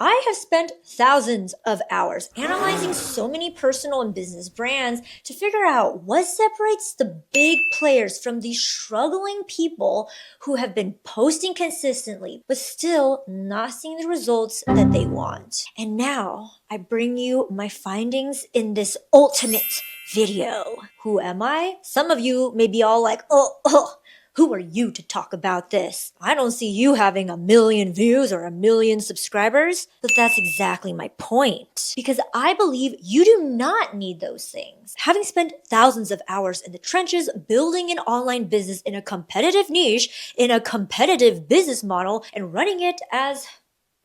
I have spent thousands of hours analyzing so many personal and business brands to figure out what separates the big players from the struggling people who have been posting consistently but still not seeing the results that they want. And now I bring you my findings in this ultimate video. Who am I? Some of you may be all like, who are you to talk about this? I don't see you having 1 million views or 1 million subscribers. But that's exactly my point. Because I believe you do not need those things. Having spent thousands of hours in the trenches building an online business in a competitive niche, in a competitive business model, and running it as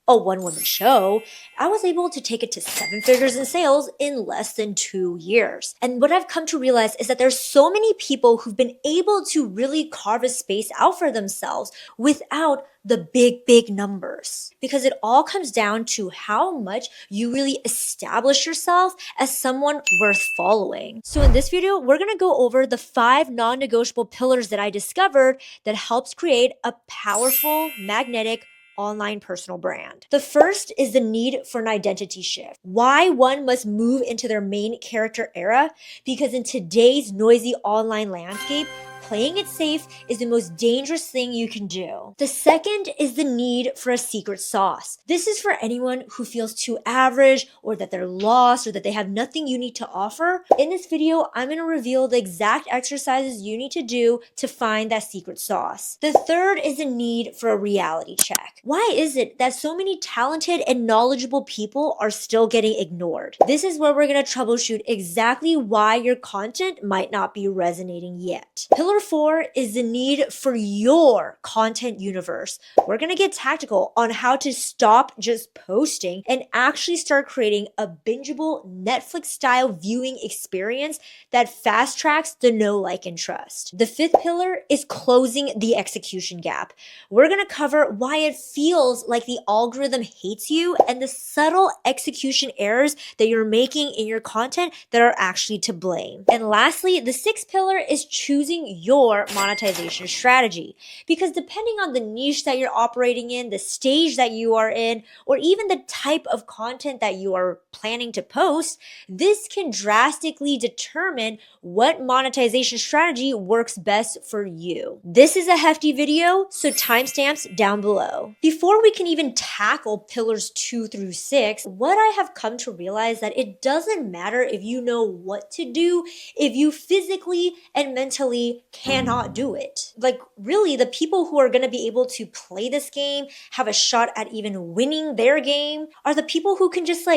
a one-woman show, I was able to take it to 7 figures in sales in less than 2 years. And what I've come to realize is that there's so many people who've been able to really carve a space out for themselves without the big numbers. Because it all comes down to how much you really establish yourself as someone worth following. So in this video, we're gonna go over the 5 non-negotiable pillars that I discovered that helps create a powerful, magnetic, online personal brand. The first is the need for an identity shift. Why one must move into their main character era? Because in today's noisy online landscape, playing it safe is the most dangerous thing you can do. The second is the need for a secret sauce. This is for anyone who feels too average or that they're lost or that they have nothing unique to offer. In this video, I'm going to reveal the exact exercises you need to do to find that secret sauce. The third is the need for a reality check. Why is it that so many talented and knowledgeable people are still getting ignored? This is where we're going to troubleshoot exactly why your content might not be resonating yet. Pillar 4 is the need for your content universe. We're going to get tactical on how to stop just posting and actually start creating a bingeable Netflix style viewing experience that fast tracks the know, like, and trust. The 5th pillar is closing the execution gap. We're going to cover why it feels like the algorithm hates you and the subtle execution errors that you're making in your content that are actually to blame. And lastly, the 6th pillar is choosing your monetization strategy. Because depending on the niche that you're operating in, the stage that you are in, or even the type of content that you are planning to post, this can drastically determine what monetization strategy works best for you. This is a hefty video, so timestamps down below. Before we can even tackle pillars 2 through 6, what I have come to realize that it doesn't matter if you know what to do if you physically and mentally cannot do it. Like, really, the people who are going to be able to play this game, have a shot at even winning their game, are the people who can just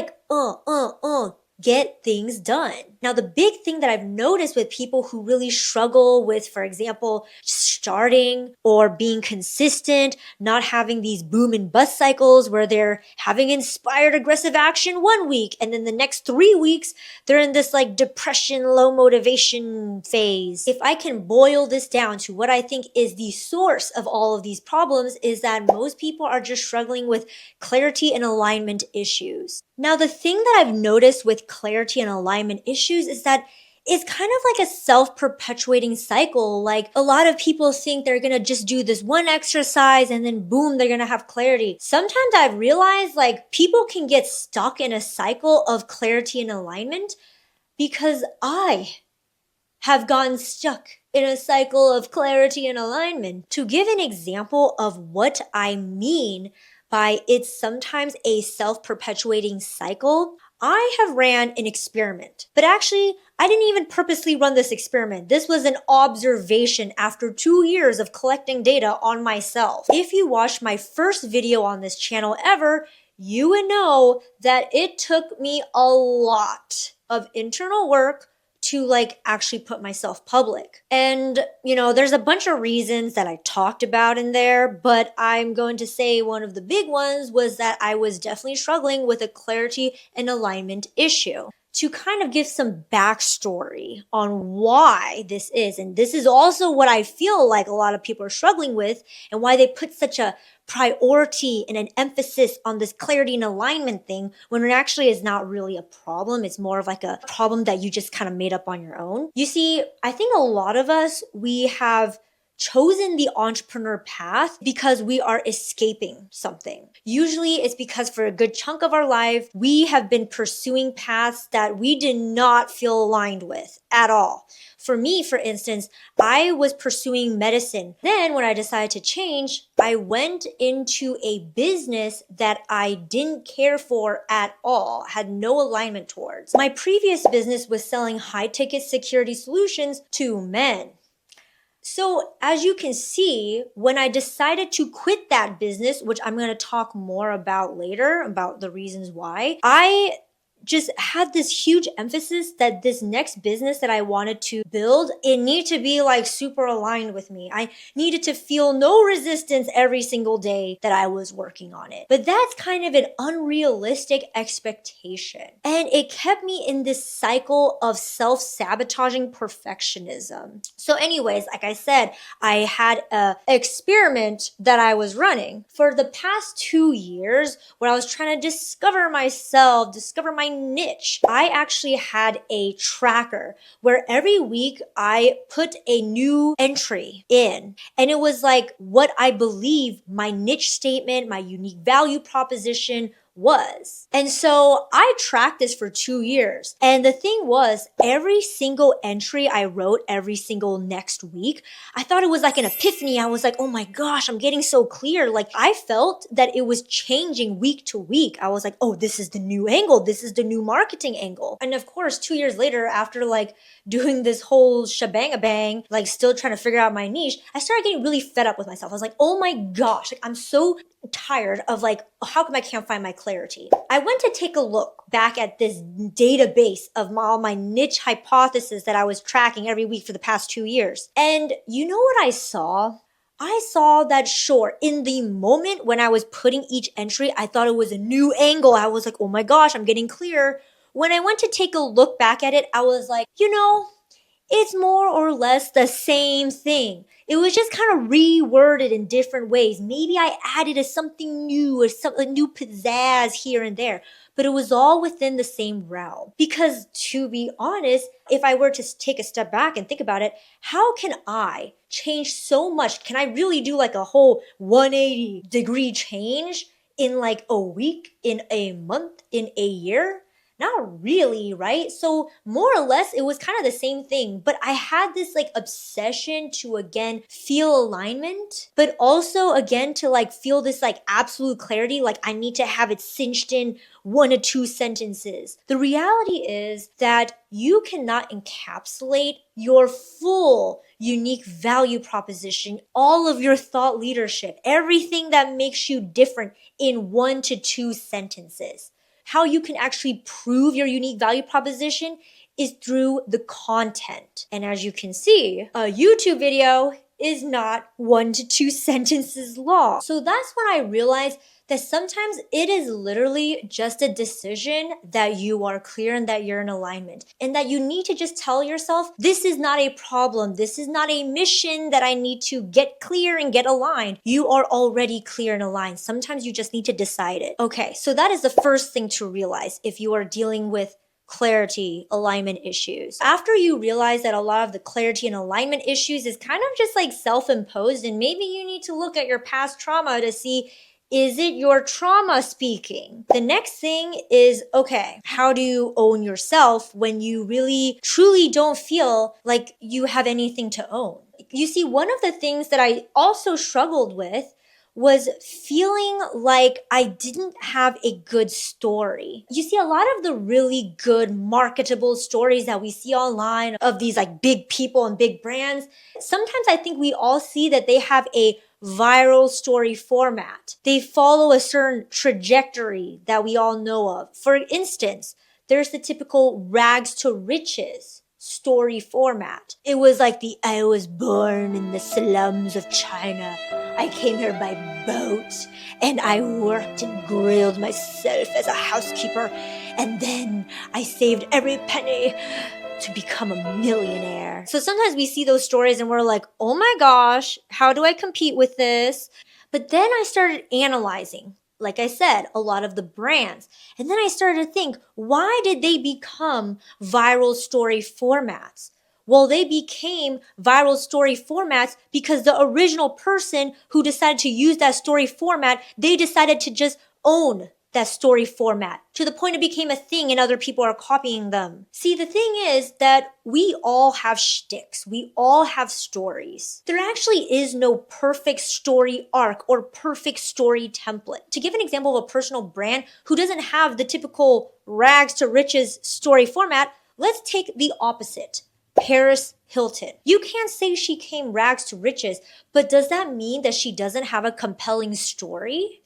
get things done. Now, the big thing that I've noticed with people who really struggle with, for example, starting or being consistent, not having these boom and bust cycles where they're having inspired aggressive action 1 week and then the next 3 weeks, they're in this like depression, low motivation phase. If I can boil this down to what I think is the source of all of these problems is that most people are just struggling with clarity and alignment issues. Now, the thing that I've noticed with clarity and alignment issues is that it's kind of like a self-perpetuating cycle. Like, a lot of people think they're gonna just do this one exercise and then boom, they're gonna have clarity. Sometimes I've realized like people can get stuck in a cycle of clarity and alignment because I have gotten stuck in a cycle of clarity and alignment. To give an example of what I mean by it's sometimes a self-perpetuating cycle, I have ran an experiment, but actually I didn't even purposely run this experiment. This was an observation after 2 years of collecting data on myself. If you watched my first video on this channel ever, you would know that it took me a lot of internal work to like actually put myself public. And, there's a bunch of reasons that I talked about in there, but I'm going to say one of the big ones was that I was definitely struggling with a clarity and alignment issue. To kind of give some backstory on why this is, and this is also what I feel like a lot of people are struggling with and why they put such a priority and an emphasis on this clarity and alignment thing when it actually is not really a problem. It's more of like a problem that you just kind of made up on your own. You see, I think a lot of us, we have chosen the entrepreneur path because we are escaping something. Usually it's because for a good chunk of our life, we have been pursuing paths that we did not feel aligned with at all. For me, for instance, I was pursuing medicine. Then when I decided to change, I went into a business that I didn't care for at all, had no alignment towards. My previous business was selling high-ticket security solutions to men. So as you can see, when I decided to quit that business, which I'm going to talk more about later, about the reasons why, I just had this huge emphasis that this next business that I wanted to build, it needed to be like super aligned with me. I needed to feel no resistance every single day that I was working on it. But that's kind of an unrealistic expectation. And it kept me in this cycle of self-sabotaging perfectionism. So anyways, like I said, I had an experiment that I was running for the past 2 years where I was trying to discover myself, discover my niche. I actually had a tracker where every week I put a new entry in, and it was like what I believe my niche statement, my unique value proposition was. And so I tracked this for 2 years. And the thing was, every single entry I wrote every single next week, I thought it was like an epiphany. I was like, oh my gosh, I'm getting so clear. Like I felt that it was changing week to week. I was like, oh, this is the new angle. This is the new marketing angle. And of course, 2 years later, after like doing this whole shebang-a-bang, like still trying to figure out my niche, I started getting really fed up with myself. I was like, oh my gosh, like I'm so tired of like, how come I can't find my clarity? I went to take a look back at this database of all my niche hypothesis that I was tracking every week for the past 2 years. And you know what I saw? I saw that sure, in the moment when I was putting each entry, I thought it was a new angle. I was like, oh my gosh, I'm getting clear. When I went to take a look back at it, I was like, it's more or less the same thing. It was just kind of reworded in different ways. Maybe I added something new or a new pizzazz here and there, but it was all within the same realm. Because to be honest, if I were to take a step back and think about it, how can I change so much? Can I really do like a whole 180-degree change in like a week, in a month, in a year? Not really, right? So more or less, it was kind of the same thing, but I had this like obsession to again feel alignment, but also again to like feel this like absolute clarity, like I need to have it cinched in 1 or 2 sentences. The reality is that you cannot encapsulate your full unique value proposition, all of your thought leadership, everything that makes you different in 1 to 2 sentences. How you can actually prove your unique value proposition is through the content. And as you can see, a YouTube video is not 1 to 2 sentences long. So that's when I realized that sometimes it is literally just a decision that you are clear and that you're in alignment, and that you need to just tell yourself, this is not a problem. This is not a mission that I need to get clear and get aligned. You are already clear and aligned. Sometimes you just need to decide it. Okay, so that is the first thing to realize if you are dealing with clarity, alignment issues. After you realize that a lot of the clarity and alignment issues is kind of just like self-imposed, and maybe you need to look at your past trauma to see, is it your trauma speaking? The next thing is, okay, how do you own yourself when you really truly don't feel like you have anything to own? You see, one of the things that I also struggled with was feeling like I didn't have a good story. You see, a lot of the really good marketable stories that we see online of these like big people and big brands, sometimes I think we all see that they have a viral story format. They follow a certain trajectory that we all know of. For instance, there's the typical rags to riches story format. It was like I was born in the slums of China. I came here by boat and I worked and grilled myself as a housekeeper. And then I saved every penny to become a millionaire. So sometimes we see those stories and we're like, oh my gosh, how do I compete with this? But then I started analyzing, like I said, a lot of the brands. And then I started to think, why did they become viral story formats? Well, they became viral story formats because the original person who decided to use that story format, they decided to just own that story format to the point it became a thing and other people are copying them. See, the thing is that we all have shticks. We all have stories. There actually is no perfect story arc or perfect story template. To give an example of a personal brand who doesn't have the typical rags to riches story format, let's take the opposite. Paris Hilton. You can't say she came rags to riches, but does that mean that she doesn't have a compelling story?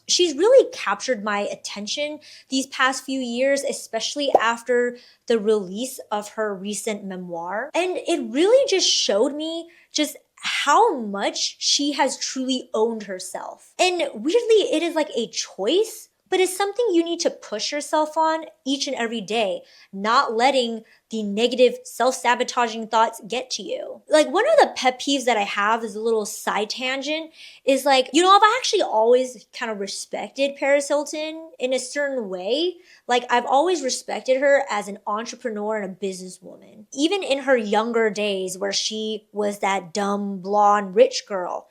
She's really captured my attention these past few years, especially after the release of her recent memoir. And it really just showed me just how much she has truly owned herself. And weirdly, it is like a choice, but it's something you need to push yourself on each and every day, not letting the negative self-sabotaging thoughts get to you. Like, one of the pet peeves that I have is a little side tangent is like, I've actually always kind of respected Paris Hilton in a certain way. Like, I've always respected her as an entrepreneur and a businesswoman. Even in her younger days where she was that dumb, blonde, rich girl.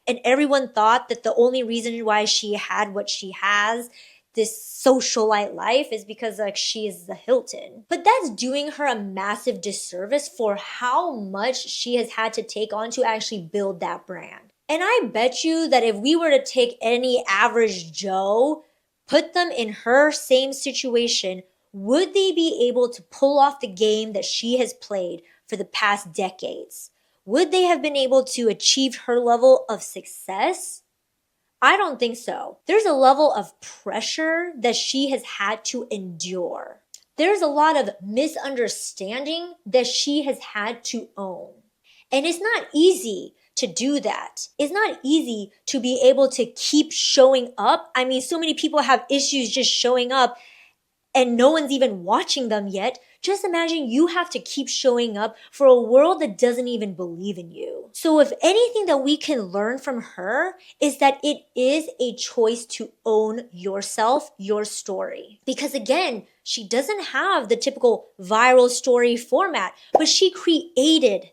And everyone thought that the only reason why she had what she has, this socialite life, is because she is the Hilton. But that's doing her a massive disservice for how much she has had to take on to actually build that brand. And I bet you that if we were to take any average Joe, put them in her same situation, would they be able to pull off the game that she has played for the past decades? Would they have been able to achieve her level of success? I don't think so. There's a level of pressure that she has had to endure. There's a lot of misunderstanding that she has had to own. And it's not easy to do that. It's not easy to be able to keep showing up. I mean, so many people have issues just showing up and no one's even watching them yet. Just imagine you have to keep showing up for a world that doesn't even believe in you. So if anything that we can learn from her is that it is a choice to own yourself, your story. Because again, she doesn't have the typical viral story format, but she created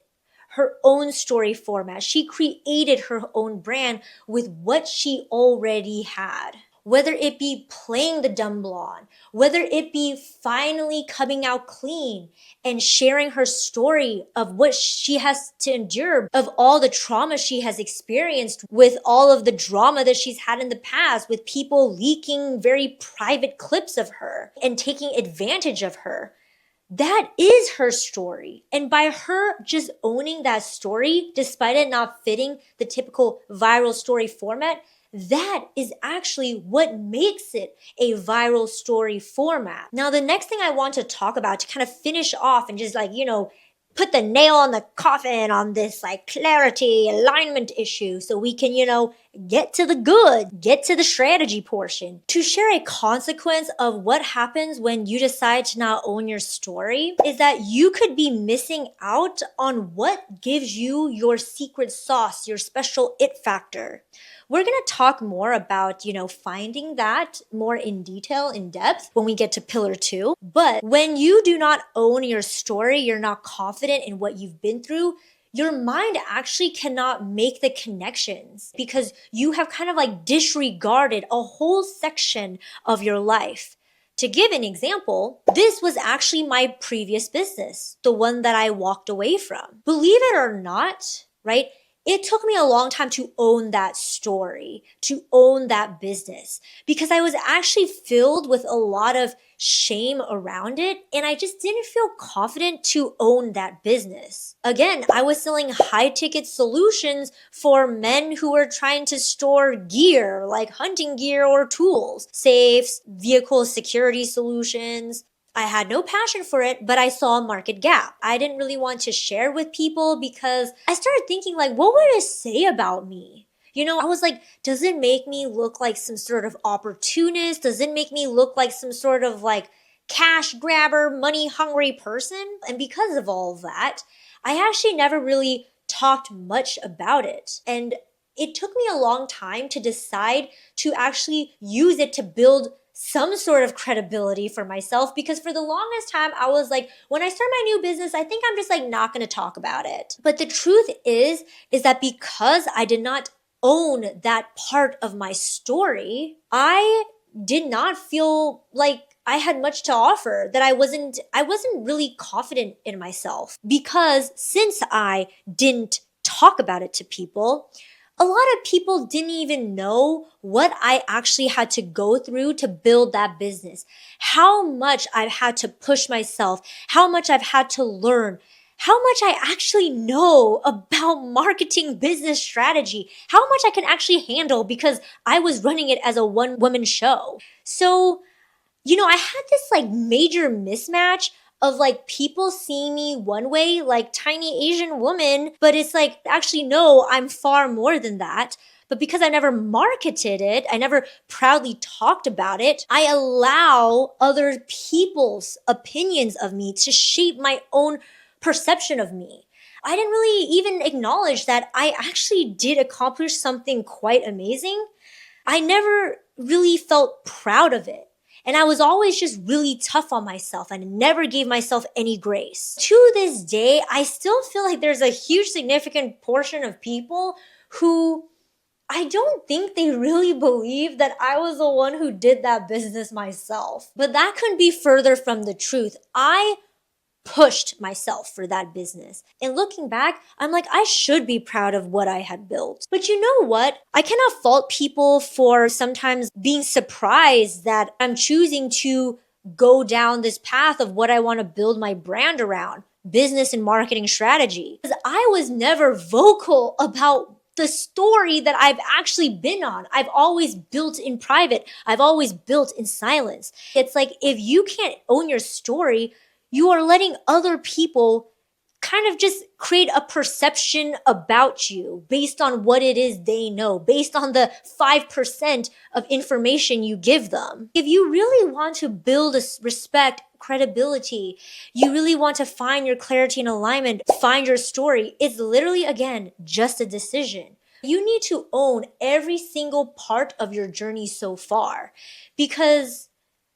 her own story format. She created her own brand with what she already had. Whether it be playing the dumb blonde, whether it be finally coming out clean and sharing her story of what she has to endure, of all the trauma she has experienced, with all of the drama that she's had in the past, with people leaking very private clips of her and taking advantage of her. That is her story. And by her just owning that story, despite it not fitting the typical viral story format, that is actually what makes it a viral story format. Now, the next thing I want to talk about to kind of finish off and just put the nail on the coffin on this clarity, alignment issue so we can, get to the good, get to the strategy portion. To share a consequence of what happens when you decide to not own your story is that you could be missing out on what gives you your secret sauce, your special it factor. We're going to talk more about, finding that more in detail, in depth when we get to pillar 2. But when you do not own your story, you're not confident in what you've been through, your mind actually cannot make the connections because you have kind of disregarded a whole section of your life. To give an example, this was actually my previous business, the one that I walked away from. Believe it or not, right? It took me a long time to own that story, to own that business, because I was actually filled with a lot of shame around it, and I just didn't feel confident to own that business. Again, I was selling high-ticket solutions for men who were trying to store gear, like hunting gear or tools, safes, vehicle security solutions. I had no passion for it, but I saw a market gap. I didn't really want to share with people because I started thinking what would it say about me? I was like, does it make me look like some sort of opportunist? Does it make me look like some sort of cash grabber, money hungry person? And because of all of that, I actually never really talked much about it. And it took me a long time to decide to actually use it to build some sort of credibility for myself, because for the longest time I was like, when I start my new business, I think I'm just like not going to talk about it. But the truth is that because I did not own that part of my story, I did not feel like I had much to offer, that I wasn't really confident in myself, because since I didn't talk about it to people, a lot of people didn't even know what I actually had to go through to build that business, how much I've had to push myself, how much I've had to learn, how much I actually know about marketing, business strategy, how much I can actually handle because I was running it as a one-woman show. So, I had this like major mismatch of like people seeing me one way, like tiny Asian woman, but it's like, actually, no, I'm far more than that. But because I never marketed it, I never proudly talked about it, I allow other people's opinions of me to shape my own perception of me. I didn't really even acknowledge that I actually did accomplish something quite amazing. I never really felt proud of it. And I was always just really tough on myself and never gave myself any grace. To this day, I still feel like there's a huge significant portion of people who I don't think they really believe that I was the one who did that business myself. But that couldn't be further from the truth. I pushed myself for that business. And looking back, I'm like, I should be proud of what I had built. But you know what? I cannot fault people for sometimes being surprised that I'm choosing to go down this path of what I want to build my brand around, business and marketing strategy. Because I was never vocal about the story that I've actually been on. I've always built in private. I've always built in silence. It's like, if you can't own your story, you are letting other people kind of just create a perception about you based on what it is they know, based on the 5% of information you give them. If you really want to build a respect, credibility, you really want to find your clarity and alignment, find your story, it's literally, again, just a decision. You need to own every single part of your journey so far, because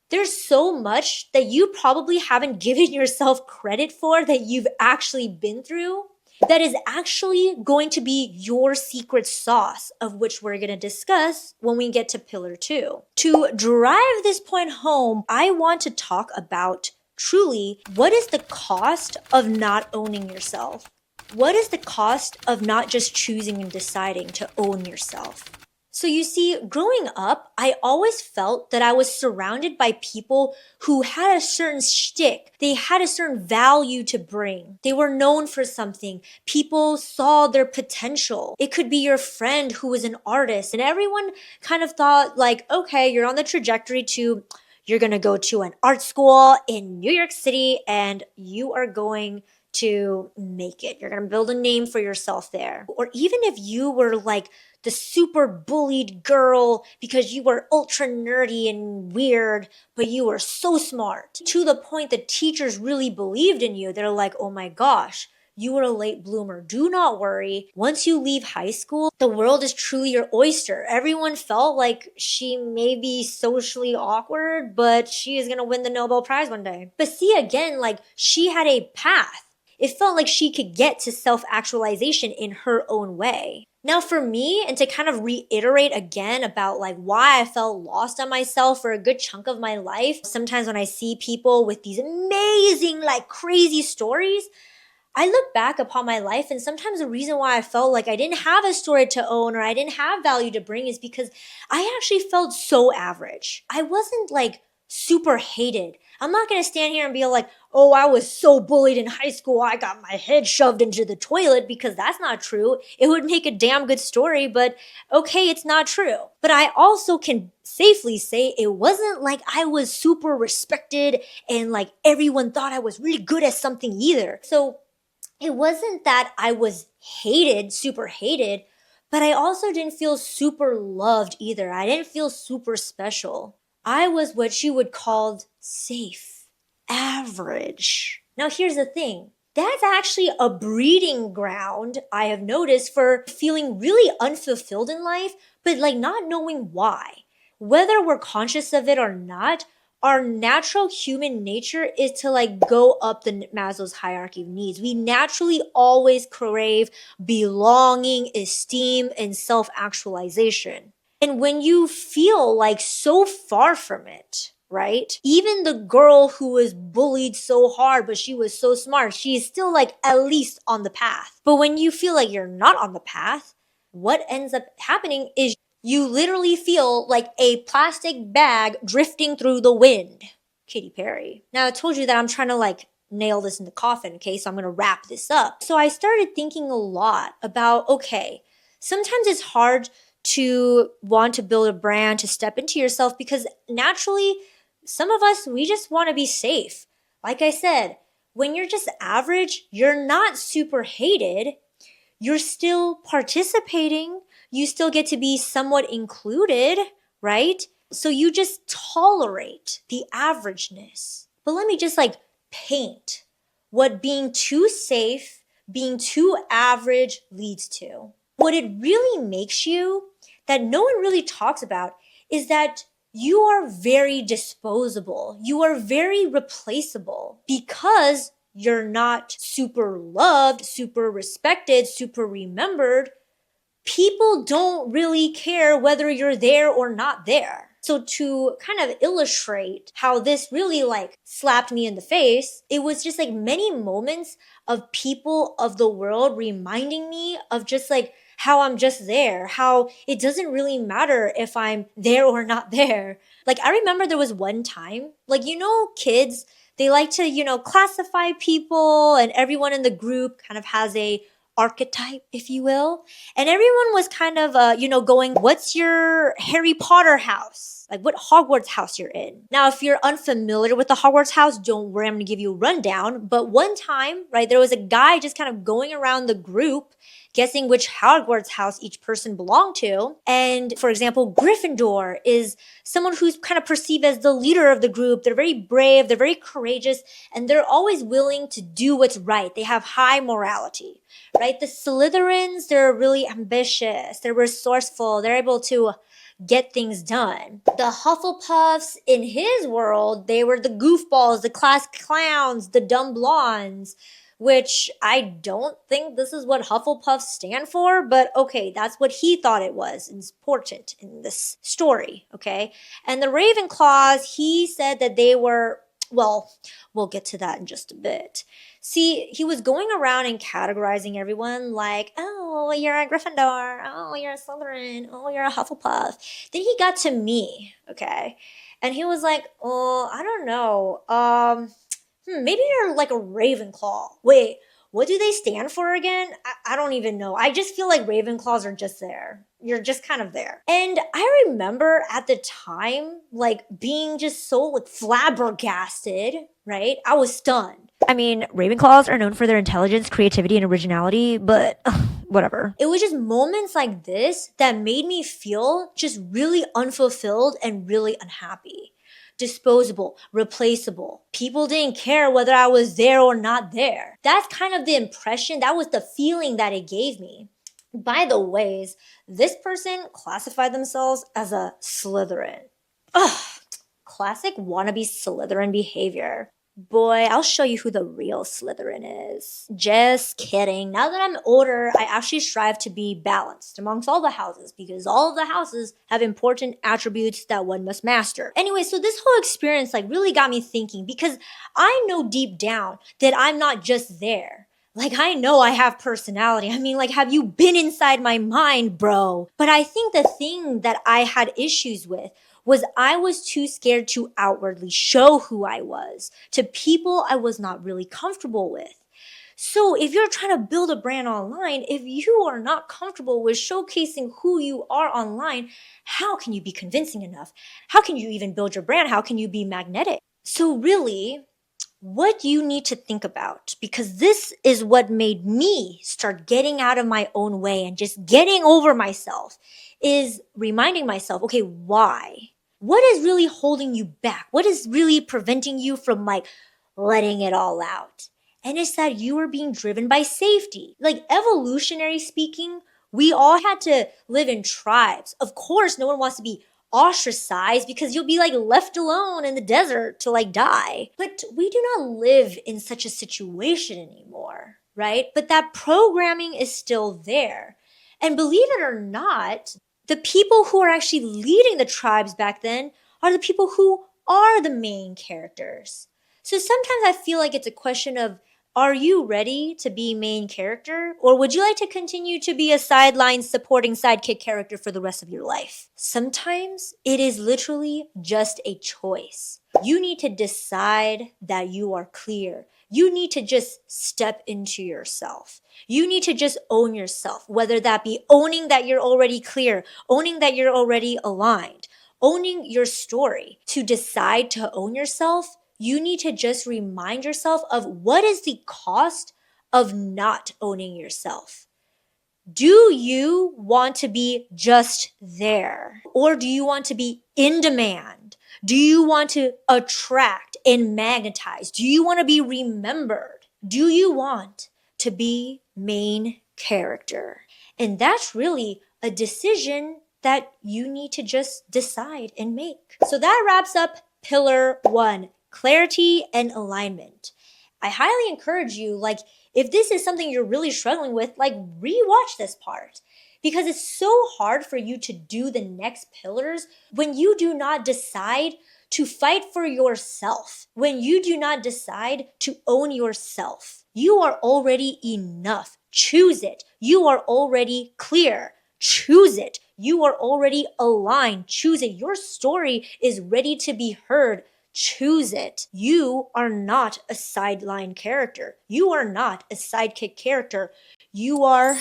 there's so much that you probably haven't given yourself credit for that you've actually been through, that is actually going to be your secret sauce, of which we're going to discuss when we get to pillar 2. To drive this point home, I want to talk about truly what is the cost of not owning yourself? What is the cost of not just choosing and deciding to own yourself? So you see, growing up, I always felt that I was surrounded by people who had a certain shtick. They had a certain value to bring. They were known for something. People saw their potential. It could be your friend who was an artist, and everyone kind of thought like, okay, you're on the trajectory to, you're going to go to an art school in New York City and you are going to make it. You're going to build a name for yourself there. Or even if you were like the super bullied girl because you were ultra nerdy and weird, but you were so smart, to the point that teachers really believed in you. They're like, oh my gosh, you were a late bloomer. Do not worry. Once you leave high school, the world is truly your oyster. Everyone felt like she may be socially awkward, but she is going to win the Nobel Prize one day. But see, again, like, she had a path. It felt like she could get to self-actualization in her own way. Now for me, and to kind of reiterate again about like why I felt lost on myself for a good chunk of my life, sometimes when I see people with these amazing, like crazy stories, I look back upon my life, and sometimes the reason why I felt like I didn't have a story to own or I didn't have value to bring is because I actually felt so average. I wasn't like super hated. I'm not going to stand here and be like, oh, I was so bullied in high school, I got my head shoved into the toilet, because that's not true. It would make a damn good story, but okay, it's not true. But I also can safely say it wasn't like I was super respected and like everyone thought I was really good at something either. So it wasn't that I was hated, super hated, but I also didn't feel super loved either. I didn't feel super special. I was what you would call safe, average. Now here's the thing. That's actually a breeding ground, I have noticed, for feeling really unfulfilled in life, but like not knowing why. whether we're conscious of it or not, our natural human nature is to like go up the Maslow's hierarchy of needs. We naturally always crave belonging, esteem, and self-actualization. And when you feel like so far from it, right? Even the girl who was bullied so hard, but she was so smart, she is still like at least on the path. But when you feel like you're not on the path, what ends up happening is you literally feel like a plastic bag drifting through the wind. Katy Perry. Now I told you that I'm trying to like nail this in the coffin, okay? So I'm going to wrap this up. So I started thinking a lot about, okay, sometimes it's hard to want to build a brand, to step into yourself, because naturally, some of us, we just want to be safe. Like I said, when you're just average, you're not super hated. You're still participating. You still get to be somewhat included, right? So you just tolerate the averageness. But let me just like paint what being too safe, being too average leads to. What it really makes you that no one really talks about is that you are very disposable. You are very replaceable because you're not super loved, super respected, super remembered. People don't really care whether you're there or not there. So to kind of illustrate how this really like slapped me in the face, it was just like many moments of people of the world reminding me of just like how I'm just there, how it doesn't really matter if I'm there or not there. Like I remember there was one time, like, kids, they like to, classify people, and everyone in the group kind of has a archetype, if you will. And everyone was kind of, going, what's your Harry Potter house? Like what Hogwarts house you're in. Now, if you're unfamiliar with the Hogwarts house, don't worry, I'm going to give you a rundown. But one time, right, there was a guy just kind of going around the group guessing which Hogwarts house each person belonged to. And for example, Gryffindor is someone who's kind of perceived as the leader of the group. They're very brave, they're very courageous, and they're always willing to do what's right. They have high morality, right? The Slytherins, they're really ambitious, they're resourceful, they're able to get things done. The Hufflepuffs, in his world, they were the goofballs, the class clowns, the dumb blondes, which I don't think this is what Hufflepuffs stand for, but okay, that's what he thought it was. It's important in this story, okay? And the Ravenclaws, he said that they were, well, we'll get to that in just a bit. See, he was going around and categorizing everyone like, oh, you're a Gryffindor, oh, you're a Slytherin, oh, you're a Hufflepuff. Then he got to me, okay? And he was like, oh, I don't know, maybe you're like a Ravenclaw. Wait, what do they stand for again? I don't even know. I just feel like Ravenclaws are just there. You're just kind of there. And I remember at the time, like being just so like flabbergasted, right? I was stunned. I mean, Ravenclaws are known for their intelligence, creativity, and originality, but whatever. It was just moments like this that made me feel just really unfulfilled and really unhappy. Disposable, replaceable. People didn't care whether I was there or not there. That's kind of the impression, that was the feeling that it gave me. By the ways, this person classified themselves as a Slytherin. Ugh, classic wannabe Slytherin behavior. Boy, I'll show you who the real Slytherin is. Just kidding. Now that I'm older, I actually strive to be balanced amongst all the houses because all of the houses have important attributes that one must master. Anyway, so this whole experience like really got me thinking because I know deep down that I'm not just there. Like, I know I have personality. I mean, like, have you been inside my mind, bro? But I think the thing that I had issues with was I was too scared to outwardly show who I was to people I was not really comfortable with. So if you're trying to build a brand online, if you are not comfortable with showcasing who you are online, how can you be convincing enough? How can you even build your brand? How can you be magnetic? So really, what you need to think about, because this is what made me start getting out of my own way and just getting over myself, is reminding myself, okay, why? What is really holding you back? What is really preventing you from like letting it all out? And it's that you are being driven by safety. Like evolutionary speaking, we all had to live in tribes. Of course, no one wants to be ostracized because you'll be like left alone in the desert to like die. But we do not live in such a situation anymore, right? But that programming is still there. And believe it or not, the people who are actually leading the tribes back then are the people who are the main characters. So sometimes I feel like it's a question of, are you ready to be main character? Or would you like to continue to be a sideline supporting sidekick character for the rest of your life? Sometimes it is literally just a choice. You need to decide that you are clear. You need to just step into yourself. You need to just own yourself, whether that be owning that you're already clear, owning that you're already aligned, owning your story. To decide to own yourself, you need to just remind yourself of what is the cost of not owning yourself. Do you want to be just there? Or do you want to be in demand? Do you want to attract and magnetize? Do you want to be remembered? Do you want to be main character? And that's really a decision that you need to just decide and make. So that wraps up pillar 1, clarity and alignment. I highly encourage you, like, if this is something you're really struggling with, like, rewatch this part, because it's so hard for you to do the next pillars when you do not decide to fight for yourself, when you do not decide to own yourself. You are already enough. Choose it. You are already clear. Choose it. You are already aligned. Choose it. Your story is ready to be heard. Choose it. You are not a sideline character. You are not a sidekick character. You are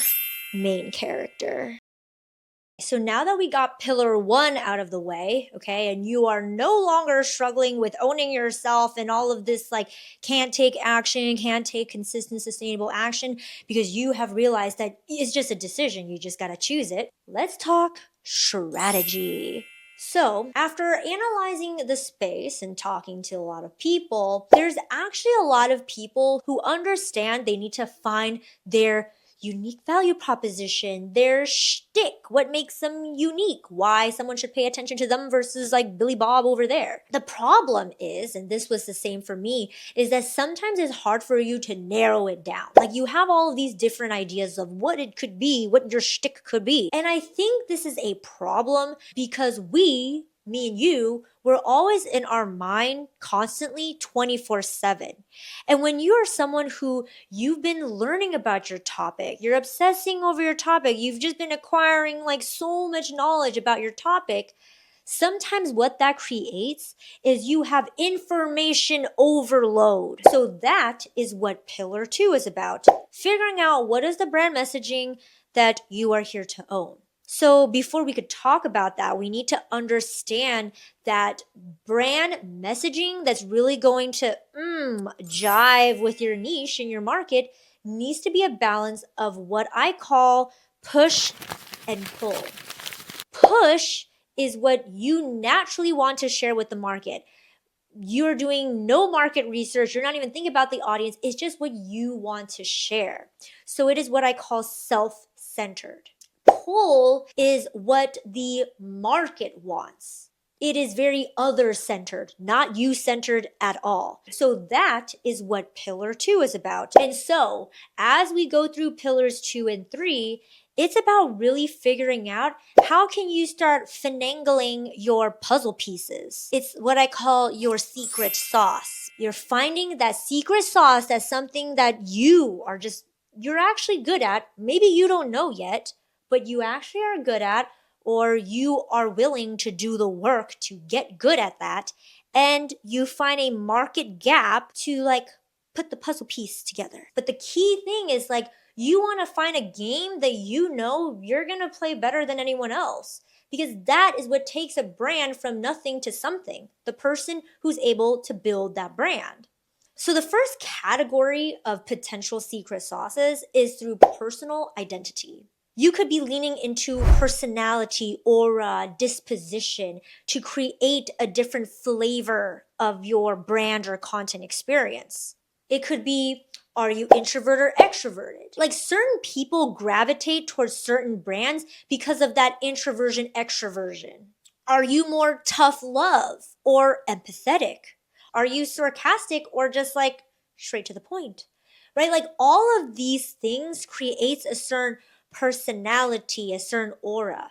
main character. So now that we got pillar 1 out of the way, okay, and you are no longer struggling with owning yourself and all of this, like, can't take action, can't take consistent, sustainable action, because you have realized that it's just a decision. You just got to choose it. Let's talk strategy. So after analyzing the space and talking to a lot of people, there's actually a lot of people who understand they need to find their unique value proposition, their shtick, what makes them unique, why someone should pay attention to them versus like Billy Bob over there. The problem is, and this was the same for me, is that sometimes it's hard for you to narrow it down. Like, you have all of these different ideas of what it could be, what your shtick could be. And I think this is a problem because me and you, we're always in our mind constantly 24/7. And when you are someone who you've been learning about your topic, you're obsessing over your topic, you've just been acquiring like so much knowledge about your topic, sometimes what that creates is you have information overload. So that is what pillar 2 is about. Figuring out what is the brand messaging that you are here to own. So before we could talk about that, we need to understand that brand messaging that's really going to jive with your niche and your market needs to be a balance of what I call push and pull. Push is what you naturally want to share with the market. You're doing no market research. You're not even thinking about the audience. It's just what you want to share. So it is what I call self-centered. Pull is what the market wants. It is very other-centered, not you-centered at all. So that is what pillar 2 is about. And so as we go through pillars 2 and 3, it's about really figuring out how can you start finagling your puzzle pieces. It's what I call your secret sauce. You're finding that secret sauce that's something that you're actually good at. Maybe you don't know yet, but you actually are good at, or you are willing to do the work to get good at that, and you find a market gap to like put the puzzle piece together. But the key thing is like, you want to find a game that you know you're going to play better than anyone else, because that is what takes a brand from nothing to something, the person who's able to build that brand. So the first category of potential secret sauces is through personal identity. You could be leaning into personality, aura, disposition to create a different flavor of your brand or content experience. It could be, are you introvert or extroverted? Like, certain people gravitate towards certain brands because of that introversion, extroversion. Are you more tough love or empathetic? Are you sarcastic or just like straight to the point? Right? Like all of these things creates a certain personality, a certain aura.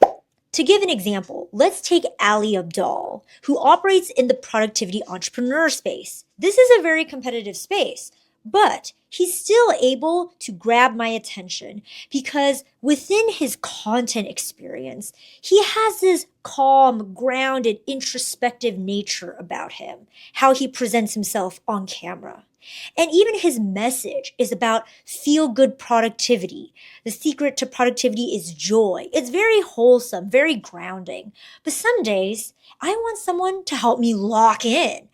To give an example, let's take Ali Abdal, who operates in the productivity entrepreneur space. This is a very competitive space, but he's still able to grab my attention because within his content experience, he has this calm, grounded, introspective nature about him, how he presents himself on camera. And even his message is about feel good productivity. The secret to productivity is joy. It's very wholesome, very grounding. But some days, I want someone to help me lock in.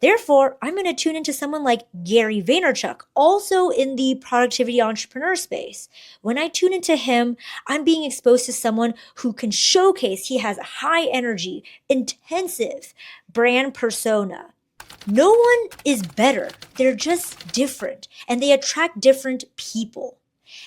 Therefore, I'm going to tune into someone like Gary Vaynerchuk, also in the productivity entrepreneur space. When I tune into him, I'm being exposed to someone who can showcase he has a high energy, intensive brand persona. No one is better. They're just different and they attract different people.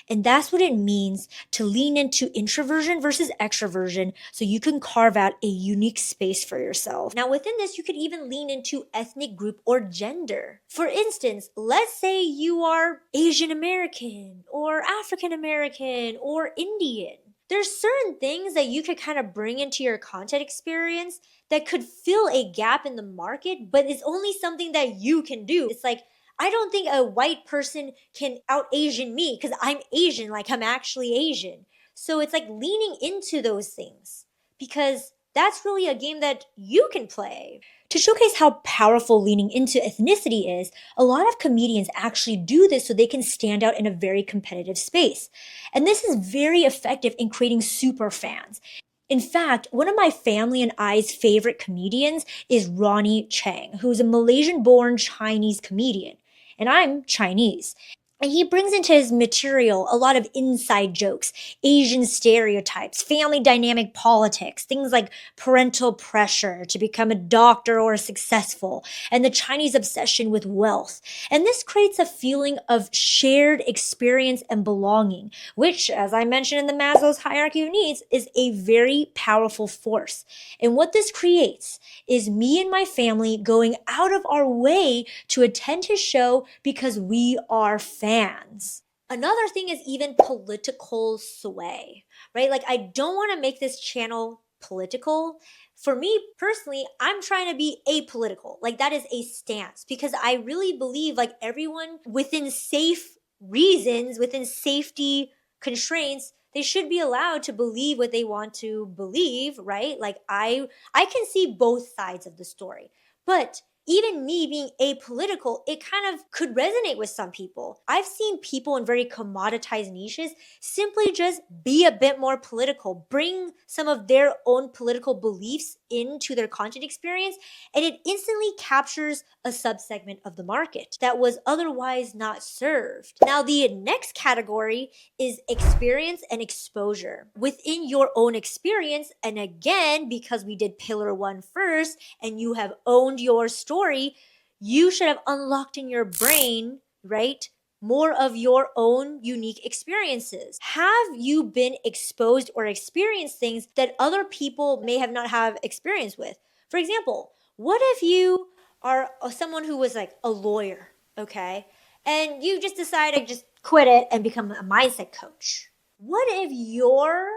And that's what it means to lean into introversion versus extroversion so you can carve out a unique space for yourself. Now, within this, you could even lean into ethnic group or gender. For instance, let's say you are Asian American or African American or Indian. There's certain things that you could kind of bring into your content experience that could fill a gap in the market, but it's only something that you can do. It's like, I don't think a white person can out Asian me because I'm Asian, like I'm actually Asian. So it's like leaning into those things because that's really a game that you can play. To showcase how powerful leaning into ethnicity is, a lot of comedians actually do this so they can stand out in a very competitive space. And this is very effective in creating super fans. In fact, one of my family and I's favorite comedians is Ronnie Chang, who's a Malaysian born Chinese comedian. And I'm Chinese. And he brings into his material a lot of inside jokes, Asian stereotypes, family dynamic politics, things like parental pressure to become a doctor or successful, and the Chinese obsession with wealth. And this creates a feeling of shared experience and belonging, which, as I mentioned in the Maslow's hierarchy of needs, is a very powerful force. And what this creates is me and my family going out of our way to attend his show because we are fans. Another thing is even political sway, right? Like, I don't want to make this channel political. For me personally, I'm trying to be apolitical. Like, that is a stance because I really believe like everyone within safe reasons, within safety constraints, they should be allowed to believe what they want to believe, right? Like I can see both sides of the story. But even me being apolitical, it kind of could resonate with some people. I've seen people in very commoditized niches simply just be a bit more political, bring some of their own political beliefs into their content experience, and it instantly captures a subsegment of the market that was otherwise not served. Now, the next category is experience and exposure. Within your own experience, and again, because we did pillar 1 first, and you have owned your story, you should have unlocked in your brain, right? More of your own unique experiences. Have you been exposed or experienced things that other people may have not have experience with? For example, what if you are someone who was like a lawyer, okay? And you just decide to just quit it and become a mindset coach. What if your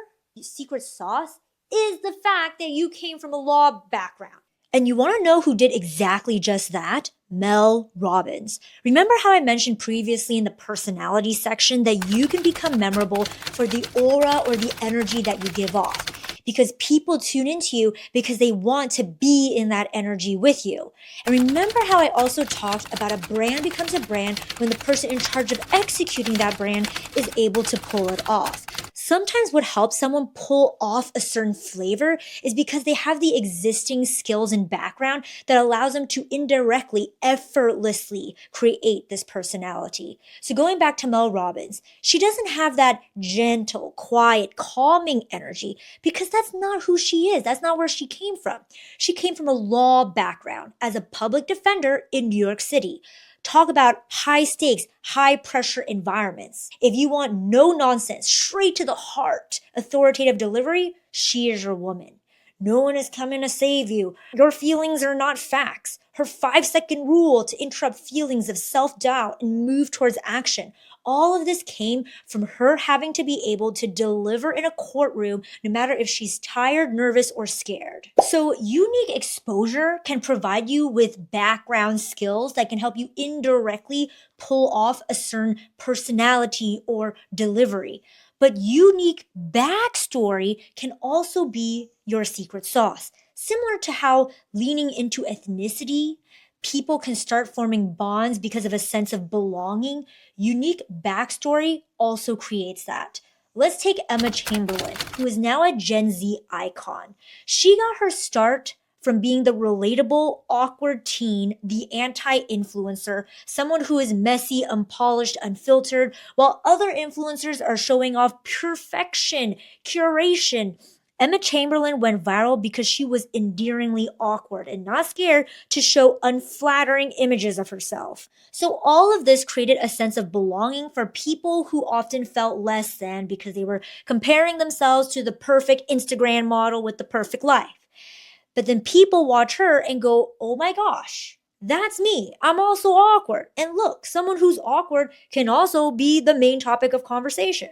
secret sauce is the fact that you came from a law background? And you want to know who did exactly just that? Mel Robbins. Remember how I mentioned previously in the personality section that you can become memorable for the aura or the energy that you give off? Because people tune into you because they want to be in that energy with you. And remember how I also talked about a brand becomes a brand when the person in charge of executing that brand is able to pull it off. Sometimes what helps someone pull off a certain flavor is because they have the existing skills and background that allows them to indirectly, effortlessly create this personality. So going back to Mel Robbins, she doesn't have that gentle, quiet, calming energy because that's not who she is. That's not where she came from. She came from a law background as a public defender in New York City. Talk about high stakes, high pressure environments. If you want no nonsense, straight to the heart, authoritative delivery, she is your woman. no one is coming to save you, your feelings are not facts, her 5-second rule to interrupt feelings of self-doubt and move towards action. All of this came from her having to be able to deliver in a courtroom no matter if she's tired, nervous, or scared. So unique exposure can provide you with background skills that can help you indirectly pull off a certain personality or delivery. But unique backstory can also be your secret sauce. Similar to how leaning into ethnicity, people can start forming bonds because of a sense of belonging. Unique backstory also creates that. Let's take Emma Chamberlain, who is now a Gen Z icon. She got her start from being the relatable, awkward teen, the anti-influencer, someone who is messy, unpolished, unfiltered, while other influencers are showing off perfection, curation. Emma Chamberlain went viral because she was endearingly awkward and not scared to show unflattering images of herself. So all of this created a sense of belonging for people who often felt less than because they were comparing themselves to the perfect Instagram model with the perfect life. But then people watch her and go, oh my gosh, that's me. I'm also awkward. And look, someone who's awkward can also be the main topic of conversation.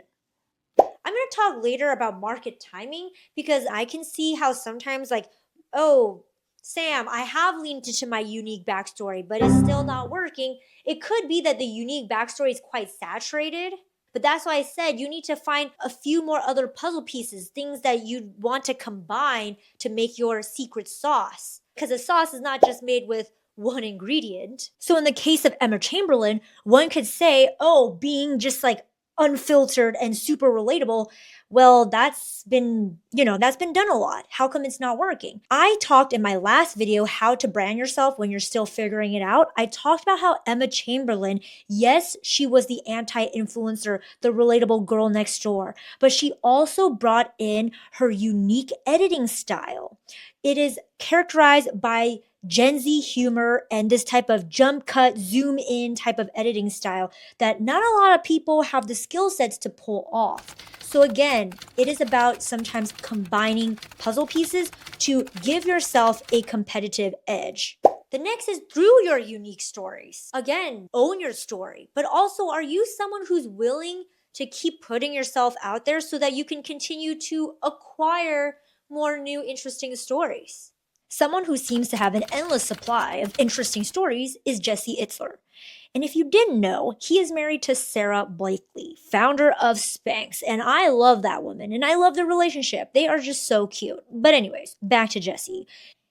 I'm going to talk later about market timing because I can see how sometimes, like, oh, Sam, I have leaned into my unique backstory, but it's still not working. It could be that the unique backstory is quite saturated. But that's why I said you need to find a few more other puzzle pieces, things that you want to combine to make your secret sauce. Because a sauce is not just made with one ingredient. So in the case of Emma Chamberlain, one could say, oh, being just like unfiltered and super relatable, well, that's been done a lot. How come it's not working? I talked in my last video how to brand yourself when you're still figuring it out. I talked about how Emma Chamberlain, yes, she was the anti-influencer, the relatable girl next door, but she also brought in her unique editing style. It is characterized by Gen Z humor and this type of jump cut, zoom in type of editing style that not a lot of people have the skill sets to pull off. So again, it is about sometimes combining puzzle pieces to give yourself a competitive edge. The next is through your unique stories. Again, own your story, but also are you someone who's willing to keep putting yourself out there so that you can continue to acquire more new interesting stories? Someone who seems to have an endless supply of interesting stories is Jesse Itzler. And if you didn't know, he is married to Sarah Blakely, founder of Spanx. And I love that woman and I love their relationship. They are just so cute. But anyways, back to Jesse.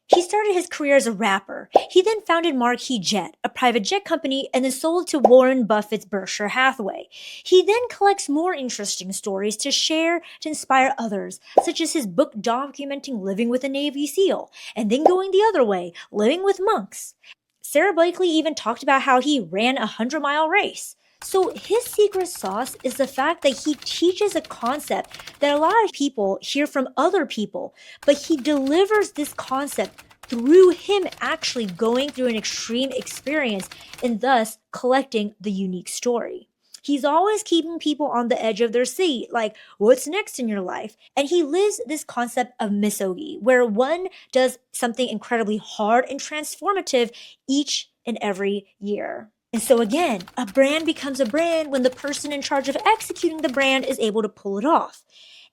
He started his career as a rapper. He then founded Marquis Jet, a private jet company, and then sold to Warren Buffett's Berkshire Hathaway. He then collects more interesting stories to share to inspire others, such as his book documenting living with a Navy SEAL, and then going the other way, living with monks. Sarah Blakely even talked about how he ran a 100-mile race. So his secret sauce is the fact that he teaches a concept that a lot of people hear from other people, but he delivers this concept through him actually going through an extreme experience and thus collecting the unique story. He's always keeping people on the edge of their seat, like, what's next in your life? And he lives this concept of misogi, where one does something incredibly hard and transformative each and every year. And so again, a brand becomes a brand when the person in charge of executing the brand is able to pull it off.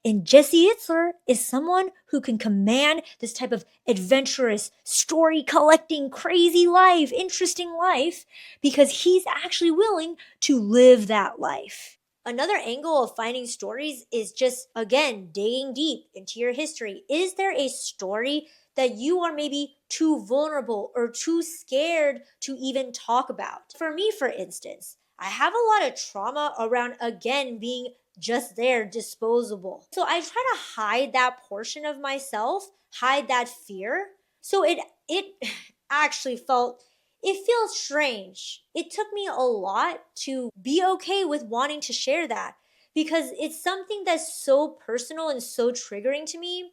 And Jesse Itzler is someone who can command this type of adventurous, story collecting, crazy life, interesting life, because he's actually willing to live that life. Another angle of finding stories is just, again, digging deep into your history. Is there a story that you are maybe too vulnerable or too scared to even talk about? For me, for instance, I have a lot of trauma around, again, being just there, disposable. So I try to hide that portion of myself, hide that fear. So it actually it feels strange. It took me a lot to be okay with wanting to share that because it's something that's so personal and so triggering to me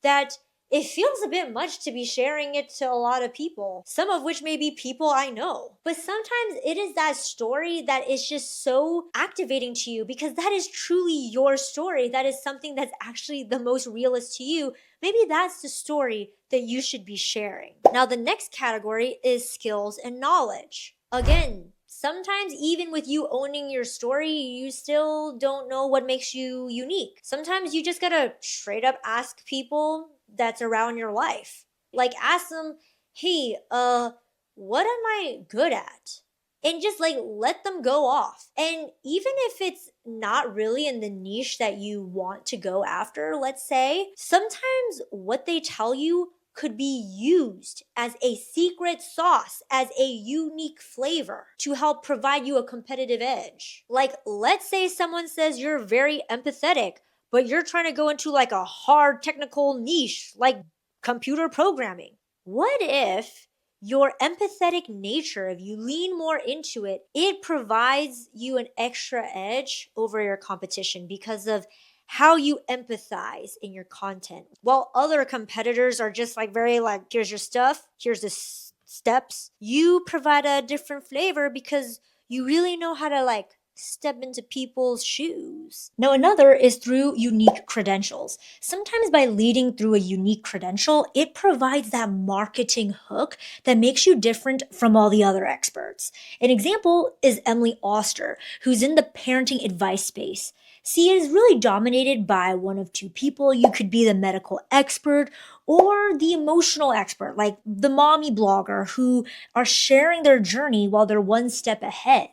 that it feels a bit much to be sharing it to a lot of people, some of which may be people I know. But sometimes it is that story that is just so activating to you because that is truly your story. That is something that's actually the most realist to you, maybe that's the story that you should be sharing. Now, the next category is skills and knowledge. Again, sometimes even with you owning your story, you still don't know what makes you unique. Sometimes you just gotta straight up ask people that's around your life. Like ask them, hey, what am I good at? And just like let them go off. And even if it's not really in the niche that you want to go after, let's say, sometimes what they tell you could be used as a secret sauce, as a unique flavor to help provide you a competitive edge. Like, let's say someone says you're very empathetic, but you're trying to go into like a hard technical niche like computer programming. What if your empathetic nature, if you lean more into it, it provides you an extra edge over your competition because of how you empathize in your content. While other competitors are just like very like, here's your stuff, here's the steps, you provide a different flavor because you really know how to like step into people's shoes. Now, another is through unique credentials. Sometimes by leading through a unique credential, it provides that marketing hook that makes you different from all the other experts. An example is Emily Oster, who's in the parenting advice space. See, it is really dominated by one of two people. You could be the medical expert or the emotional expert, like the mommy blogger who are sharing their journey while they're one step ahead.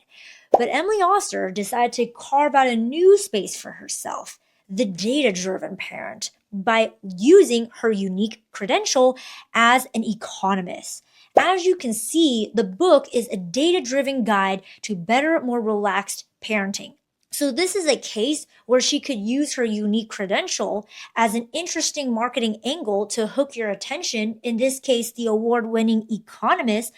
But Emily Oster decided to carve out a new space for herself, the data-driven parent, by using her unique credential as an economist. As you can see, the book is a data-driven guide to better, more relaxed parenting. So this is a case where she could use her unique credential as an interesting marketing angle to hook your attention, in this case, the award-winning economist,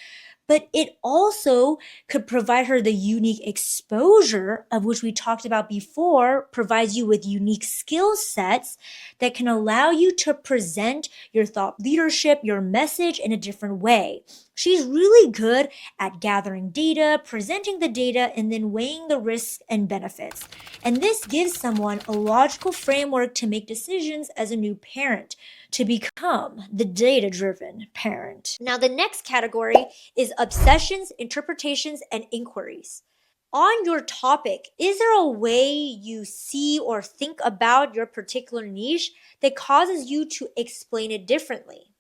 but it also could provide her the unique exposure of which we talked about before, provides you with unique skill sets that can allow you to present your thought leadership, your message in a different way. She's really good at gathering data, presenting the data, and then weighing the risks and benefits. And this gives someone a logical framework to make decisions as a new parent, to become the data-driven parent. Now, the next category is obsessions, interpretations, and inquiries. On your topic, is there a way you see or think about your particular niche that causes you to explain it differently?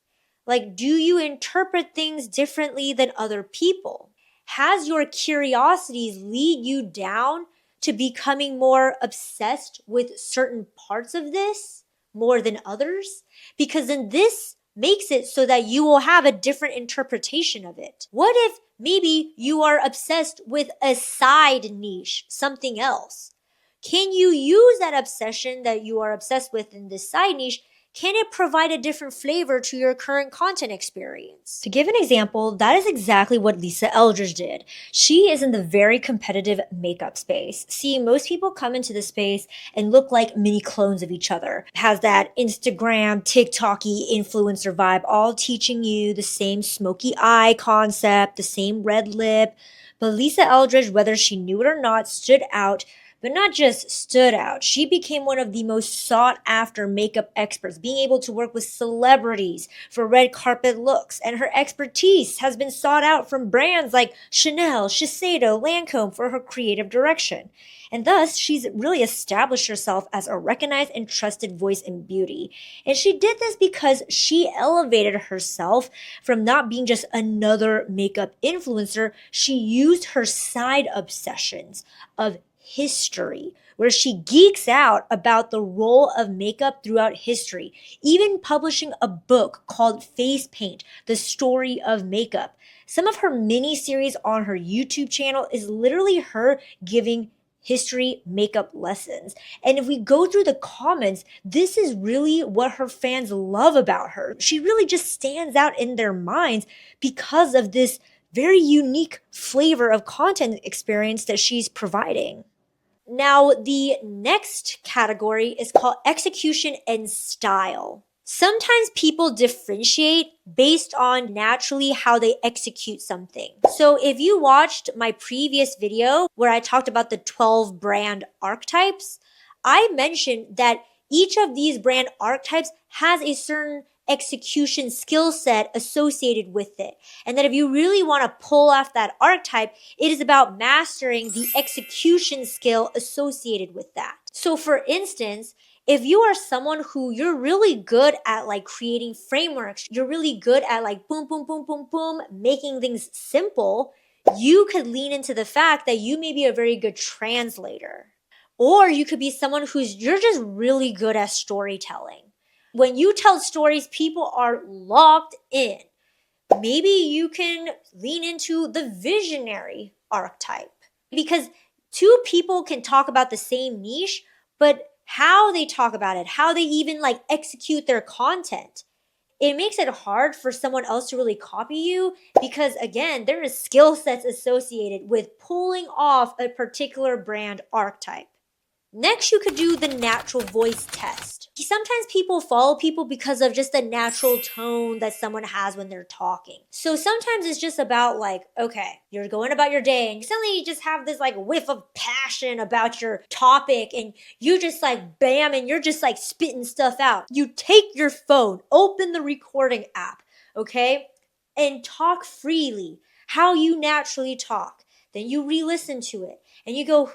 Like, do you interpret things differently than other people? Has your curiosities lead you down to becoming more obsessed with certain parts of this more than others? Because then this makes it so that you will have a different interpretation of it. What if maybe you are obsessed with a side niche, something else? Can you use that obsession that you are obsessed with in this side niche? Can it provide a different flavor to your current content experience? To give an example, that is exactly what Lisa Eldridge did. She is in the very competitive makeup space. See, most people come into the space and look like mini clones of each other. Has that Instagram, TikTok-y influencer vibe, all teaching you the same smoky eye concept, the same red lip. But Lisa Eldridge, whether she knew it or not, stood out. But not just stood out, she became one of the most sought after makeup experts, being able to work with celebrities for red carpet looks. And her expertise has been sought out from brands like Chanel, Shiseido, Lancome for her creative direction. And thus, she's really established herself as a recognized and trusted voice in beauty. And she did this because she elevated herself from not being just another makeup influencer. She used her side obsessions of history, where she geeks out about the role of makeup throughout history, even publishing a book called Face Paint, The Story of Makeup. Some of her mini series on her YouTube channel is literally her giving history makeup lessons. And if we go through the comments, this is really what her fans love about her. She really just stands out in their minds because of this very unique flavor of content experience that she's providing. Now, the next category is called execution and style. Sometimes people differentiate based on naturally how they execute something. So if you watched my previous video where I talked about the 12 brand archetypes, I mentioned that Each of these brand archetypes has a certain execution skill set associated with it. And that if you really want to pull off that archetype, it is about mastering the execution skill associated with that. So for instance, if you are someone who you're really good at like creating frameworks, you're really good at like boom, boom, boom, boom, boom, making things simple, you could lean into the fact that you may be a very good translator. Or you could be someone you're just really good at storytelling. When you tell stories, people are locked in. Maybe you can lean into the visionary archetype, because two people can talk about the same niche, but how they talk about it, how they even like execute their content, it makes it hard for someone else to really copy you, because again, there is skill sets associated with pulling off a particular brand archetype. Next, you could do the natural voice test. Sometimes people follow people because of just the natural tone that someone has when they're talking. So sometimes it's just about like, okay, you're going about your day and suddenly you just have this like whiff of passion about your topic and you just like bam and you're just like spitting stuff out. You take your phone, open the recording app, okay, and talk freely, how you naturally talk. Then you re-listen to it and you go,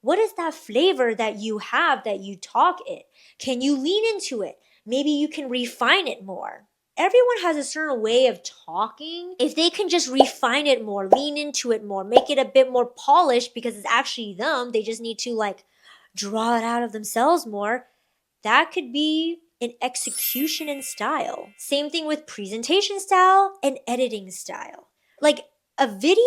what is that flavor that you have that you talk in? Can you lean into it? Maybe you can refine it more. Everyone has a certain way of talking. If they can just refine it more, lean into it more, make it a bit more polished because it's actually them, they just need to like draw it out of themselves more. That could be an execution and style. Same thing with presentation style and editing style. Like, a video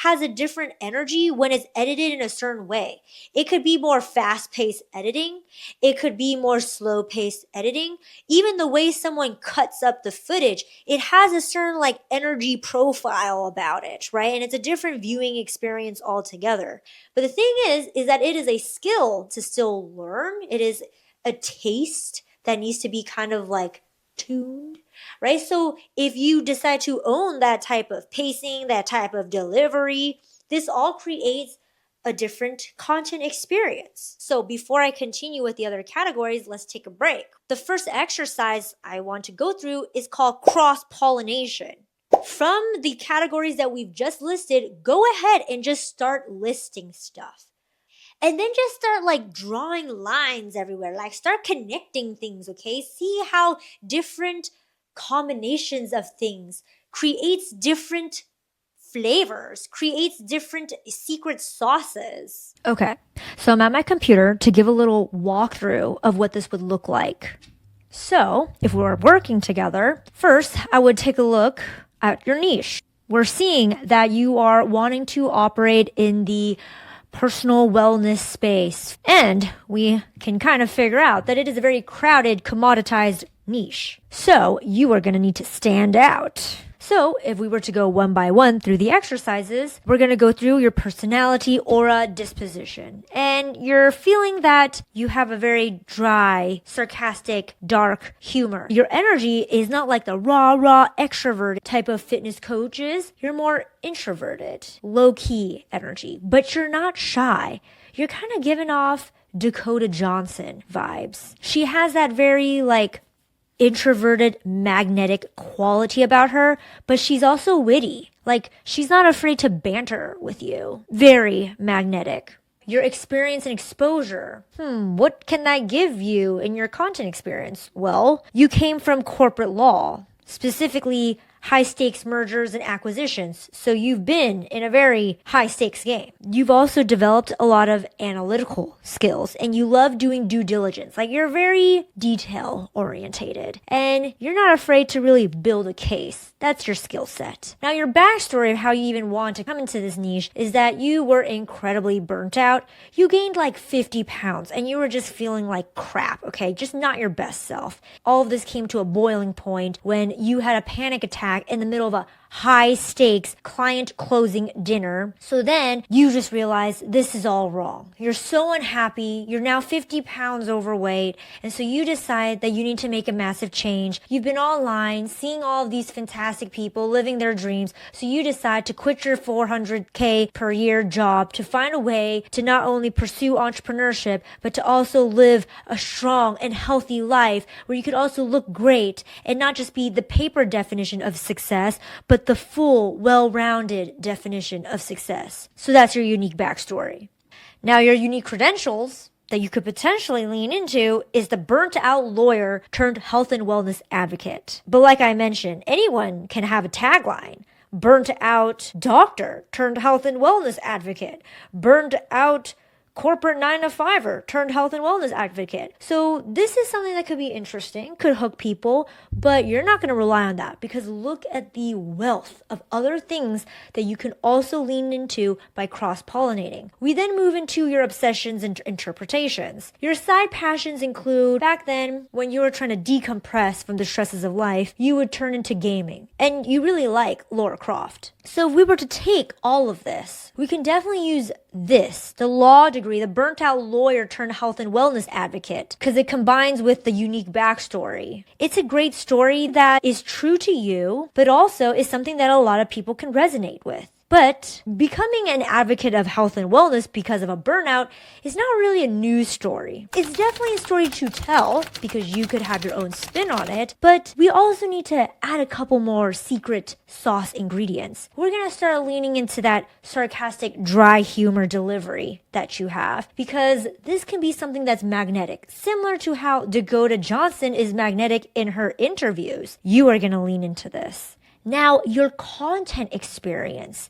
has a different energy when it's edited in a certain way. It could be more fast-paced editing. It could be more slow-paced editing. Even the way someone cuts up the footage, it has a certain like energy profile about it, right? And it's a different viewing experience altogether. But the thing is that it is a skill to still learn. It is a taste that needs to be kind of like tuned, right? So if you decide to own that type of pacing, that type of delivery, this all creates a different content experience. So before I continue with the other categories, let's take a break. The first exercise I want to go through is called cross-pollination. From the categories that we've just listed, go ahead and just start listing stuff. And then just start like drawing lines everywhere, like start connecting things, okay? See how different combinations of things creates different flavors, creates different secret sauces. Okay, so I'm at my computer to give a little walkthrough of what this would look like. So if we were working together, first I would take a look at your niche. We're seeing that you are wanting to operate in the personal wellness space. And we can kind of figure out that it is a very crowded, commoditized niche. So you are going to need to stand out. So if we were to go one by one through the exercises, we're going to go through your personality, aura, disposition. And you're feeling that you have a very dry, sarcastic, dark humor. Your energy is not like the raw extrovert type of fitness coaches. You're more introverted, low-key energy, but you're not shy. You're kind of giving off Dakota Johnson vibes. She has that very like introverted, magnetic quality about her, but she's also witty. Like, she's not afraid to banter with you. Very magnetic. Your experience and exposure. What can that give you in your content experience? Well, you came from corporate law, specifically high stakes mergers and acquisitions. So you've been in a very high stakes game. You've also developed a lot of analytical skills and you love doing due diligence. Like, you're very detail orientated and you're not afraid to really build a case. That's your skill set. Now, your backstory of how you even want to come into this niche is that you were incredibly burnt out. You gained like 50 pounds and you were just feeling like crap, okay? Just not your best self. All of this came to a boiling point when you had a panic attack in the middle of a high stakes client closing dinner. So then you just realize this is all wrong. You're so unhappy. You're now 50 pounds overweight. And so you decide that you need to make a massive change. You've been online seeing all of these fantastic people living their dreams. So you decide to quit your 400K per year job to find a way to not only pursue entrepreneurship, but to also live a strong and healthy life where you could also look great and not just be the paper definition of success, but the full, well-rounded definition of success. So that's your unique backstory. Now, your unique credentials that you could potentially lean into is the burnt out lawyer turned health and wellness advocate. But like I mentioned, anyone can have a tagline. Burnt out doctor turned health and wellness advocate. Burnt out corporate 9-to-5er turned health and wellness advocate. So this is something that could be interesting, could hook people, but you're not going to rely on that because look at the wealth of other things that you can also lean into by cross-pollinating. We then move into your obsessions and interpretations. Your side passions include, back then, when you were trying to decompress from the stresses of life, you would turn into gaming. And you really like Lara Croft. So if we were to take all of this, we can definitely use this, the law degree, the burnt out lawyer turned health and wellness advocate, because it combines with the unique backstory. It's a great story that is true to you, but also is something that a lot of people can resonate with. But becoming an advocate of health and wellness because of a burnout is not really a news story. It's definitely a story to tell because you could have your own spin on it, but we also need to add a couple more secret sauce ingredients. We're going to start leaning into that sarcastic, dry humor delivery that you have because this can be something that's magnetic, similar to how Dakota Johnson is magnetic in her interviews. You are going to lean into this. Now, your content experience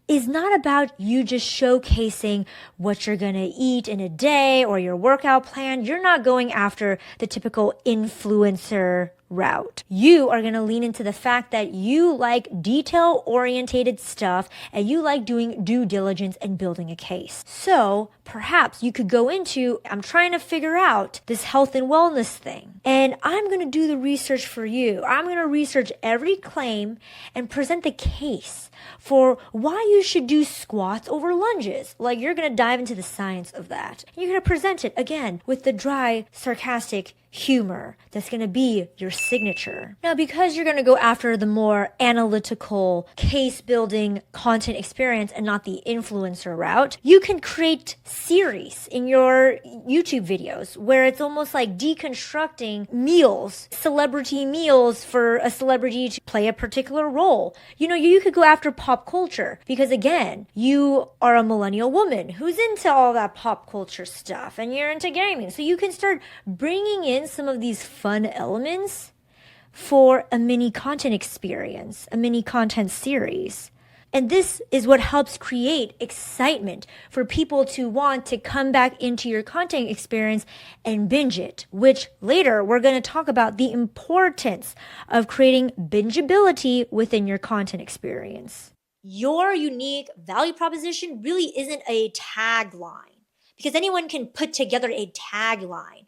is not about you just showcasing what you're going to eat in a day or your workout plan. You're not going after the typical influencer route. You are going to lean into the fact that you like detail-orientated stuff and you like doing due diligence and building a case. So perhaps you could go into, I'm trying to figure out this health and wellness thing, and I'm going to do the research for you. I'm going to research every claim and present the case for why you should do squats over lunges. Like you're going to dive into the science of that. And you're going to present it again with the dry, sarcastic humor that's going to be your signature. Now, because you're going to go after the more analytical, case-building content experience and not the influencer route, you can create series in your YouTube videos where it's almost like deconstructing meals, celebrity meals for a celebrity to play a particular role. You know, you could go after pop culture because, again, you are a millennial woman who's into all that pop culture stuff and you're into gaming. So you can start bringing in some of these fun elements for a mini content experience, a mini content series. And this is what helps create excitement for people to want to come back into your content experience and binge it, which later we're going to talk about the importance of creating bingeability within your content experience. Your unique value proposition really isn't a tagline because anyone can put together a tagline.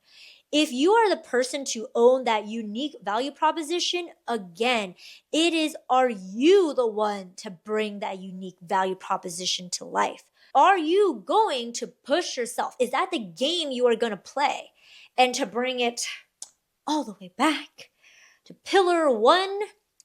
If you are the person to own that unique value proposition, again, it is, are you the one to bring that unique value proposition to life? Are you going to push yourself? Is that the game you are going to play? And to bring it all the way back to pillar one,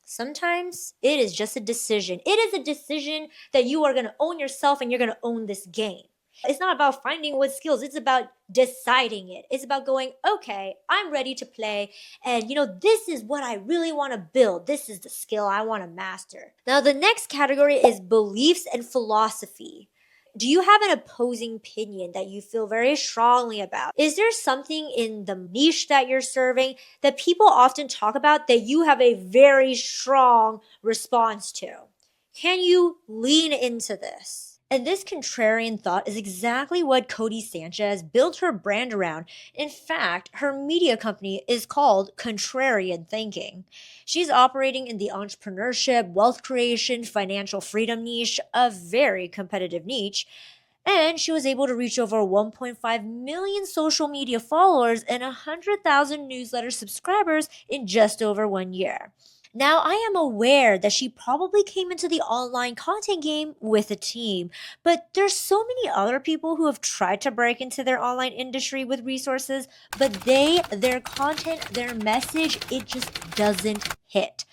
sometimes it is just a decision. It is a decision that you are going to own yourself and you're going to own this game. It's not about finding what skills. It's about deciding it. It's about going, okay, I'm ready to play. And, this is what I really want to build. This is the skill I want to master. Now, the next category is beliefs and philosophy. Do you have an opposing opinion that you feel very strongly about? Is there something in the niche that you're serving that people often talk about that you have a very strong response to? Can you lean into this? And this contrarian thought is exactly what Cody Sanchez built her brand around. In fact, her media company is called Contrarian Thinking. She's operating in the entrepreneurship, wealth creation, financial freedom niche, a very competitive niche. And she was able to reach over 1.5 million social media followers and 100,000 newsletter subscribers in just over 1 year. Now, I am aware that she probably came into the online content game with a team, but there's so many other people who have tried to break into their online industry with resources, but their content, their message, it just doesn't hit.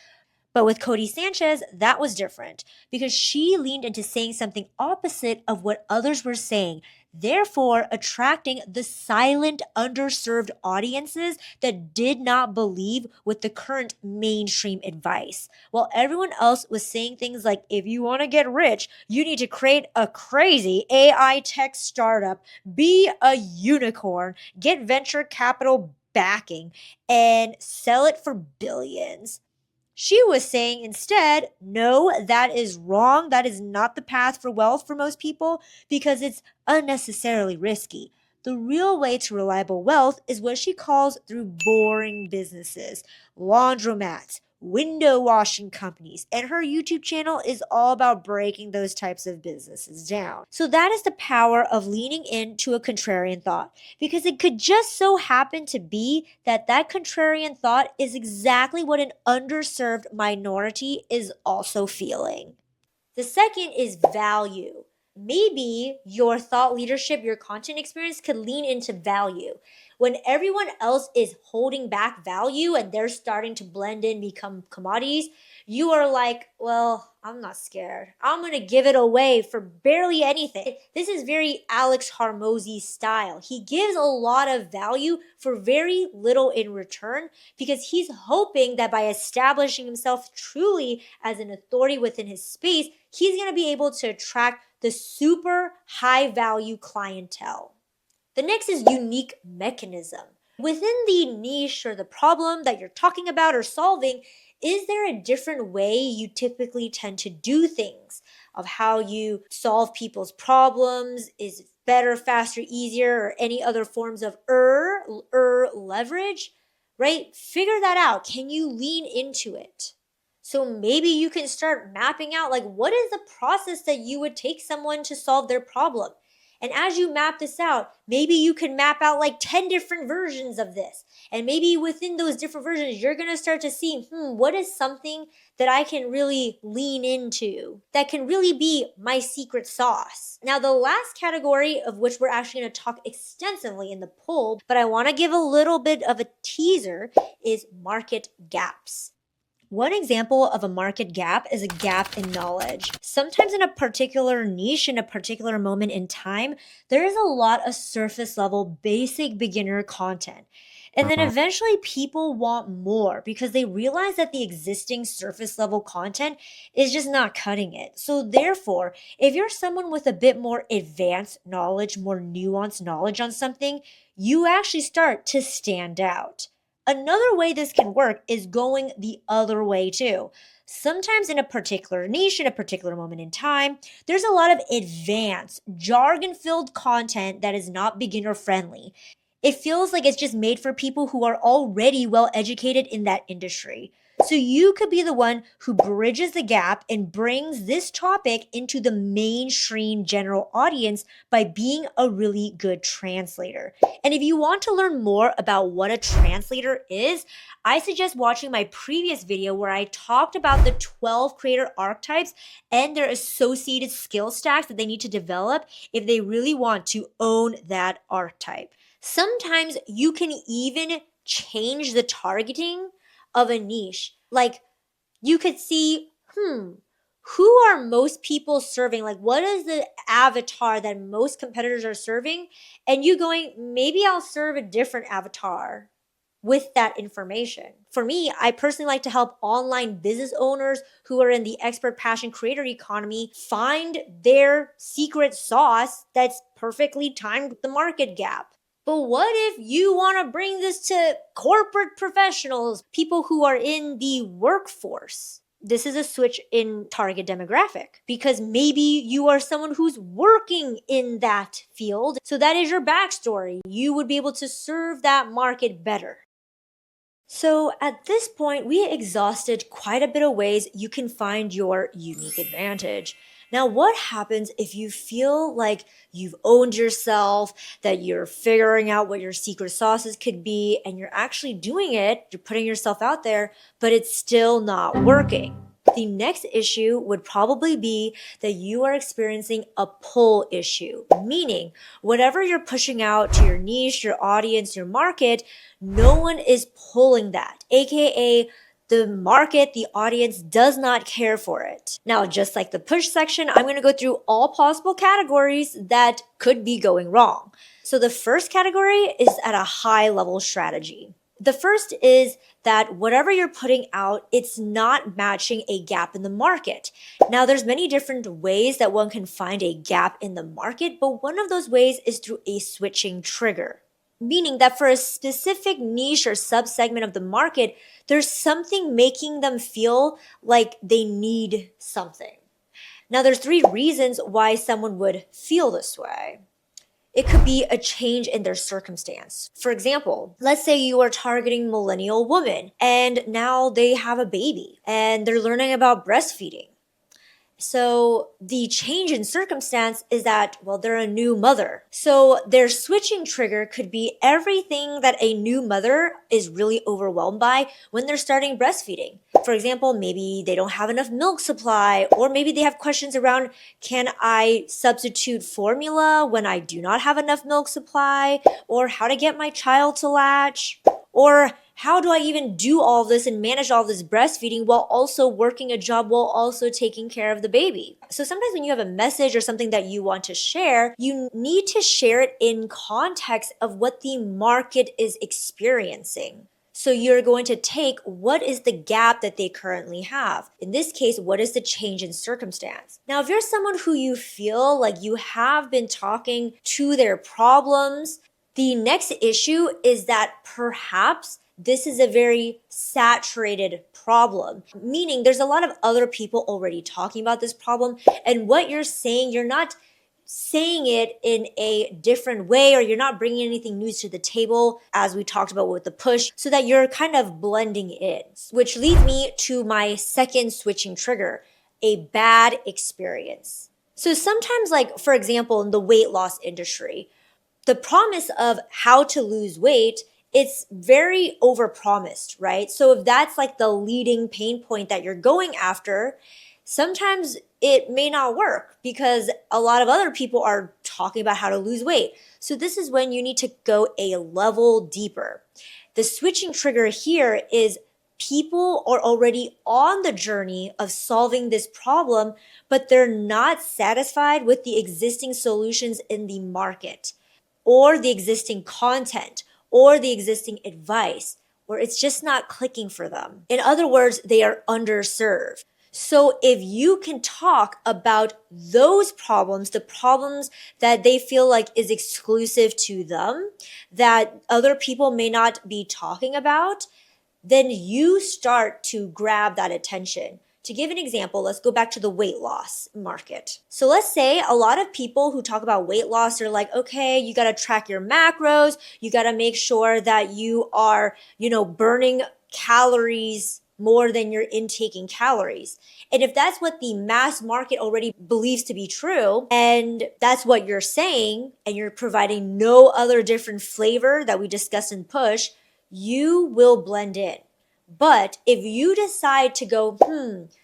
But with Cody Sanchez, that was different because she leaned into saying something opposite of what others were saying, therefore attracting the silent, underserved audiences that did not believe with the current mainstream advice. While everyone else was saying things like, if you want to get rich, you need to create a crazy AI tech startup, be a unicorn, get venture capital backing, and sell it for billions. She was saying instead, no, that is wrong. That is not the path for wealth for most people because it's unnecessarily risky. The real way to reliable wealth is what she calls through boring businesses, laundromats, window washing companies, and her YouTube channel is all about breaking those types of businesses down. So that is the power of leaning into a contrarian thought because it could just so happen to be that that contrarian thought is exactly what an underserved minority is also feeling. The second is value. Maybe your thought leadership, your content experience could lean into value. When everyone else is holding back value and they're starting to blend in, become commodities, you are like, well, I'm not scared. I'm going to give it away for barely anything. This is very Alex Hormozy style. He gives a lot of value for very little in return because he's hoping that by establishing himself truly as an authority within his space, he's going to be able to attract the super high value clientele. The next is unique mechanism. Within the niche or the problem that you're talking about or solving, is there a different way you typically tend to do things? Of how you solve people's problems? Is it better, faster, easier, or any other forms of leverage? Right? Figure that out. Can you lean into it? So maybe you can start mapping out like what is the process that you would take someone to solve their problem? And as you map this out, maybe you can map out like 10 different versions of this. And maybe within those different versions, you're going to start to see, what is something that I can really lean into that can really be my secret sauce? Now, the last category of which we're actually going to talk extensively in the poll, but I want to give a little bit of a teaser, is market gaps. One example of a market gap is a gap in knowledge. Sometimes in a particular niche, in a particular moment in time, there is a lot of surface level, basic beginner content. And then eventually people want more because they realize that the existing surface level content is just not cutting it. So therefore, if you're someone with a bit more advanced knowledge, more nuanced knowledge on something, you actually start to stand out. Another way this can work is going the other way too. Sometimes in a particular niche, in a particular moment in time, there's a lot of advanced, jargon filled content that is not beginner friendly. It feels like it's just made for people who are already well educated in that industry. So you could be the one who bridges the gap and brings this topic into the mainstream general audience by being a really good translator. And if you want to learn more about what a translator is, I suggest watching my previous video where I talked about the 12 creator archetypes and their associated skill stacks that they need to develop if they really want to own that archetype. Sometimes you can even change the targeting of a niche. Like you could see, who are most people serving? Like what is the avatar that most competitors are serving? And you going, maybe I'll serve a different avatar with that information. For me, I personally like to help online business owners who are in the expert passion creator economy find their secret sauce that's perfectly timed with the market gap. But what if you want to bring this to corporate professionals, people who are in the workforce? This is a switch in target demographic because maybe you are someone who's working in that field. So that is your backstory. You would be able to serve that market better. So at this point, we exhausted quite a bit of ways you can find your unique advantage. Now, what happens if you feel like you've owned yourself, that you're figuring out what your secret sauces could be, and you're actually doing it, you're putting yourself out there, but it's still not working? The next issue would probably be that you are experiencing a pull issue, meaning whatever you're pushing out to your niche, your audience, your market, no one is pulling that, aka the market, the audience does not care for it. Now, just like the push section, I'm going to go through all possible categories that could be going wrong. So the first category is at a high level strategy. The first is that whatever you're putting out, it's not matching a gap in the market. Now, there's many different ways that one can find a gap in the market, but one of those ways is through a switching trigger. Meaning that for a specific niche or subsegment of the market, there's something making them feel like they need something. Now, there's 3 reasons why someone would feel this way. It could be a change in their circumstance. For example, let's say you are targeting millennial women and now they have a baby and they're learning about breastfeeding. So the change in circumstance is that, well, they're a new mother. So their switching trigger could be everything that a new mother is really overwhelmed by when they're starting breastfeeding. For example, maybe they don't have enough milk supply, or maybe they have questions around, can I substitute formula when I do not have enough milk supply, or how to get my child to latch, or how do I even do all this and manage all this breastfeeding while also working a job, while also taking care of the baby? So sometimes when you have a message or something that you want to share, you need to share it in context of what the market is experiencing. So you're going to take what is the gap that they currently have. In this case, what is the change in circumstance? Now, if you're someone who you feel like you have been talking to their problems, the next issue is that perhaps this is a very saturated problem, meaning there's a lot of other people already talking about this problem. And what you're saying, you're not saying it in a different way, or you're not bringing anything new to the table, as we talked about with the push, so that you're kind of blending in. Which leads me to my second switching trigger, a bad experience. So sometimes, like, for example, in the weight loss industry, the promise of how to lose weight, it's very overpromised, right? So if that's like the leading pain point that you're going after, sometimes it may not work because a lot of other people are talking about how to lose weight. So this is when you need to go a level deeper. The switching trigger here is people are already on the journey of solving this problem, but they're not satisfied with the existing solutions in the market, or the existing content, or the existing advice, or it's just not clicking for them. In other words, they are underserved. So if you can talk about those problems, the problems that they feel like is exclusive to them, that other people may not be talking about, then you start to grab that attention. To give an example, let's go back to the weight loss market. So let's say a lot of people who talk about weight loss are like, okay, you got to track your macros. You got to make sure that you are, burning calories more than you're intaking calories. And if that's what the mass market already believes to be true, and that's what you're saying, and you're providing no other different flavor that we discussed in push, you will blend in. But if you decide to go,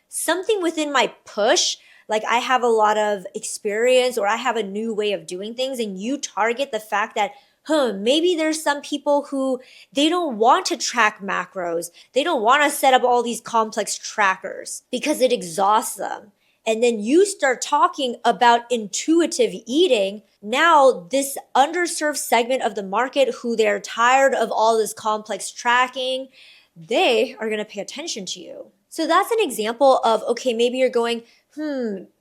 something within my push, like I have a lot of experience or I have a new way of doing things, and you target the fact that, maybe there's some people who they don't want to track macros. They don't want to set up all these complex trackers because it exhausts them. And then you start talking about intuitive eating. Now, this underserved segment of the market who they're tired of all this complex tracking, they are going to pay attention to you. So that's an example of, okay, maybe you're going,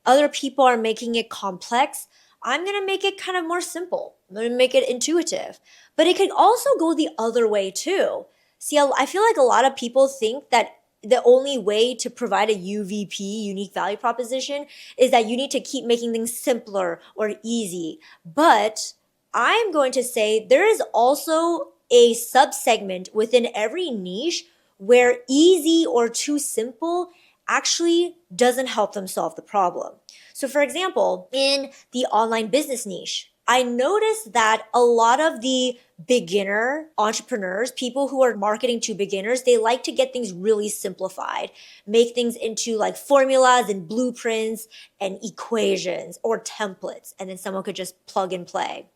other people are making it complex. I'm going to make it kind of more simple. I'm going to make it intuitive. But it could also go the other way too. See, I feel like a lot of people think that the only way to provide a UVP, unique value proposition, is that you need to keep making things simpler or easy. But I'm going to say there is also a subsegment within every niche where easy or too simple actually doesn't help them solve the problem. So for example, in the online business niche, I noticed that a lot of the beginner entrepreneurs, people who are marketing to beginners, they like to get things really simplified, make things into like formulas and blueprints and equations or templates, and then someone could just plug and play.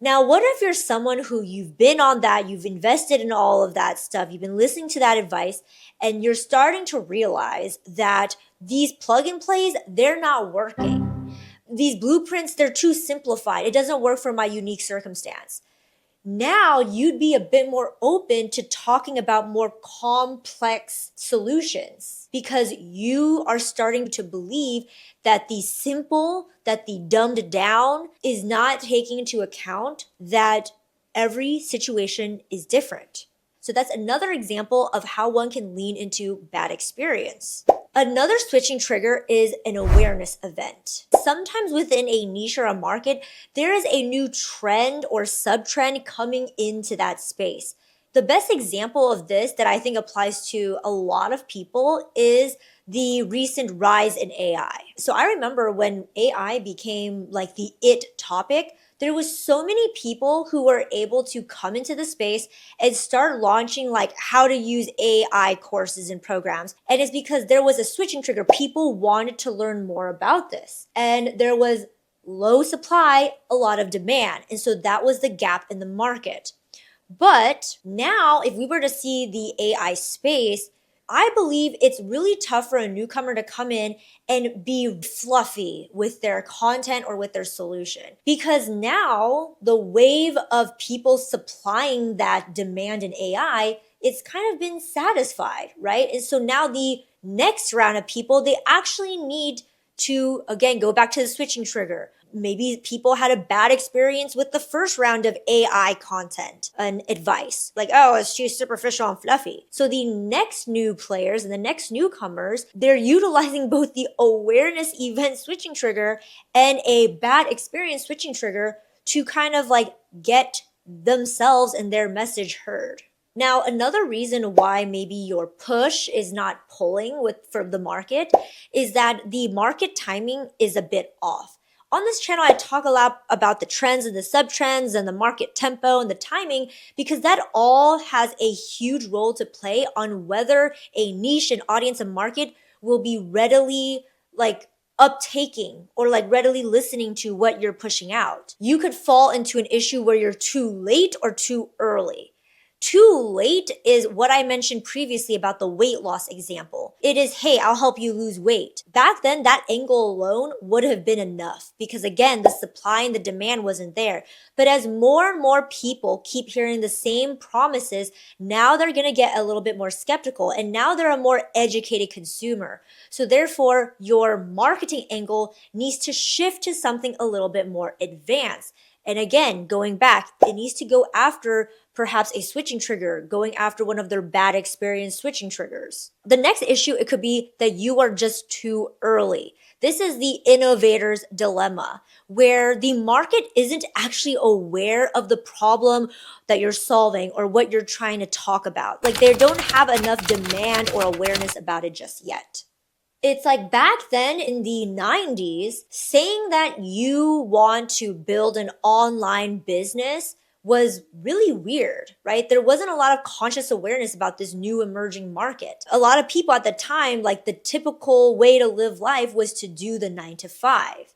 Now, what if you're someone who you've been on that, you've invested in all of that stuff, you've been listening to that advice, and you're starting to realize that these plug and plays, they're not working. These blueprints, they're too simplified. It doesn't work for my unique circumstance. Now you'd be a bit more open to talking about more complex solutions because you are starting to believe that the simple, that the dumbed down is not taking into account that every situation is different. So that's another example of how one can lean into bad experience. Another switching trigger is an awareness event. Sometimes within a niche or a market, there is a new trend or sub-trend coming into that space. The best example of this that I think applies to a lot of people is the recent rise in AI. So I remember when AI became like the it topic, there was so many people who were able to come into the space and start launching like how to use AI courses and programs. And it's because there was a switching trigger. People wanted to learn more about this. And there was low supply, a lot of demand. And so that was the gap in the market. But now, if we were to see the AI space, I believe it's really tough for a newcomer to come in and be fluffy with their content or with their solution. Because now the wave of people supplying that demand in AI, it's kind of been satisfied, right? And so now the next round of people, they actually need to, again, go back to the switching trigger. Maybe people had a bad experience with the first round of AI content and advice. Like, oh, it's too superficial and fluffy. So the next new players and the next newcomers, they're utilizing both the awareness event switching trigger and a bad experience switching trigger to kind of like get themselves and their message heard. Now, another reason why maybe your push is not pulling from the market is that the market timing is a bit off. On this channel, I talk a lot about the trends and the sub-trends and the market tempo and the timing because that all has a huge role to play on whether a niche, an audience, a market will be readily like uptaking or like readily listening to what you're pushing out. You could fall into an issue where you're too late or too early. Too late is what I mentioned previously about the weight loss example. It is, hey, I'll help you lose weight. Back then, that angle alone would have been enough because again, the supply and the demand wasn't there. But as more and more people keep hearing the same promises, now they're going to get a little bit more skeptical and now they're a more educated consumer. So therefore, your marketing angle needs to shift to something a little bit more advanced. And again, going back, it needs to go after perhaps a switching trigger, going after one of their bad experience switching triggers. The next issue, it could be that you are just too early. This is the innovator's dilemma, where the market isn't actually aware of the problem that you're solving or what you're trying to talk about. Like they don't have enough demand or awareness about it just yet. It's like back then in the 90s, saying that you want to build an online business was really weird, right? There wasn't a lot of conscious awareness about this new emerging market. A lot of people at the time, like the typical way to live life was to do the 9 to 5.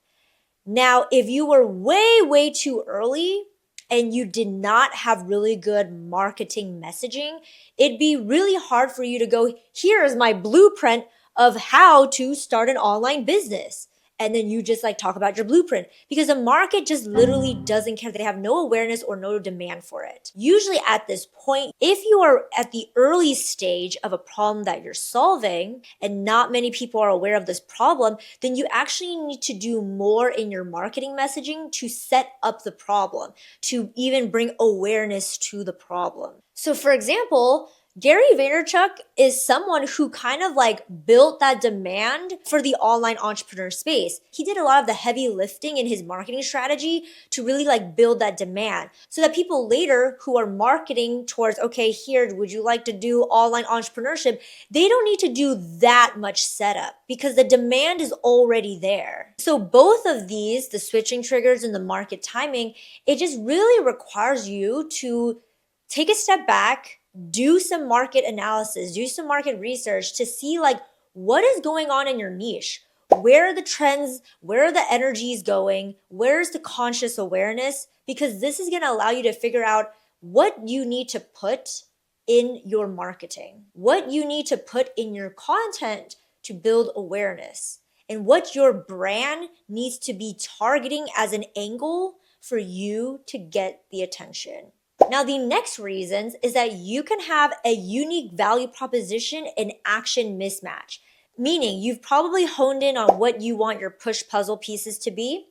Now, if you were way too early and you did not have really good marketing messaging, it'd be really hard for you to go, here's my blueprint of how to start an online business. And then you just like talk about your blueprint because the market just literally doesn't care. They have no awareness or no demand for it. Usually at this point, if you are at the early stage of a problem that you're solving and not many people are aware of this problem, then you actually need to do more in your marketing messaging to set up the problem, to even bring awareness to the problem. So for example, Gary Vaynerchuk is someone who kind of like built that demand for the online entrepreneur space. He did a lot of the heavy lifting in his marketing strategy to really like build that demand so that people later who are marketing towards, okay, here, would you like to do online entrepreneurship? They don't need to do that much setup because the demand is already there. So both of these, the switching triggers and the market timing, it just really requires you to take a step back, do some market analysis, do some market research to see like what is going on in your niche. Where are the trends? Where are the energies going? Where's the conscious awareness? Because this is going to allow you to figure out what you need to put in your marketing, what you need to put in your content to build awareness, and what your brand needs to be targeting as an angle for you to get the attention. Now, the next reasons is that you can have a unique value proposition and action mismatch, meaning you've probably honed in on what you want your push puzzle pieces to be,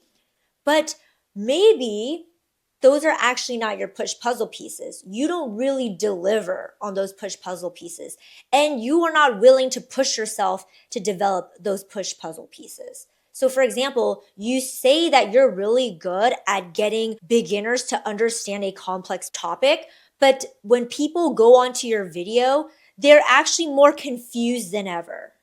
but maybe those are actually not your push puzzle pieces. You don't really deliver on those push puzzle pieces, and you are not willing to push yourself to develop those push puzzle pieces. So for example, you say that you're really good at getting beginners to understand a complex topic, but when people go onto your video, they're actually more confused than ever.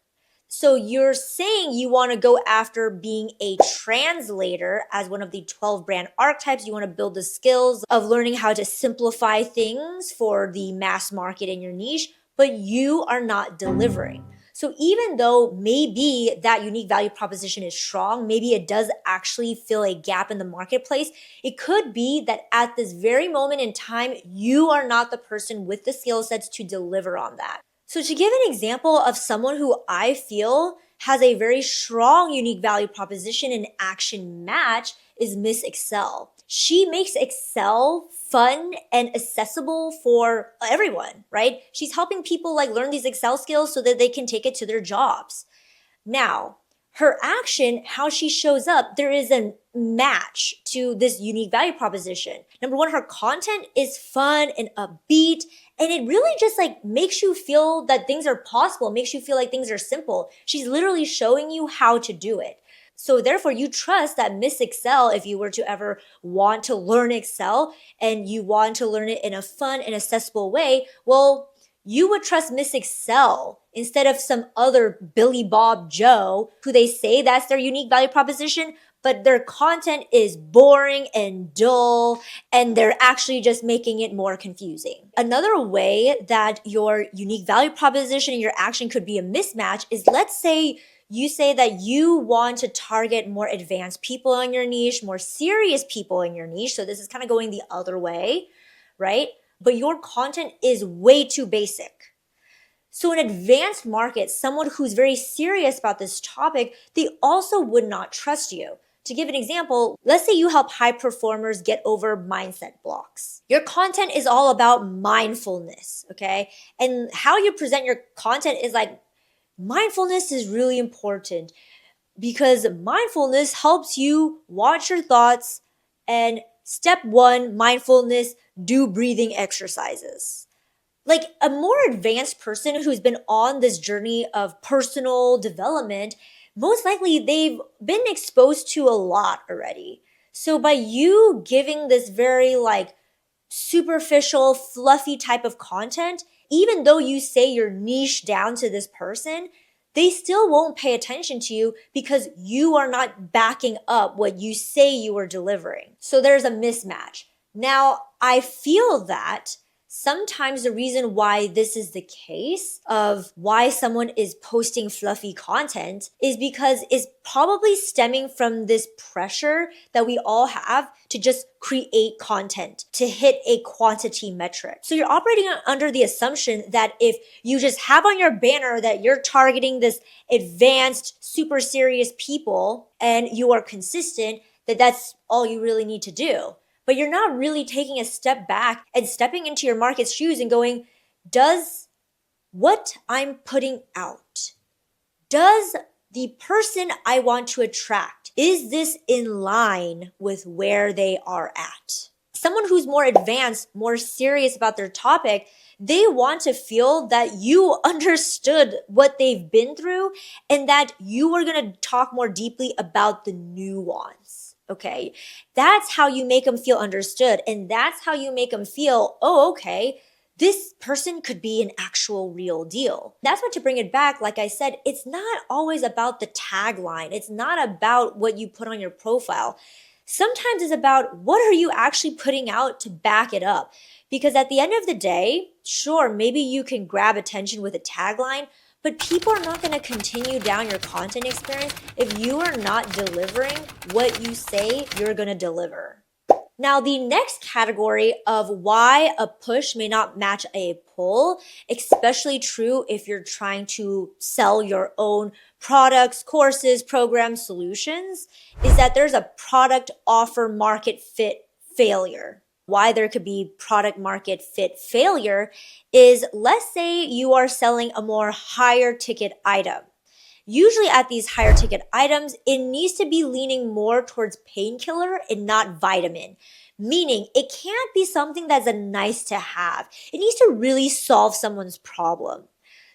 So you're saying you want to go after being a translator as one of the 12 brand archetypes. You want to build the skills of learning how to simplify things for the mass market in your niche, but you are not delivering. So even though maybe that unique value proposition is strong, maybe it does actually fill a gap in the marketplace, it could be that at this very moment in time, you are not the person with the skill sets to deliver on that. So to give an example of someone who I feel has a very strong unique value proposition and action match is Miss Excel. She makes Excel fun and accessible for everyone, right? She's helping people like learn these Excel skills so that they can take it to their jobs. Now, her action, how she shows up, there is a match to this unique value proposition. Number one, her content is fun and upbeat, and it really just like makes you feel that things are possible, makes you feel like things are simple. She's literally showing you how to do it. So therefore, you trust that Miss Excel, if you were to ever want to learn Excel and you want to learn it in a fun and accessible way, well, you would trust Miss Excel instead of some other Billy Bob Joe who they say that's their unique value proposition, but their content is boring and dull and they're actually just making it more confusing. Another way that your unique value proposition and your action could be a mismatch is, let's say you say that you want to target more advanced people in your niche, more serious people in your niche. So this is kind of going the other way, right? But your content is way too basic. So in advanced markets, someone who's very serious about this topic, they also would not trust you. To give an example, let's say you help high performers get over mindset blocks. Your content is all about mindfulness, okay? And how you present your content is like, mindfulness is really important because mindfulness helps you watch your thoughts, and step one, mindfulness, do breathing exercises. Like a more advanced person who's been on this journey of personal development, most likely they've been exposed to a lot already. So by you giving this very like superficial, fluffy type of content, even though you say you're niche down to this person, they still won't pay attention to you because you are not backing up what you say you are delivering. So there's a mismatch. Now, I feel that sometimes the reason why this is the case of why someone is posting fluffy content is because it's probably stemming from this pressure that we all have to just create content to hit a quantity metric. So you're operating under the assumption that if you just have on your banner that you're targeting this advanced, super serious people and you are consistent, that that's all you really need to do. But you're not really taking a step back and stepping into your market's shoes and going, does what I'm putting out, does the person I want to attract, is this in line with where they are at? Someone who's more advanced, more serious about their topic, they want to feel that you understood what they've been through and that you are going to talk more deeply about the nuance. Okay. That's how you make them feel understood. And that's how you make them feel, oh, okay, this person could be an actual real deal. That's what, to bring it back, like I said, it's not always about the tagline. It's not about what you put on your profile. Sometimes it's about what are you actually putting out to back it up. Because at the end of the day, sure, maybe you can grab attention with a tagline, but people are not going to continue down your content experience if you are not delivering what you say you're going to deliver. Now, the next category of why a push may not match a pull, especially true if you're trying to sell your own products, courses, programs, solutions, is that there's a product offer market fit failure. Why there could be product market fit failure is, let's say you are selling a more higher ticket item. Usually at these higher ticket items, it needs to be leaning more towards painkiller and not vitamin. Meaning it can't be something that's a nice to have. It needs to really solve someone's problem.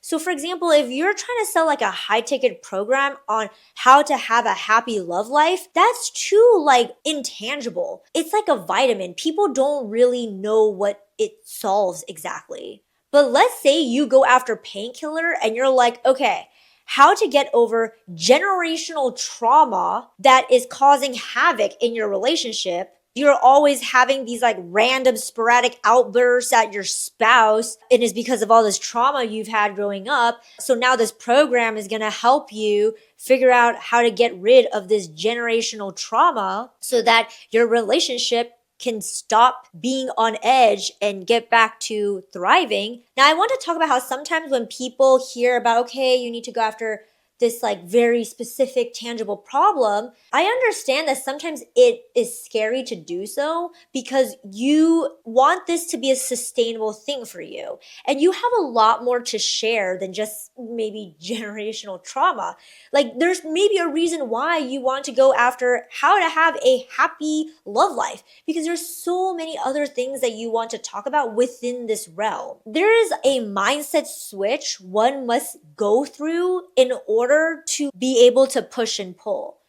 So for example, if you're trying to sell like a high ticket program on how to have a happy love life, that's too like intangible. It's like a vitamin. People don't really know what it solves exactly. But let's say you go after painkiller and you're like, okay, how to get over generational trauma that is causing havoc in your relationship. You're always having these like random sporadic outbursts at your spouse, and it's because of all this trauma you've had growing up. So now this program is going to help you figure out how to get rid of this generational trauma so that your relationship can stop being on edge and get back to thriving. Now, I want to talk about how sometimes when people hear about, okay, you need to go after this like very specific tangible problem, I understand that sometimes it is scary to do so because you want this to be a sustainable thing for you. And you have a lot more to share than just maybe generational trauma. Like there's maybe a reason why you want to go after how to have a happy love life, because there's so many other things that you want to talk about within this realm. There is a mindset switch one must go through in order to be able to push and pull.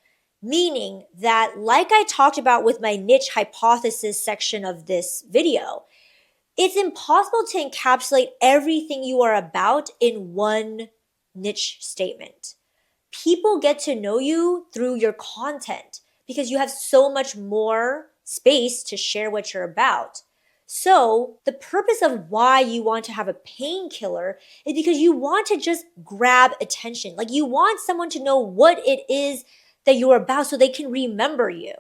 Meaning that, like I talked about with my niche hypothesis section of this video, it's impossible to encapsulate everything you are about in one niche statement. People get to know you through your content because you have so much more space to share what you're about. So the purpose of why you want to have a painkiller is because you want to just grab attention. Like you want someone to know what it is that you're about so they can remember you.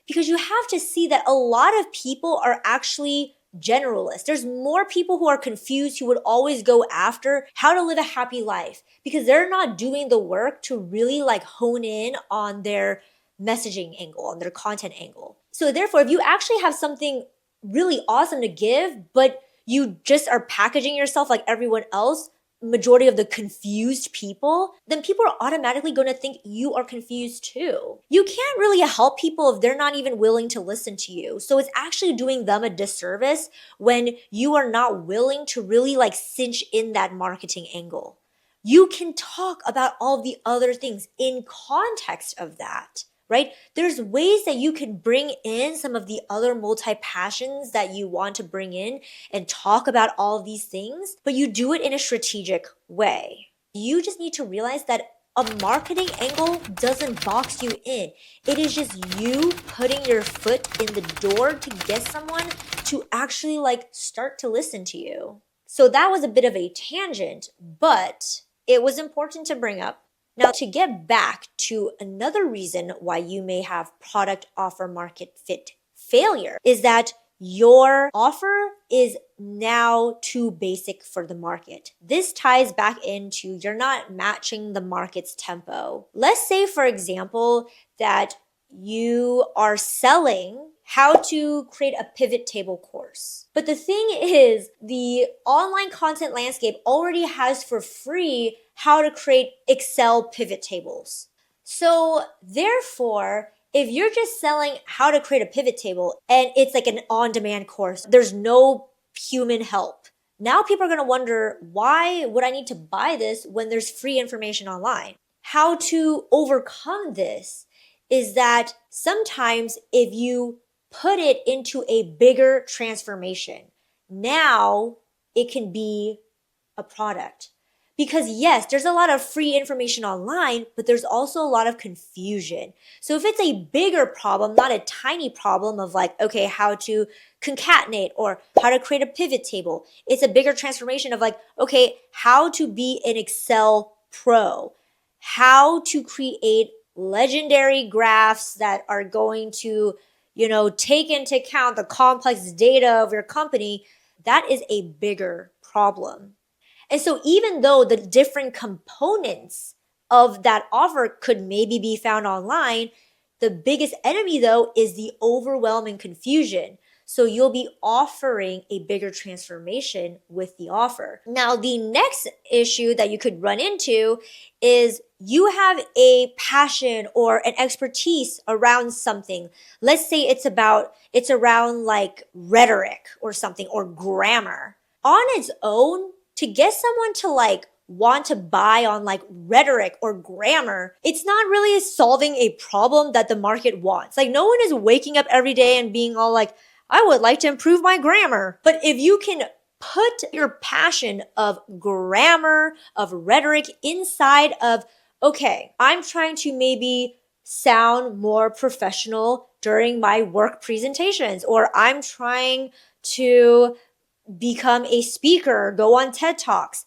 Because you have to see that a lot of people are actually generalists. There's more people who are confused who would always go after how to live a happy life because they're not doing the work to really like hone in on their messaging angle, on their content angle. So therefore, if you actually have something really awesome to give, but you just are packaging yourself like everyone else, majority of the confused people, then people are automatically going to think you are confused too. You can't really help people if they're not even willing to listen to you. So it's actually doing them a disservice when you are not willing to really like cinch in that marketing angle. You can talk about all the other things in context of that. Right? There's ways that you can bring in some of the other multi-passions that you want to bring in and talk about all of these things, but you do it in a strategic way. You just need to realize that a marketing angle doesn't box you in. It is just you putting your foot in the door to get someone to actually like start to listen to you. So that was a bit of a tangent, but it was important to bring up. Now, to get back to another reason why you may have product offer market fit failure is that your offer is now too basic for the market. This ties back into you're not matching the market's tempo. Let's say, for example, that you are selling how to create a pivot table course. But the thing is, the online content landscape already has for free how to create Excel pivot tables. So therefore, If you're just selling how to create a pivot table and it's like an on-demand course, there's no human help. Now people are going to wonder, why would I need to buy this when there's free information online? How to overcome this is that sometimes if you put it into a bigger transformation, now it can be a product. Because yes, there's a lot of free information online, but there's also a lot of confusion. So if it's a bigger problem, not a tiny problem of like, okay, how to concatenate or how to create a pivot table, it's a bigger transformation of like, okay, how to be an Excel pro, how to create legendary graphs that are going to, take into account the complex data of your company. That is a bigger problem. And so even though the different components of that offer could maybe be found online, the biggest enemy though is the overwhelming confusion. So you'll be offering a bigger transformation with the offer. Now, the next issue that you could run into is you have a passion or an expertise around something. Let's say it's around like rhetoric or something or grammar. On its own, to get someone to like want to buy on like rhetoric or grammar, it's not really solving a problem that the market wants. Like no one is waking up every day and being all like, I would like to improve my grammar. But if you can put your passion of grammar, of rhetoric inside of, okay, I'm trying to maybe sound more professional during my work presentations, or I'm trying to become a speaker, go on TED Talks.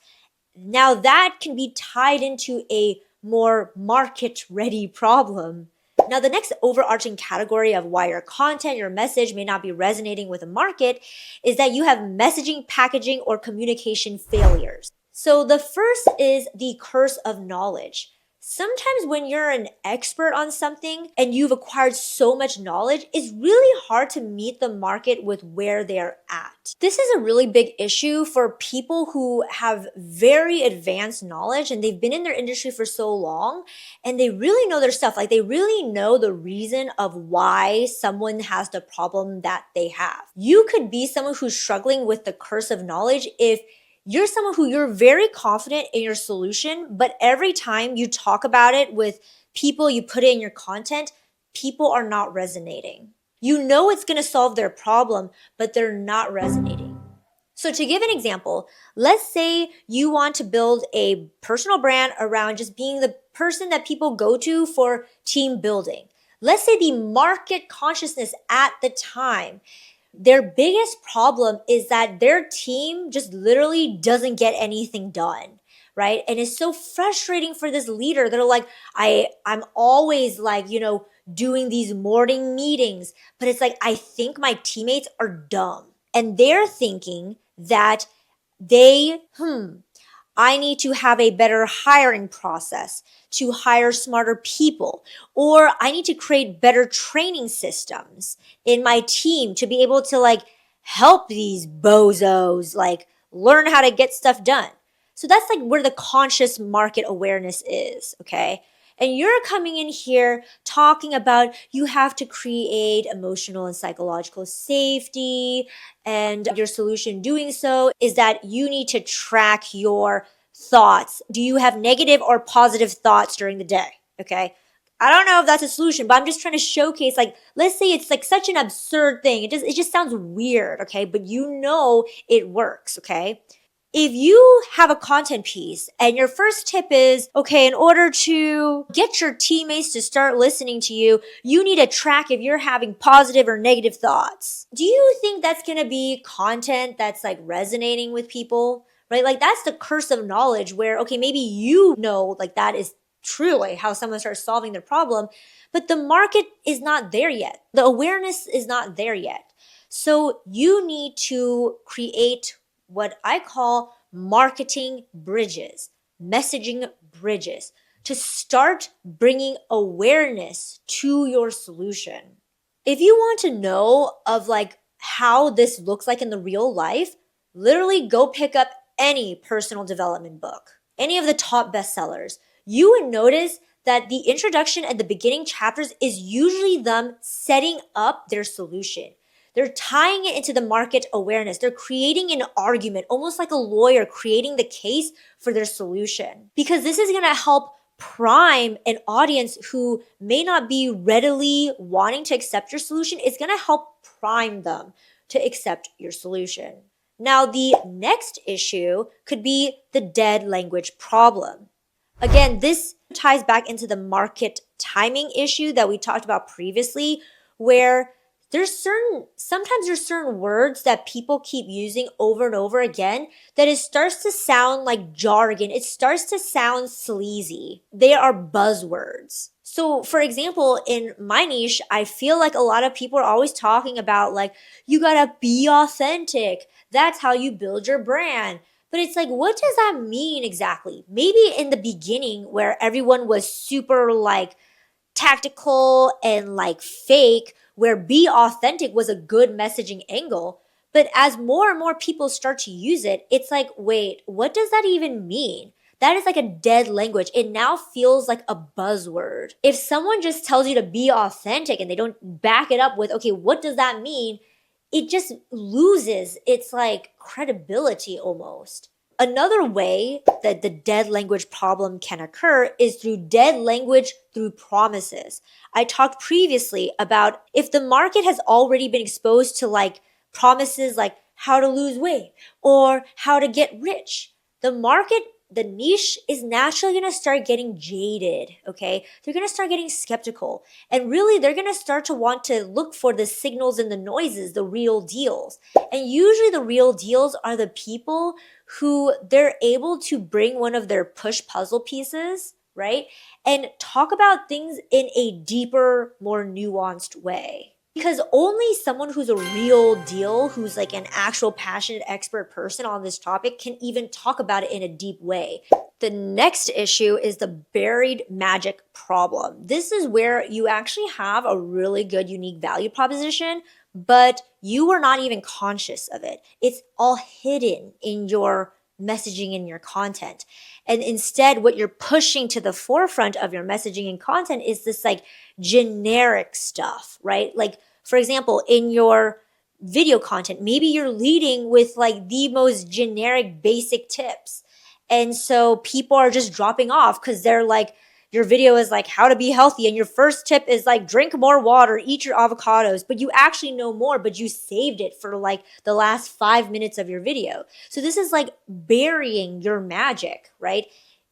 Now that can be tied into a more market ready problem. Now, the next overarching category of why your content, your message may not be resonating with the market is that you have messaging, packaging, or communication failures. So the first is the curse of knowledge. Sometimes when you're an expert on something and you've acquired so much knowledge, it's really hard to meet the market with where they're at. This is a really big issue for people who have very advanced knowledge and they've been in their industry for so long and they really know their stuff. Like they really know the reason of why someone has the problem that they have. You could be someone who's struggling with the curse of knowledge if you're someone who you're very confident in your solution, but every time you talk about it with people, you put it in your content, people are not resonating. You know it's going to solve their problem, but they're not resonating. So to give an example, let's say you want to build a personal brand around just being the person that people go to for team building. Let's say the market consciousness at the time, their biggest problem is that their team just literally doesn't get anything done, right? And it's so frustrating for this leader. They're like, I'm always like, doing these morning meetings, but it's like, I think my teammates are dumb. And they're thinking that I need to have a better hiring process to hire smarter people, or I need to create better training systems in my team to be able to like help these bozos like learn how to get stuff done. So that's like where the conscious market awareness is, okay? And you're coming in here talking about you have to create emotional and psychological safety. And your solution doing so is that you need to track your thoughts. Do you have negative or positive thoughts during the day? Okay. I don't know if that's a solution, but I'm just trying to showcase, like, let's say it's like such an absurd thing. It just sounds weird. Okay. But it works. Okay. If you have a content piece and your first tip is, okay, in order to get your teammates to start listening to you, you need to track if you're having positive or negative thoughts. Do you think that's going to be content that's like resonating with people, right? Like that's the curse of knowledge where, okay, maybe like that is truly how someone starts solving their problem, but the market is not there yet. The awareness is not there yet. So you need to create what I call marketing bridges, messaging bridges to start bringing awareness to your solution. If you want to know of like how this looks like in the real life, literally go pick up any personal development book, any of the top bestsellers. You would notice that the introduction and the beginning chapters is usually them setting up their solution. They're tying it into the market awareness. They're creating an argument, almost like a lawyer creating the case for their solution. Because this is going to help prime an audience who may not be readily wanting to accept your solution. It's going to help prime them to accept your solution. Now, the next issue could be the dead language problem. Again, this ties back into the market timing issue that we talked about previously, where sometimes there's certain words that people keep using over and over again that it starts to sound like jargon. It starts to sound sleazy. They are buzzwords. So for example, in my niche, I feel like a lot of people are always talking about like, you gotta be authentic. That's how you build your brand. But it's like, what does that mean exactly? Maybe in the beginning where everyone was super like tactical and like fake, where be authentic was a good messaging angle. But as more and more people start to use it, it's like, wait, what does that even mean? That is like a dead language. It now feels like a buzzword. If someone just tells you to be authentic and they don't back it up with, okay, what does that mean? It just loses its like credibility almost. Another way that the dead language problem can occur is through dead language through promises. I talked previously about if the market has already been exposed to like promises like how to lose weight or how to get rich, the niche is naturally going to start getting jaded, okay? They're going to start getting skeptical. And really, they're going to start to want to look for the signals and the noises, the real deals. And usually the real deals are the people who they're able to bring one of their push puzzle pieces, right? And talk about things in a deeper, more nuanced way. Because only someone who's a real deal, who's like an actual passionate expert person on this topic can even talk about it in a deep way. The next issue is the buried magic problem. This is where you actually have a really good unique value proposition, but you are not even conscious of it. It's all hidden in your messaging and your content. And instead, what you're pushing to the forefront of your messaging and content is this like generic stuff, right? Like, for example, in your video content, maybe you're leading with like the most generic basic tips. And so people are just dropping off because they're like, your video is like how to be healthy. And your first tip is like drink more water, eat your avocados, but you actually know more, but you saved it for like the last 5 minutes of your video. So this is like burying your magic, right?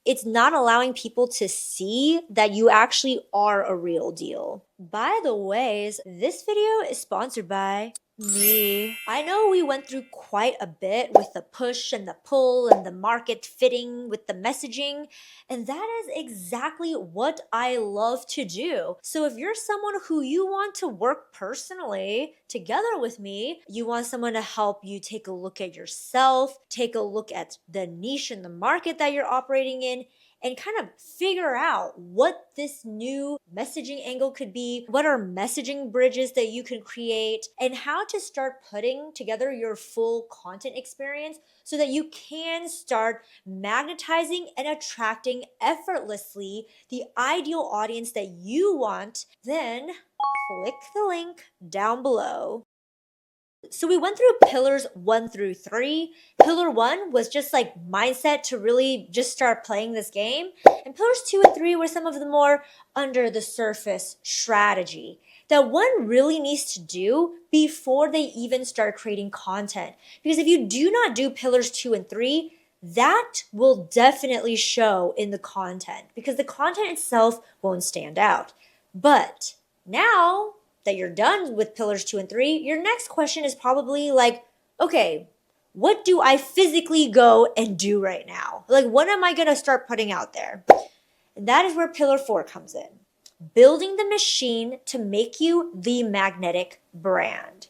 It's not allowing people to see that you actually are a real deal. By the way, this video is sponsored by me. I know we went through quite a bit with the push and the pull and the market fitting with the messaging, and that is exactly what I love to do. So if you're someone who you want to work personally together with me, you want someone to help you take a look at yourself, take a look at the niche and the market that you're operating in, and kind of figure out what this new messaging angle could be, what are messaging bridges that you can create, and how to start putting together your full content experience so that you can start magnetizing and attracting effortlessly the ideal audience that you want, then click the link down below. So we went through pillars 1 through 3. Pillar 1 was just like mindset to really just start playing this game. And pillars 2 and 3 were some of the more under the surface strategy that one really needs to do before they even start creating content. Because if you do not do pillars 2 and 3, that will definitely show in the content because the content itself won't stand out. But now that you're done with pillars 2 and 3, your next question is probably like, okay, what do I physically go and do right now? Like, what am I going to start putting out there? And that is where pillar 4 comes in. Building the machine to make you the magnetic brand.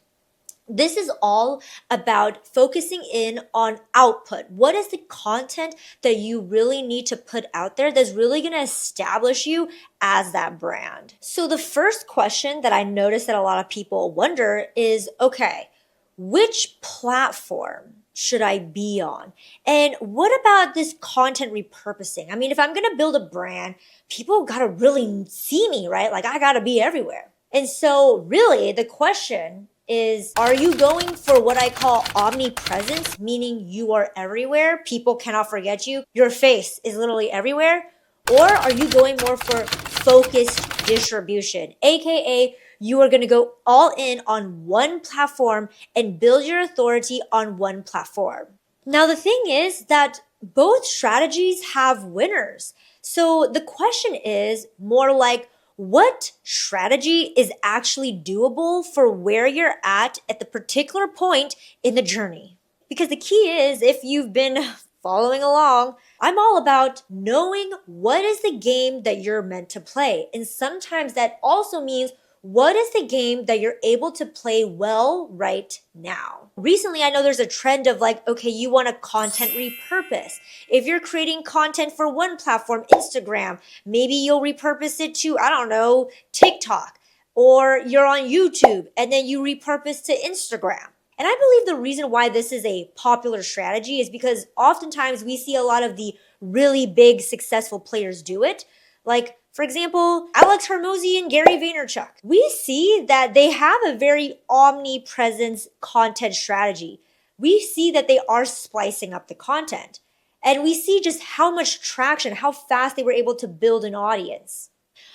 This is all about focusing in on output. What is the content that you really need to put out there that's really going to establish you as that brand? So the first question that I noticed that a lot of people wonder is, okay, which platform should I be on? And what about this content repurposing? I mean, if I'm going to build a brand, people got to really see me, right? Like I got to be everywhere. And so really the question is, are you going for what I call omnipresence, meaning you are everywhere? People cannot forget you. Your face is literally everywhere. Or are you going more for focused distribution, aka you are going to go all in on one platform and build your authority on one platform. Now, the thing is that both strategies have winners. So the question is more like, what strategy is actually doable for where you're at the particular point in the journey? Because the key is, if you've been following along, I'm all about knowing what is the game that you're meant to play. And sometimes that also means what is the game that you're able to play well right now? Recently, I know there's a trend of like, okay, you want to content repurpose. If you're creating content for one platform, Instagram, maybe you'll repurpose it to, I don't know, TikTok, or you're on YouTube and then you repurpose to Instagram. And I believe the reason why this is a popular strategy is because oftentimes we see a lot of the really big successful players do it. Like, for example, Alex Hormozy and Gary Vaynerchuk. We see that they have a very omnipresent content strategy. We see that they are splicing up the content. And we see just how much traction, how fast they were able to build an audience.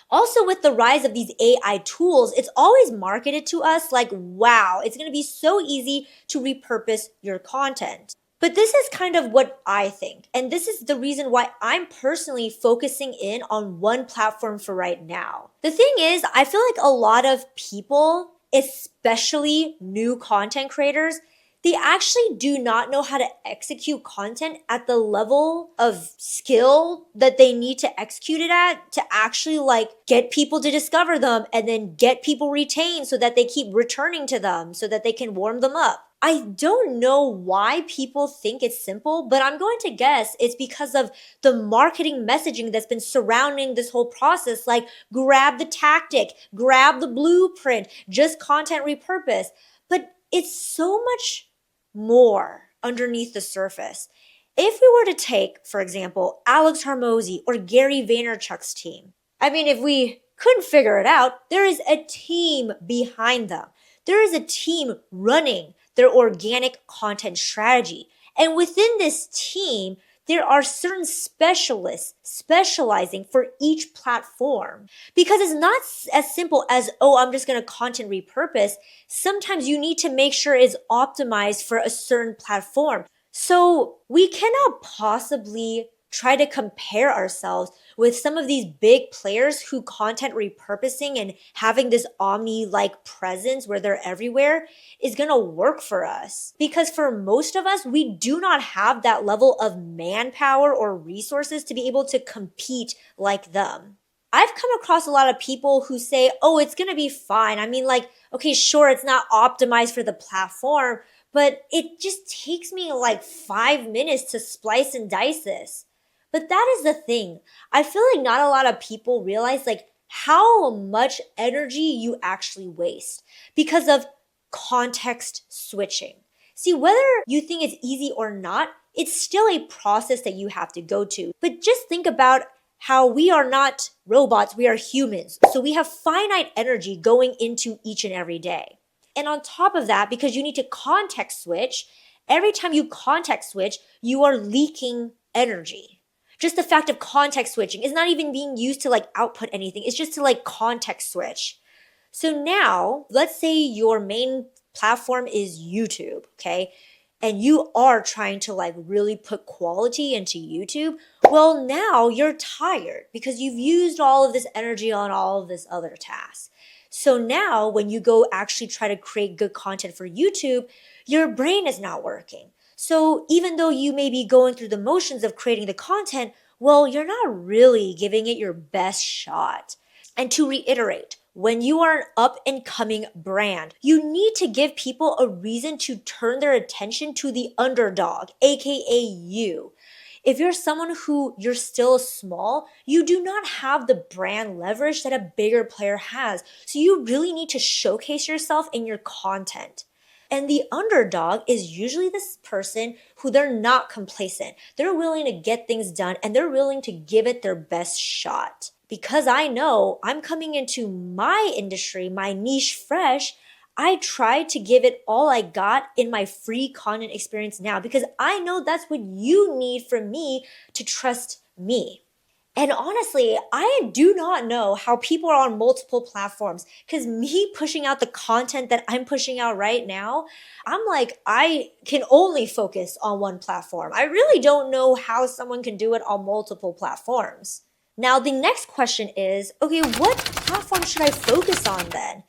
Also, with the rise of these AI tools, it's always marketed to us like, wow, it's going to be so easy to repurpose your content. But this is kind of what I think. And this is the reason why I'm personally focusing in on one platform for right now. The thing is, I feel like a lot of people, especially new content creators, they actually do not know how to execute content at the level of skill that they need to execute it at to actually like get people to discover them and then get people retained so that they keep returning to them so that they can warm them up. I don't know why people think it's simple, but I'm going to guess it's because of the marketing messaging that's been surrounding this whole process. Like, grab the tactic, grab the blueprint, just content repurpose. But it's so much more underneath the surface. If we were to take, for example, Alex Hormozy or Gary Vaynerchuk's team, I mean, if we couldn't figure it out, there is a team behind them. There is a team running their organic content strategy. And within this team, there are certain specialists specializing for each platform. Because it's not as simple as, oh, I'm just going to content repurpose. Sometimes you need to make sure it's optimized for a certain platform. So we cannot possibly try to compare ourselves with some of these big players who content repurposing and having this omni-like presence where they're everywhere is going to work for us. Because for most of us, we do not have that level of manpower or resources to be able to compete like them. I've come across a lot of people who say, oh, it's going to be fine. I mean, like, okay, sure, it's not optimized for the platform, but it just takes me like 5 minutes to splice and dice this. But that is the thing. I feel like not a lot of people realize like how much energy you actually waste because of context switching. See, whether you think it's easy or not, it's still a process that you have to go to. But just think about how we are not robots, we are humans. So we have finite energy going into each and every day. And on top of that, because you need to context switch, every time you context switch, you are leaking energy. Just the fact of context switching is not even being used to like output anything. It's just to like context switch. So now, let's say your main platform is YouTube, okay? And you are trying to like really put quality into YouTube. Well, now you're tired because you've used all of this energy on all of this other tasks. So now when you go actually try to create good content for YouTube, your brain is not working. So even though you may be going through the motions of creating the content, well, you're not really giving it your best shot. And to reiterate, when you are an up and coming brand, you need to give people a reason to turn their attention to the underdog, aka you. If you're someone who you're still small, you do not have the brand leverage that a bigger player has. So you really need to showcase yourself in your content. And the underdog is usually this person who they're not complacent. They're willing to get things done and they're willing to give it their best shot. Because I know I'm coming into my industry, my niche fresh, I try to give it all I got in my free content experience now because I know that's what you need from me to trust me. And honestly, I do not know how people are on multiple platforms because me pushing out the content that I'm pushing out right now, I'm like, I can only focus on one platform. I really don't know how someone can do it on multiple platforms. Now, the next question is, okay, what platform should I focus on then?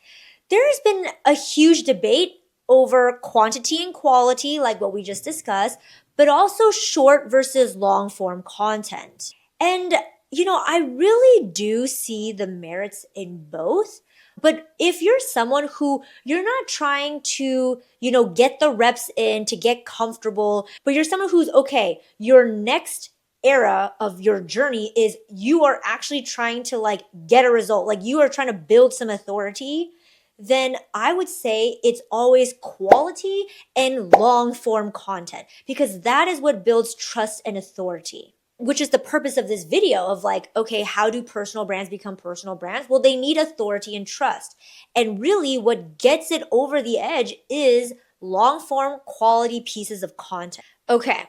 There has been a huge debate over quantity and quality, like what we just discussed, but also short versus long form content. And I really do see the merits in both. But if you're someone who you're not trying to, get the reps in to get comfortable, but you're someone who's okay, your next era of your journey is you are actually trying to like get a result, like you are trying to build some authority, then I would say it's always quality and long form content because that is what builds trust and authority, which is the purpose of this video of like, okay, how do personal brands become personal brands? Well, they need authority and trust. And really what gets it over the edge is long form quality pieces of content. Okay,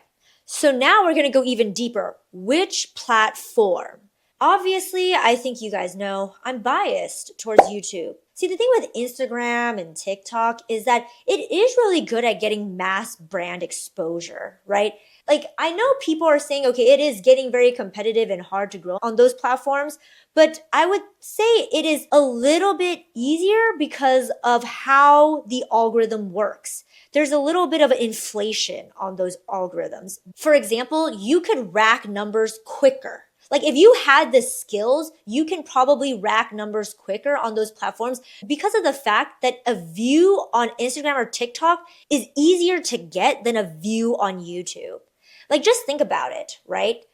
so now we're going to go even deeper. Which platform? Obviously, I think you guys know I'm biased towards YouTube. See, the thing with Instagram and TikTok is that it is really good at getting mass brand exposure, right? Like, I know people are saying, okay, it is getting very competitive and hard to grow on those platforms, but I would say it is a little bit easier because of how the algorithm works. There's a little bit of inflation on those algorithms. For example, you could rack numbers quicker. Like if you had the skills, you can probably rack numbers quicker on those platforms because of the fact that a view on Instagram or TikTok is easier to get than a view on YouTube. Like just think about it, right?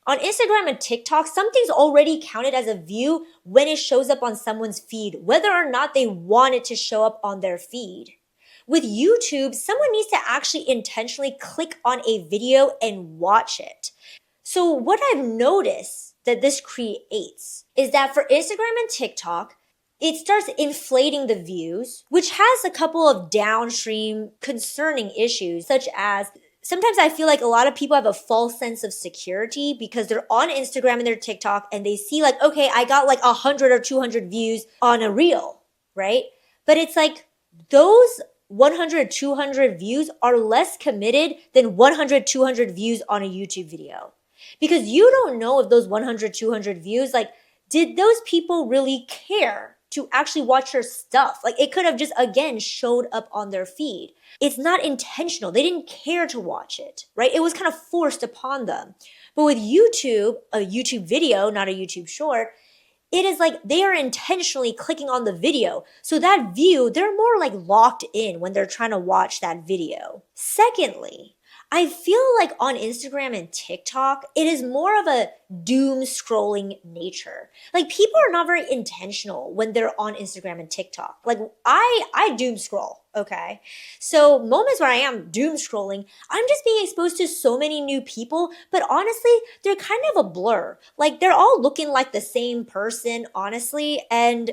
On Instagram and TikTok, something's already counted as a view when it shows up on someone's feed, whether or not they want it to show up on their feed. With YouTube, someone needs to actually intentionally click on a video and watch it. So what I've noticed that this creates is that for Instagram and TikTok, it starts inflating the views, which has a couple of downstream concerning issues, such as sometimes I feel like a lot of people have a false sense of security because they're on Instagram and their TikTok and they see like, okay, I got like 100 or 200 views on a reel, right? But it's like those 100, 200 views are less committed than 100, 200 views on a YouTube video. Because you don't know if those 100, 200 views, like, did those people really care to actually watch your stuff? Like, it could have just, again, showed up on their feed. It's not intentional. They didn't care to watch it, right? It was kind of forced upon them. But with YouTube, a YouTube video, not a YouTube short, it is like they are intentionally clicking on the video. So that view, they're more like locked in when they're trying to watch that video. Secondly, I feel like on Instagram and TikTok, it is more of a doom scrolling nature. Like people are not very intentional when they're on Instagram and TikTok. Like I doom scroll, okay? So moments where I am doom scrolling, I'm just being exposed to so many new people, but honestly, they're kind of a blur. Like they're all looking like the same person, honestly, and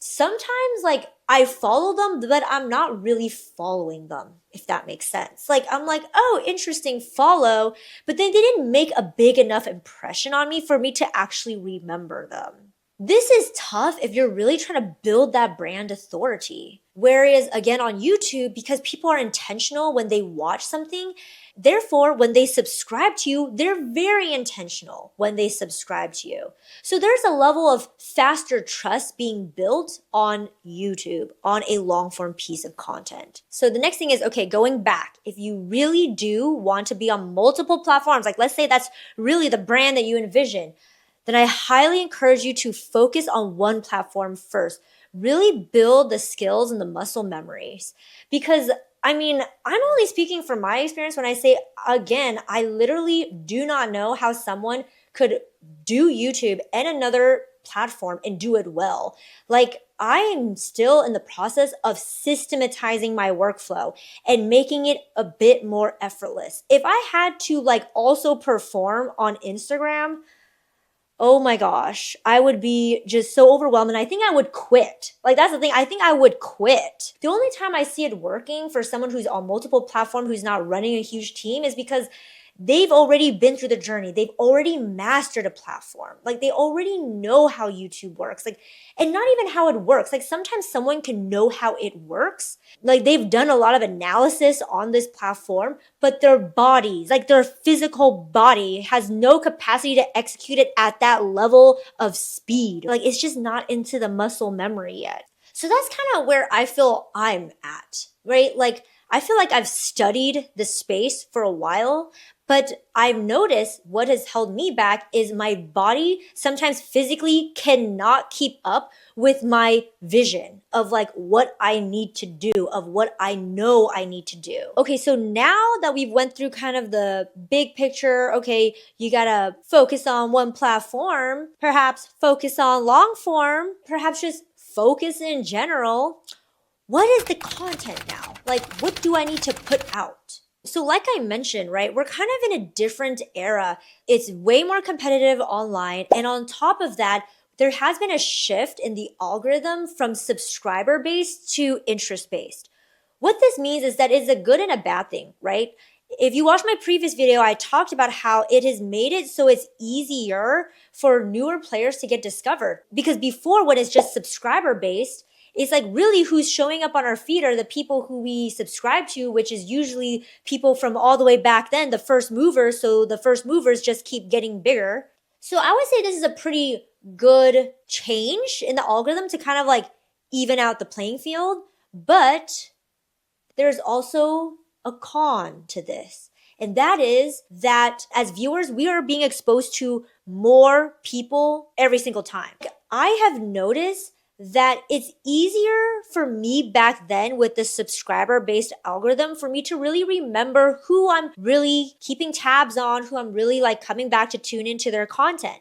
sometimes like I follow them, but I'm not really following them, if that makes sense. Like I'm like, oh, interesting, follow, but then they didn't make a big enough impression on me for me to actually remember them. This is tough if you're really trying to build that brand authority. Whereas again on YouTube, because people are intentional when they watch something, therefore when they subscribe to you, they're very intentional when they subscribe to you. So there's a level of faster trust being built on YouTube, on a long form piece of content. So the next thing is, okay, going back, if you really do want to be on multiple platforms, like let's say that's really the brand that you envision, then I highly encourage you to focus on one platform first. Really build the skills and the muscle memories. Because I mean, I'm only speaking from my experience when I say, again, I literally do not know how someone could do YouTube and another platform and do it well. Like, I am still in the process of systematizing my workflow and making it a bit more effortless. If I had to like also perform on Instagram, oh my gosh, I would be just so overwhelmed and I think I would quit. Like that's the thing, I think I would quit. The only time I see it working for someone who's on multiple platforms, who's not running a huge team, is because they've already been through the journey. They've already mastered a platform. Like they already know how YouTube works. Like, and not even how it works. Like sometimes someone can know how it works. Like they've done a lot of analysis on this platform, but their bodies, like their physical body has no capacity to execute it at that level of speed. Like it's just not into the muscle memory yet. So that's kind of where I feel I'm at, right? Like I feel like I've studied the space for a while, but I've noticed what has held me back is my body sometimes physically cannot keep up with my vision of like what I need to do, of what I know I need to do. Okay, so now that we've went through kind of the big picture, okay, you gotta focus on one platform, perhaps focus on long form, perhaps just focus in general. What is the content now? Like, what do I need to put out? So like I mentioned, right, we're kind of in a different era. It's way more competitive online. And on top of that, there has been a shift in the algorithm from subscriber-based to interest-based. What this means is that it's a good and a bad thing, right? If you watched my previous video, I talked about how it has made it so it's easier for newer players to get discovered. Because before, when it's just subscriber-based, it's like really who's showing up on our feed are the people who we subscribe to, which is usually people from all the way back then, the first movers. So the first movers just keep getting bigger. So I would say this is a pretty good change in the algorithm to kind of like even out the playing field. But there's also a con to this. And that is that as viewers, we are being exposed to more people every single time. I have noticed that it's easier for me back then with the subscriber-based algorithm for me to really remember who I'm really keeping tabs on, who I'm really like coming back to tune into their content.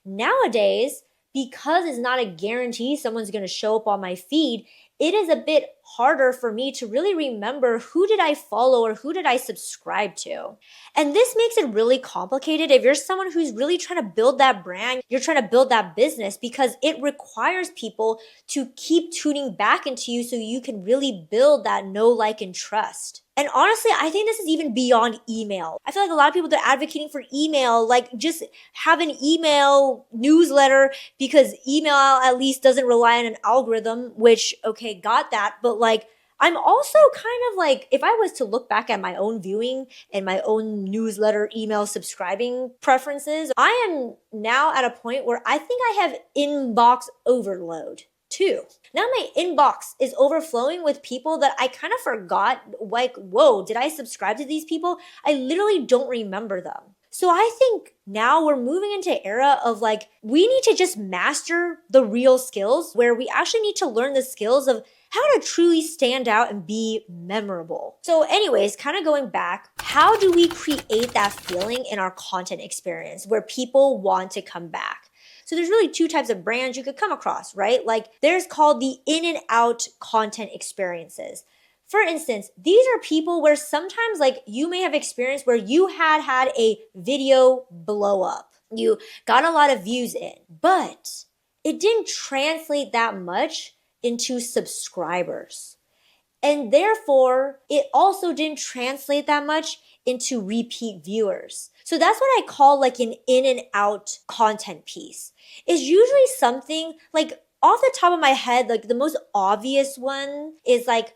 Nowadays, because it's not a guarantee someone's going to show up on my feed, it is a bit harder for me to really remember who did I follow or who did I subscribe to. And this makes it really complicated if you're someone who's really trying to build that brand, you're trying to build that business, because it requires people to keep tuning back into you so you can really build that know, like, and trust. And honestly, I think this is even beyond email. I feel like a lot of people, they're advocating for email, like just have an email newsletter because email at least doesn't rely on an algorithm, which, okay, got that. But like, I'm also kind of like, if I was to look back at my own viewing and my own newsletter, email subscribing preferences, I am now at a point where I think I have inbox overload too. Now my inbox is overflowing with people that I kind of forgot, like, whoa, did I subscribe to these people? I literally don't remember them. So I think now we're moving into an era of like, we need to just master the real skills where we actually need to learn the skills of how to truly stand out and be memorable. So anyways, kind of going back, how do we create that feeling in our content experience where people want to come back? So there's really two types of brands you could come across, right? Like there's called the in and out content experiences. For instance, these are people where sometimes like you may have experienced where you had a video blow up. You got a lot of views in, but it didn't translate that much into subscribers. And therefore, it also didn't translate that much into repeat viewers. So that's what I call like an in and out content piece. It's usually something like off the top of my head, like the most obvious one is like,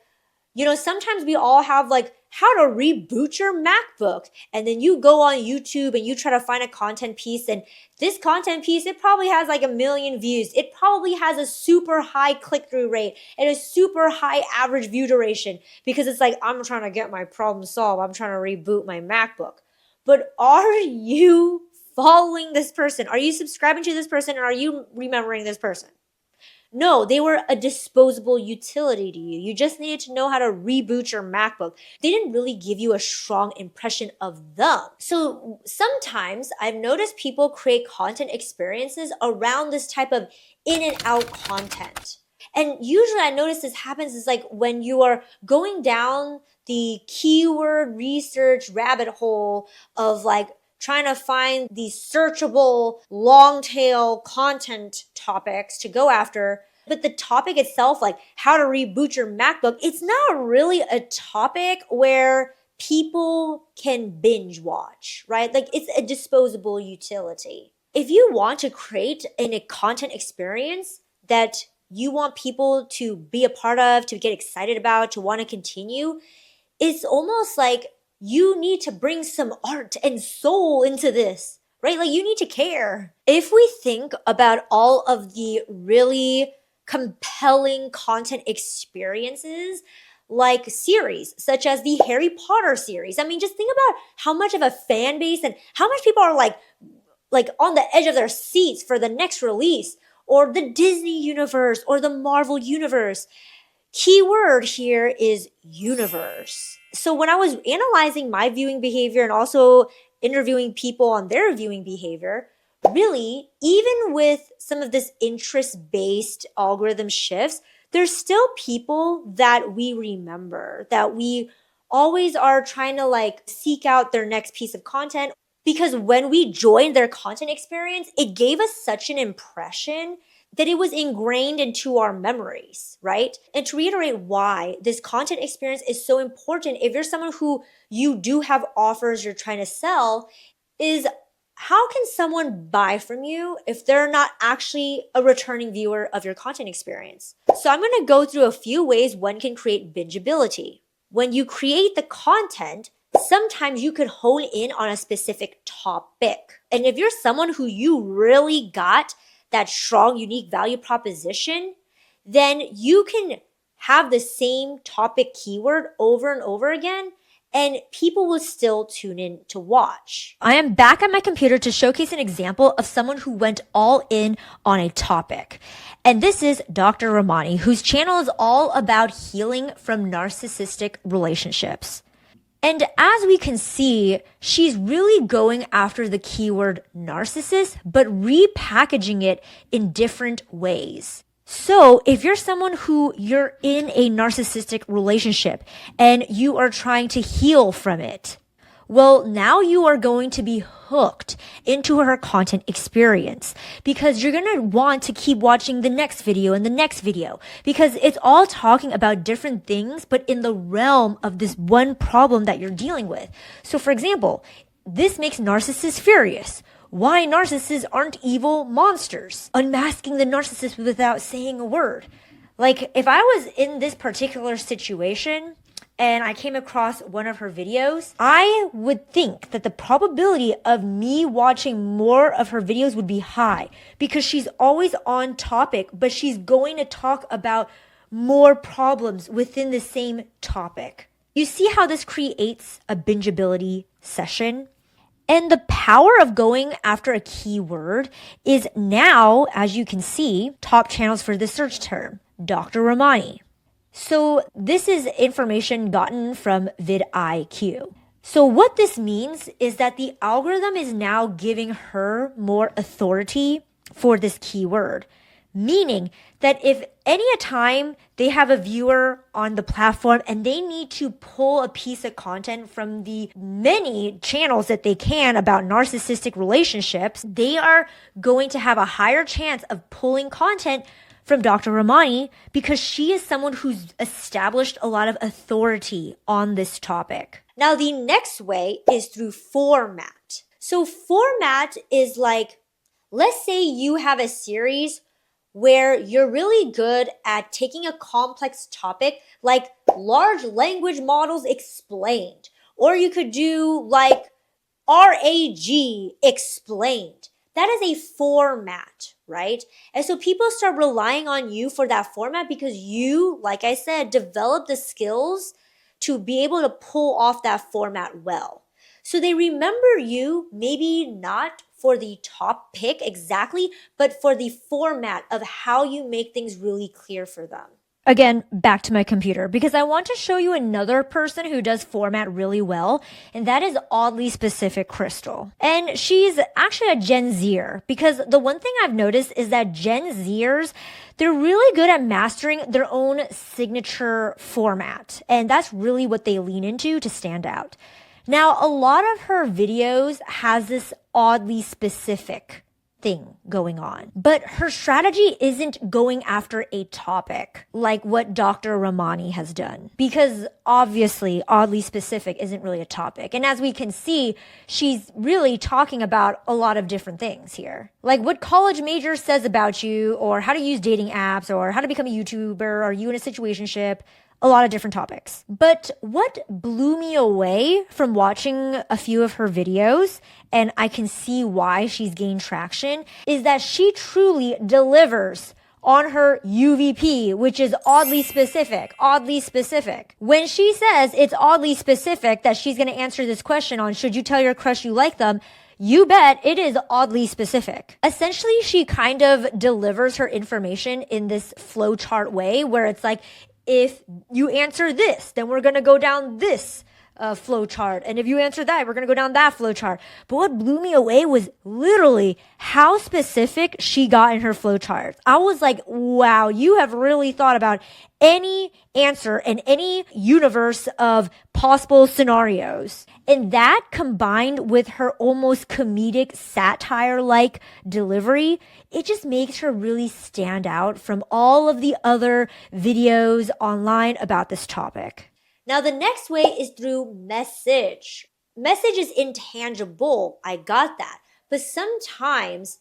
you know, sometimes we all have like how to reboot your MacBook. And then you go on YouTube and you try to find a content piece. And this content piece, it probably has like 1 million views. It probably has a super high click-through rate and a super high average view duration because it's like, I'm trying to get my problem solved. I'm trying to reboot my MacBook. But are you following this person? Are you subscribing to this person? And are you remembering this person? No, they were a disposable utility to you. You just needed to know how to reboot your MacBook. They didn't really give you a strong impression of them. So sometimes I've noticed people create content experiences around this type of in and out content. And usually I notice this happens is like when you are going down the keyword research rabbit hole of like trying to find these searchable long tail content topics to go after. But the topic itself, like how to reboot your MacBook, it's not really a topic where people can binge watch, right? Like it's a disposable utility. If you want to create a content experience that you want people to be a part of, to get excited about, to want to continue, it's almost like you need to bring some art and soul into this, right? Like you need to care. If we think about all of the really compelling content experiences, like series such as the Harry Potter series. I mean, just think about how much of a fan base and how much people are like on the edge of their seats for the next release, or the Disney universe or the Marvel universe. Keyword here is universe. So when I was analyzing my viewing behavior and also interviewing people on their viewing behavior, really, even with some of this interest-based algorithm shifts, there's still people that we remember, that we always are trying to like seek out their next piece of content, because when we joined their content experience, it gave us such an impression that it was ingrained into our memories, right? And to reiterate why this content experience is so important, if you're someone who you do have offers you're trying to sell, is how can someone buy from you if they're not actually a returning viewer of your content experience? So I'm going to go through a few ways one can create bingeability. When you create the content, sometimes you could hone in on a specific topic. And if you're someone who you really got that strong, unique value proposition, then you can have the same topic keyword over and over again, and people will still tune in to watch. I am back at my computer to showcase an example of someone who went all in on a topic. And this is Dr. Ramani, whose channel is all about healing from narcissistic relationships. And as we can see, she's really going after the keyword narcissist, but repackaging it in different ways. So if you're someone who you're in a narcissistic relationship and you are trying to heal from it, well, now you are going to be hooked into her content experience because you're going to want to keep watching the next video and the next video because it's all talking about different things, but in the realm of this one problem that you're dealing with. So for example, this makes narcissists furious. Why narcissists aren't evil monsters? Unmasking the narcissist without saying a word. Like if I was in this particular situation and I came across one of her videos, I would think that the probability of me watching more of her videos would be high because she's always on topic, but she's going to talk about more problems within the same topic. You see how this creates a bingeability session? And the power of going after a keyword is now, as you can see, top channels for the search term, Dr. Ramani. So this is information gotten from vidIQ. So what this means is that the algorithm is now giving her more authority for this keyword, meaning that if any time they have a viewer on the platform and they need to pull a piece of content from the many channels that they can about narcissistic relationships, they are going to have a higher chance of pulling content from Dr. Ramani because she is someone who's established a lot of authority on this topic. Now, the next way is through format. So format is like, let's say you have a series where you're really good at taking a complex topic like large language models explained, or you could do like RAG explained. That is a format, right? And so people start relying on you for that format because you, like I said, develop the skills to be able to pull off that format well. So they remember you, maybe not for the top pick exactly, but for the format of how you make things really clear for them. Again, back to my computer because I want to show you another person who does format really well, and that is Oddly Specific Crystal. And she's actually a Gen Zer because the one thing I've noticed is that Gen Zers, they're really good at mastering their own signature format, and that's really what they lean into to stand out. Now, a lot of her videos has this oddly specific thing going on. But her strategy isn't going after a topic like what Dr. Ramani has done, because obviously oddly specific isn't really a topic. And as we can see, she's really talking about a lot of different things here, like what college major says about you, or how to use dating apps, or how to become a YouTuber, are you in a situationship? A lot of different topics. But what blew me away from watching a few of her videos, and I can see why she's gained traction, is that she truly delivers on her UVP, which is oddly specific, oddly specific. When she says it's oddly specific that she's going to answer this question on should you tell your crush you like them, you bet it is oddly specific. Essentially, she kind of delivers her information in this flowchart way where it's like, if you answer this, then we're going to go down this flow chart. And if you answer that, we're going to go down that flow chart. But what blew me away was literally how specific she got in her flow charts. I was like, wow, you have really thought about any answer in any universe of possible scenarios. And that combined with her almost comedic satire-like delivery, it just makes her really stand out from all of the other videos online about this topic. Now, the next way is through message. Message is intangible. I got that. But sometimes,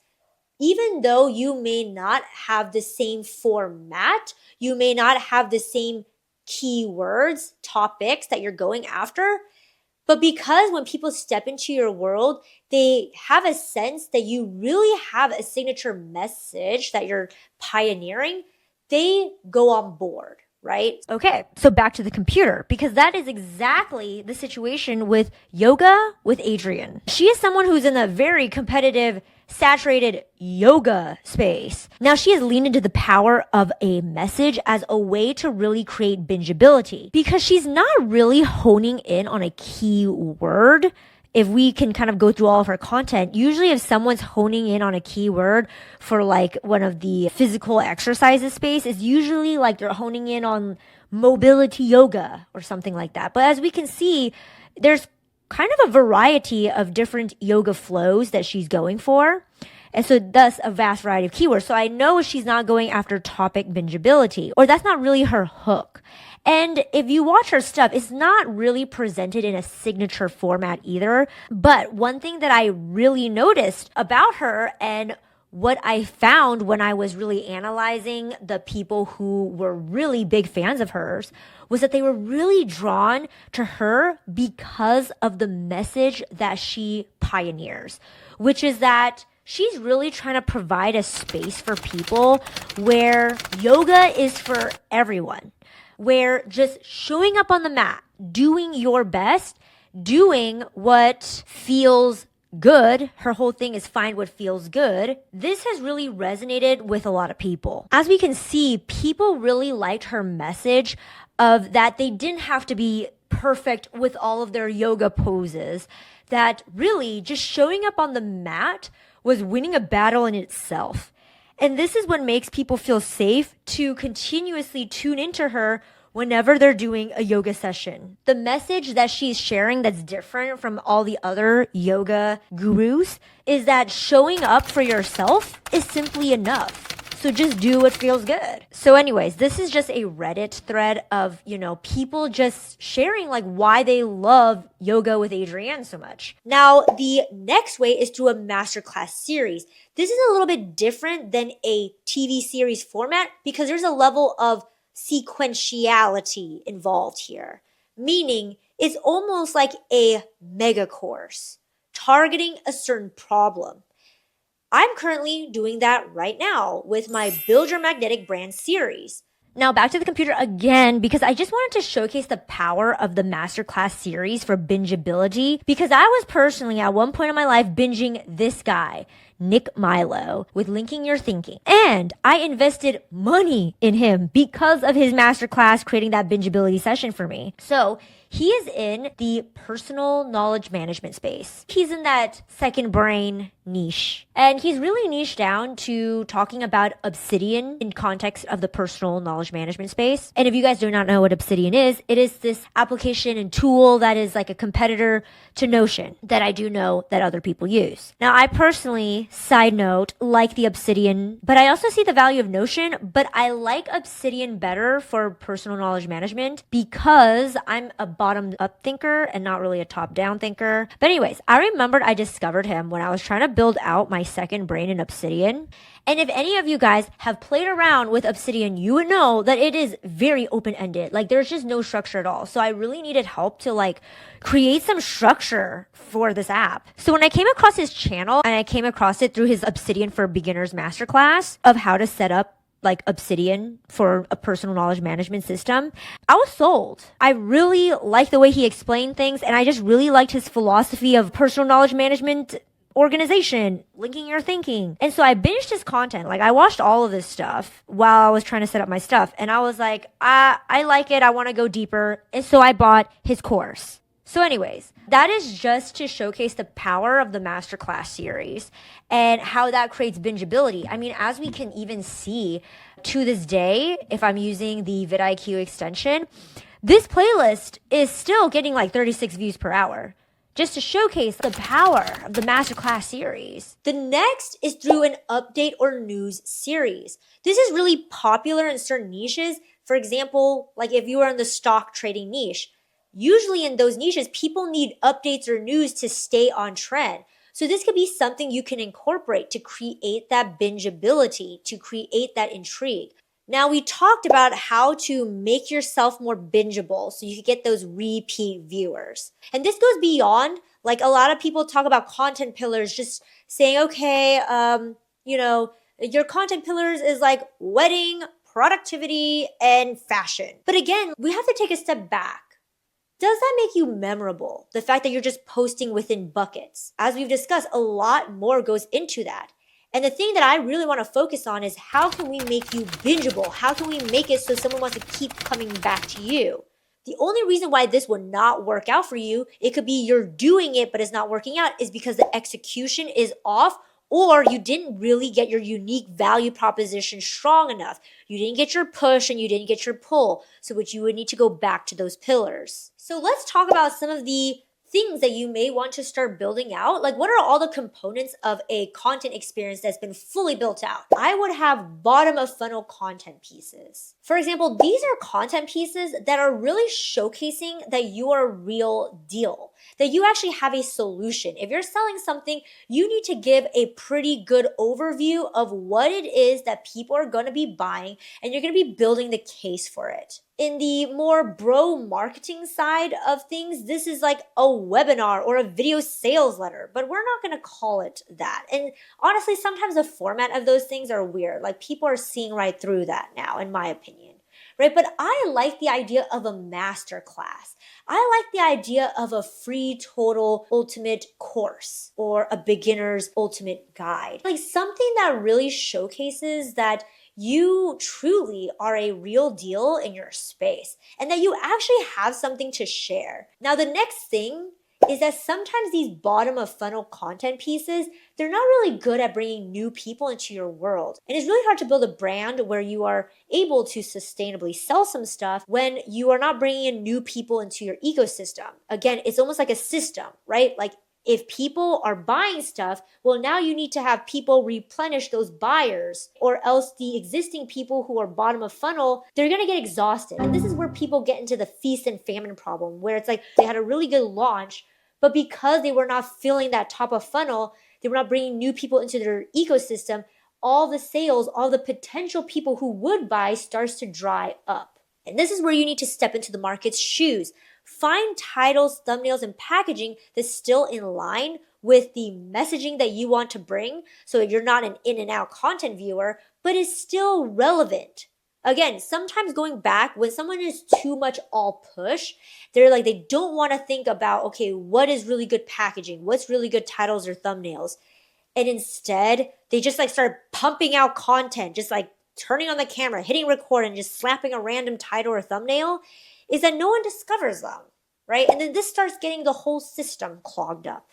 even though you may not have the same format, you may not have the same keywords, topics that you're going after, but because when people step into your world, they have a sense that you really have a signature message that you're pioneering, they go on board, right? Okay, so back to the computer, because that is exactly the situation with Yoga with Adriene. She is someone who's in a very competitive, saturated yoga space. Now, she has leaned into the power of a message as a way to really create bingeability because she's not really honing in on a key word. If we can kind of go through all of her content, usually if someone's honing in on a keyword for like one of the physical exercises space, is usually like they're honing in on mobility yoga or something like that. But as we can see, there's kind of a variety of different yoga flows that she's going for. And so thus a vast variety of keywords. So I know she's not going after topic bingeability, or that's not really her hook. And if you watch her stuff, it's not really presented in a signature format either. But one thing that I really noticed about her and what I found when I was really analyzing the people who were really big fans of hers was that they were really drawn to her because of the message that she pioneers, which is that she's really trying to provide a space for people where yoga is for everyone, where just showing up on the mat, doing your best, doing what feels good. Her whole thing is find what feels good. This has really resonated with a lot of people. As we can see, people really liked her message of that they didn't have to be perfect with all of their yoga poses, that really just showing up on the mat was winning a battle in itself. And this is what makes people feel safe to continuously tune into her whenever they're doing a yoga session. The message that she's sharing that's different from all the other yoga gurus is that showing up for yourself is simply enough. So just do what feels good. So anyways, this is just a Reddit thread of, people just sharing like why they love Yoga with Adriene so much. Now, the next way is through a masterclass series. This is a little bit different than a TV series format because there's a level of sequentiality involved here, meaning it's almost like a mega course targeting a certain problem. I'm currently doing that right now with my Build Your Magnetic Brand series. Now back to the computer again, because I just wanted to showcase the power of the Masterclass series for bingeability, because I was personally at one point in my life binging this guy Nick Milo with Linking Your Thinking. And I invested money in him because of his masterclass creating that bingeability session for me. So he is in the personal knowledge management space. He's in that second brain niche. And he's really niched down to talking about Obsidian in context of the personal knowledge management space. And if you guys do not know what Obsidian is, it is this application and tool that is like a competitor to Notion that I do know that other people use. Now, I personally, side note, like the Obsidian, but I also see the value of Notion, but I like Obsidian better for personal knowledge management because I'm a bottom-up thinker and not really a top-down thinker. But anyways, I remembered I discovered him when I was trying to build out my second brain in Obsidian. And if any of you guys have played around with Obsidian, you would know that it is very open-ended. Like there's just no structure at all. So I really needed help to like create some structure for this app. So when I came across his channel and I came across it through his Obsidian for Beginners masterclass of how to set up like Obsidian for a personal knowledge management system, I was sold. I really liked the way he explained things, and I just really liked his philosophy of personal knowledge management organization, linking your thinking. And so I binged his content. Like I watched all of this stuff while I was trying to set up my stuff. And I was like, I like it. I want to go deeper. And so I bought his course. So anyways, that is just to showcase the power of the Masterclass series and how that creates bingeability. I mean, as we can even see to this day, if I'm using the vidIQ extension, this playlist is still getting like 36 views per hour, just to showcase the power of the Masterclass series. The next is through an update or news series. This is really popular in certain niches. For example, like if you are in the stock trading niche, usually in those niches, people need updates or news to stay on trend. So this could be something you can incorporate to create that bingeability, to create that intrigue. Now, we talked about how to make yourself more bingeable so you can get those repeat viewers. And this goes beyond, like a lot of people talk about content pillars, just saying, okay, your content pillars is like wedding, productivity, and fashion. But again, we have to take a step back. Does that make you memorable? The fact that you're just posting within buckets. As we've discussed, a lot more goes into that. And the thing that I really want to focus on is how can we make you bingeable? How can we make it so someone wants to keep coming back to you? The only reason why this would not work out for you, it could be you're doing it but it's not working out, is because the execution is off, or you didn't really get your unique value proposition strong enough. You didn't get your push and you didn't get your pull. So which you would need to go back to those pillars. So let's talk about some of the things that you may want to start building out. Like what are all the components of a content experience that's been fully built out? I would have bottom of funnel content pieces. For example, these are content pieces that are really showcasing that you are a real deal, that you actually have a solution. If you're selling something, you need to give a pretty good overview of what it is that people are going to be buying, and you're going to be building the case for it. In the more bro marketing side of things, this is like a webinar or a video sales letter, but we're not going to call it that. And honestly, sometimes the format of those things are weird. Like people are seeing right through that now, in my opinion, right? But I like the idea of a masterclass. I like the idea of a free total ultimate course or a beginner's ultimate guide. Like something that really showcases that you truly are a real deal in your space and that you actually have something to share. Now, the next thing is that sometimes these bottom of funnel content pieces, they're not really good at bringing new people into your world. And it's really hard to build a brand where you are able to sustainably sell some stuff when you are not bringing in new people into your ecosystem. Again, it's almost like a system, right? Like if people are buying stuff, well, now you need to have people replenish those buyers, or else the existing people who are bottom of funnel, they're going to get exhausted. And this is where people get into the feast and famine problem, where it's like they had a really good launch, but because they were not filling that top of funnel, they were not bringing new people into their ecosystem, all the sales, all the potential people who would buy starts to dry up. And this is where you need to step into the market's shoes. Find titles, thumbnails, and packaging that's still in line with the messaging that you want to bring so that you're not an in and out content viewer, but is still relevant. Again, sometimes going back, when someone is too much all push, they're like, they don't want to think about, okay, what is really good packaging? What's really good titles or thumbnails? and instead they just like start pumping out content, just like turning on the camera, hitting record, and just slapping a random title or thumbnail, is that no one discovers them, right? And then this starts getting the whole system clogged up.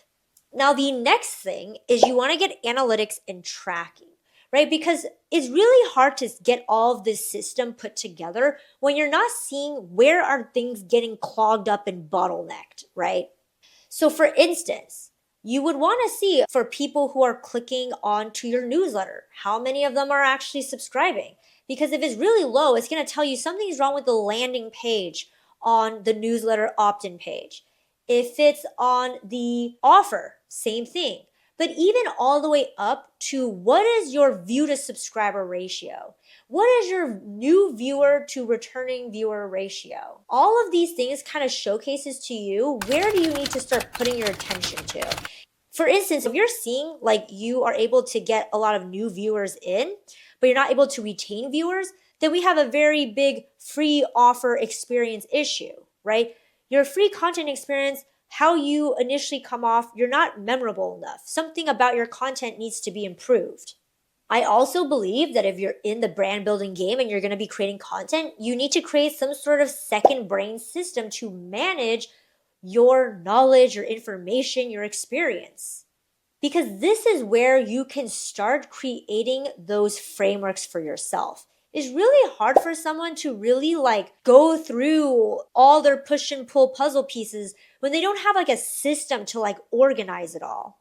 Now, the next thing is you want to get analytics and tracking, right? Because it's really hard to get all of this system put together when you're not seeing where are things getting clogged up and bottlenecked, right? So for instance, you would want to see for people who are clicking onto your newsletter, how many of them are actually subscribing? Because if it's really low, it's going to tell you something's wrong with the landing page on the newsletter opt-in page. If it's on the offer, same thing. But even all the way up to what is your view to subscriber ratio? What is your new viewer to returning viewer ratio? All of these things kind of showcases to you where do you need to start putting your attention to. For instance, if you're seeing like you are able to get a lot of new viewers in, but you're not able to retain viewers, then we have a very big free offer experience issue, right? Your free content experience, how you initially come off, you're not memorable enough. Something about your content needs to be improved. I also believe that if you're in the brand building game and you're going to be creating content, you need to create some sort of second brain system to manage your knowledge, your information, your experience. Because this is where you can start creating those frameworks for yourself. It's really hard for someone to really like go through all their push and pull puzzle pieces when they don't have like a system to like organize it all.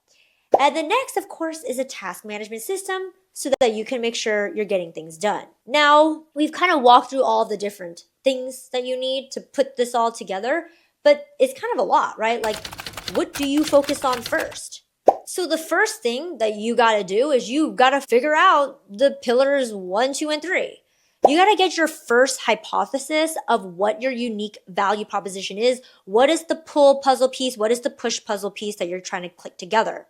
And the next, of course, is a task management system so that you can make sure you're getting things done. Now, we've kind of walked through all the different things that you need to put this all together, but it's kind of a lot, right? Like, what do you focus on first? So the first thing that you got to do is you got to figure out the pillars 1, 2, and 3. You got to get your first hypothesis of what your unique value proposition is. What is the pull puzzle piece? What is the push puzzle piece that you're trying to click together?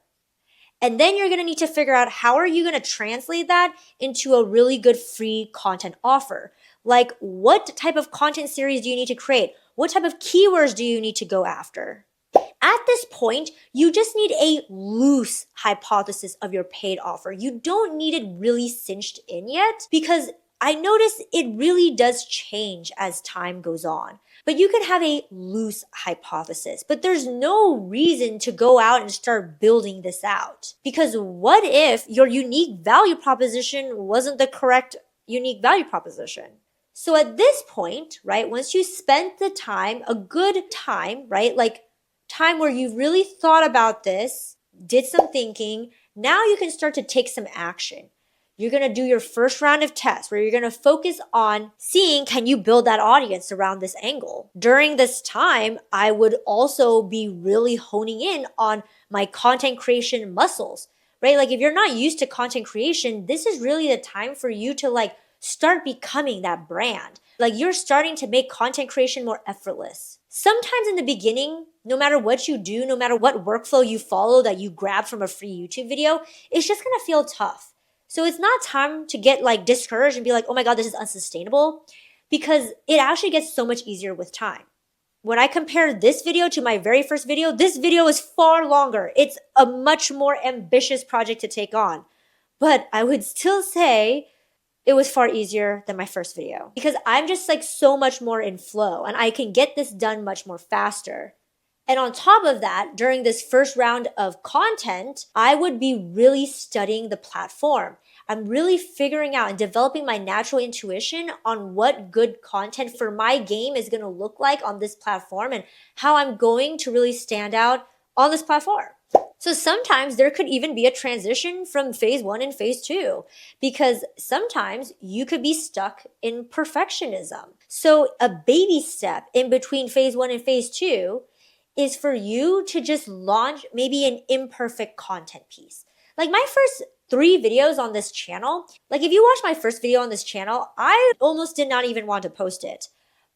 And then you're going to need to figure out how are you going to translate that into a really good free content offer? Like what type of content series do you need to create? What type of keywords do you need to go after? At this point, you just need a loose hypothesis of your paid offer. You don't need it really cinched in yet because I notice it really does change as time goes on. But you can have a loose hypothesis, but there's no reason to go out and start building this out. Because what if your unique value proposition wasn't the correct unique value proposition? So at this point, right, once you spent the time, a good time, right, like time where you've really thought about this, did some thinking, now you can start to take some action. You're going to do your first round of tests where you're going to focus on seeing, can you build that audience around this angle? During this time, I would also be really honing in on my content creation muscles, right? Like if you're not used to content creation, this is really the time for you to like start becoming that brand. Like you're starting to make content creation more effortless. Sometimes in the beginning, no matter what you do, no matter what workflow you follow that you grab from a free YouTube video, it's just going to feel tough. So it's not time to get like discouraged and be like, oh my God, this is unsustainable, because it actually gets so much easier with time. When I compare this video to my very first video, this video is far longer. It's a much more ambitious project to take on. But I would still say it was far easier than my first video because I'm just like so much more in flow and I can get this done much more faster. And on top of that, during this first round of content, I would be really studying the platform. I'm really figuring out and developing my natural intuition on what good content for my game is going to look like on this platform and how I'm going to really stand out on this platform. So sometimes there could even be a transition from phase 1 and phase 2 because sometimes you could be stuck in perfectionism. So a baby step in between phase 1 and phase 2 is for you to just launch maybe an imperfect content piece. Like my first 3 videos on this channel, like if you watch my first video on this channel, I almost did not even want to post it.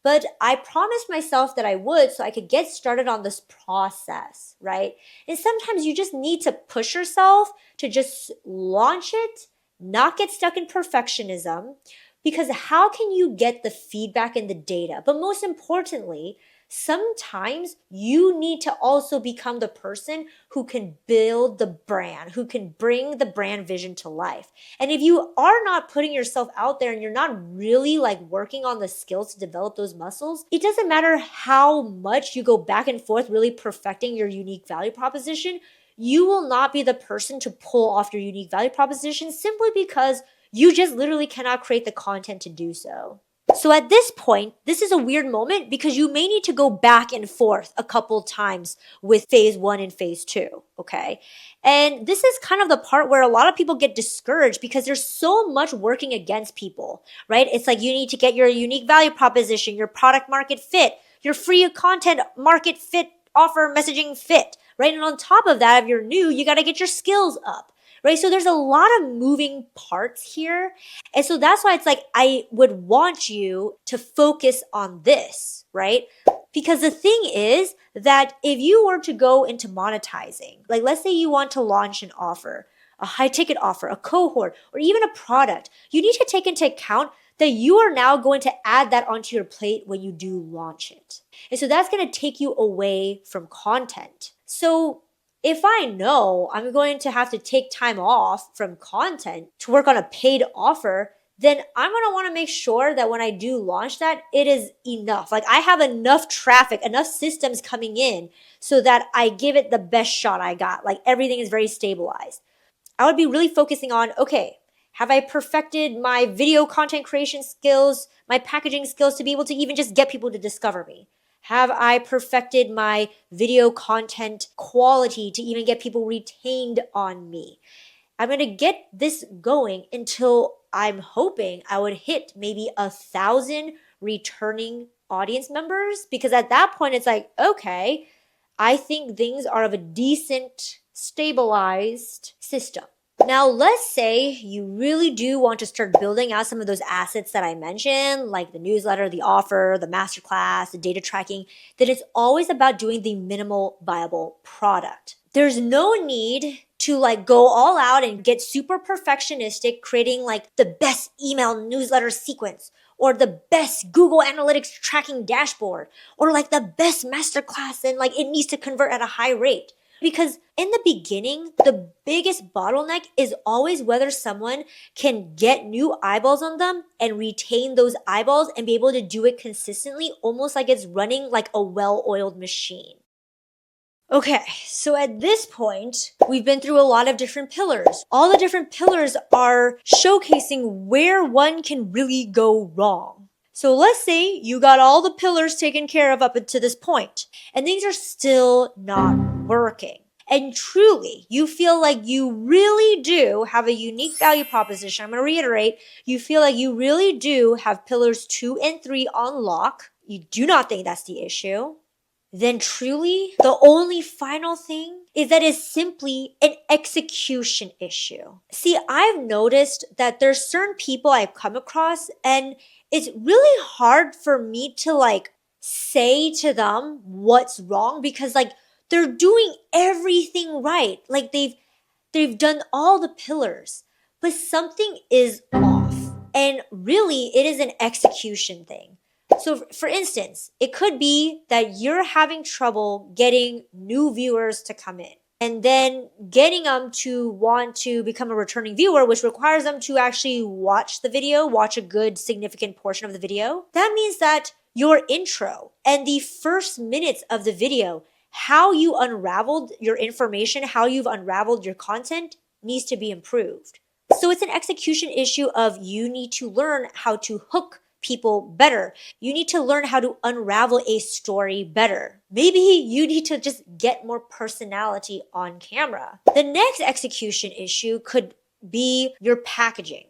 But I promised myself that I would so I could get started on this process, right? And sometimes you just need to push yourself to just launch it, not get stuck in perfectionism, because how can you get the feedback and the data? But most importantly, Sometimes you need to also become the person who can build the brand, who can bring the brand vision to life. And if you are not putting yourself out there and you're not really like working on the skills to develop those muscles, it doesn't matter how much you go back and forth really perfecting your unique value proposition. You will not be the person to pull off your unique value proposition simply because you just literally cannot create the content to do so. So at this point, this is a weird moment because you may need to go back and forth a couple times with phase 1 and phase 2, okay? And this is kind of the part where a lot of people get discouraged because there's so much working against people, right? It's like you need to get your unique value proposition, your product market fit, your free content market fit, offer messaging fit, right? And on top of that, if you're new, you got to get your skills up, right? So there's a lot of moving parts here. And so that's why it's like, I would want you to focus on this, right? Because the thing is that if you were to go into monetizing, like let's say you want to launch an offer, a high ticket offer, a cohort, or even a product, you need to take into account that you are now going to add that onto your plate when you do launch it. And so that's going to take you away from content. So if I know I'm going to have to take time off from content to work on a paid offer, then I'm going to want to make sure that when I do launch that, it is enough. Like I have enough traffic, enough systems coming in so that I give it the best shot I got. Like everything is very stabilized. I would be really focusing on, okay, have I perfected my video content creation skills, my packaging skills to be able to even just get people to discover me? Have I perfected my video content quality to even get people retained on me? I'm going to get this going until I'm hoping I would hit maybe 1,000 returning audience members, because at that point it's like, okay, I think things are of a decent, stabilized system. Now, let's say you really do want to start building out some of those assets that I mentioned, like the newsletter, the offer, the masterclass, the data tracking, that it's always about doing the minimal viable product. There's no need to like go all out and get super perfectionistic, creating like the best email newsletter sequence or the best Google Analytics tracking dashboard or like the best masterclass and like it needs to convert at a high rate. Because in the beginning, the biggest bottleneck is always whether someone can get new eyeballs on them and retain those eyeballs and be able to do it consistently, almost like it's running like a well-oiled machine. Okay, so at this point, we've been through a lot of different pillars. All the different pillars are showcasing where one can really go wrong. So let's say you got all the pillars taken care of up until this point, and things are still not working. And truly, you feel like you really do have a unique value proposition. I'm going to reiterate, you feel like you really do have pillars 2 and 3 on lock. You do not think that's the issue. Then truly, the only final thing is that it's simply an execution issue. See, I've noticed that there's certain people I've come across, and it's really hard for me to like say to them what's wrong because like they're doing everything right. Like they've done all the pillars, but something is off. And really, it is an execution thing. So for instance, it could be that you're having trouble getting new viewers to come in and then getting them to want to become a returning viewer, which requires them to actually watch the video, watch a good significant portion of the video. That means that your intro and the first minutes of the video, how you unraveled your information, how you've unraveled your content needs to be improved. So it's an execution issue of you need to learn how to hook people better. You need to learn how to unravel a story better. Maybe you need to just get more personality on camera. The next execution issue could be your packaging,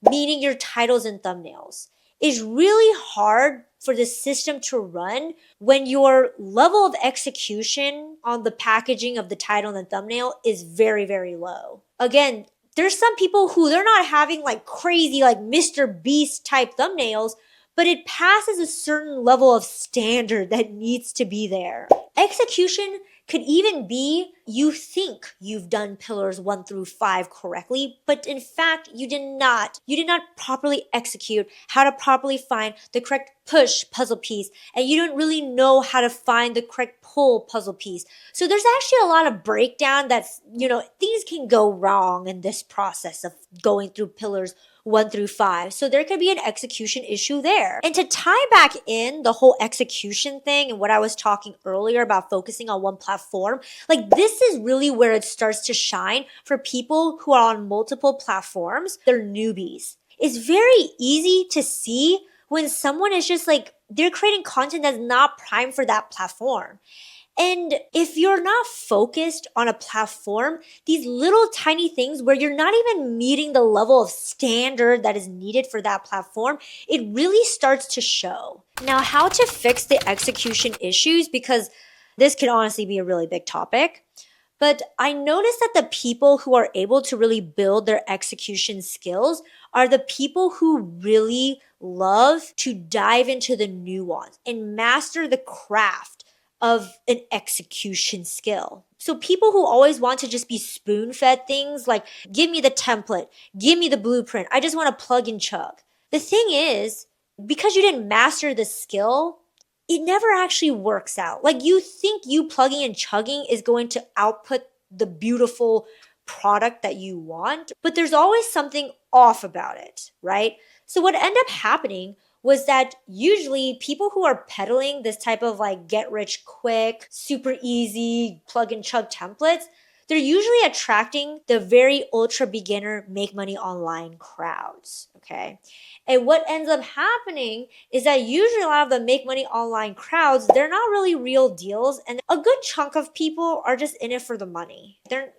meaning your titles and thumbnails. It's really hard for the system to run when your level of execution on the packaging of the title and thumbnail is very, very low. Again, there's some people who they're not having like crazy like Mr. Beast type thumbnails, but it passes a certain level of standard that needs to be there. Execution could even be you think you've done pillars 1 through 5 correctly, but in fact, you did not. You did not properly execute how to properly find the correct push puzzle piece, and you don't really know how to find the correct pull puzzle piece. So there's actually a lot of breakdown that's, things can go wrong in this process of going through pillars 1 through 5. So there could be an execution issue there. And to tie back in the whole execution thing and what I was talking earlier about focusing on one platform, like this is really where it starts to shine for people who are on multiple platforms. They're newbies. It's very easy to see when someone is just like, they're creating content that's not prime for that platform. And if you're not focused on a platform, these little tiny things where you're not even meeting the level of standard that is needed for that platform, it really starts to show. Now, how to fix the execution issues, because this can honestly be a really big topic. But I noticed that the people who are able to really build their execution skills are the people who really love to dive into the nuance and master the craft of an execution skill. So people who always want to just be spoon-fed things like, give me the template, give me the blueprint, I just want to plug and chug. The thing is, because you didn't master the skill, it never actually works out. Like you think you plugging and chugging is going to output the beautiful product that you want, but there's always something off about it, right? So what ended up happening was that usually people who are peddling this type of like get rich quick, super easy plug and chug templates, they're usually attracting the very ultra beginner make money online crowds, okay? And what ends up happening is that usually a lot of the make money online crowds, they're not really real deals, and a good chunk of people are just in it for the money. They're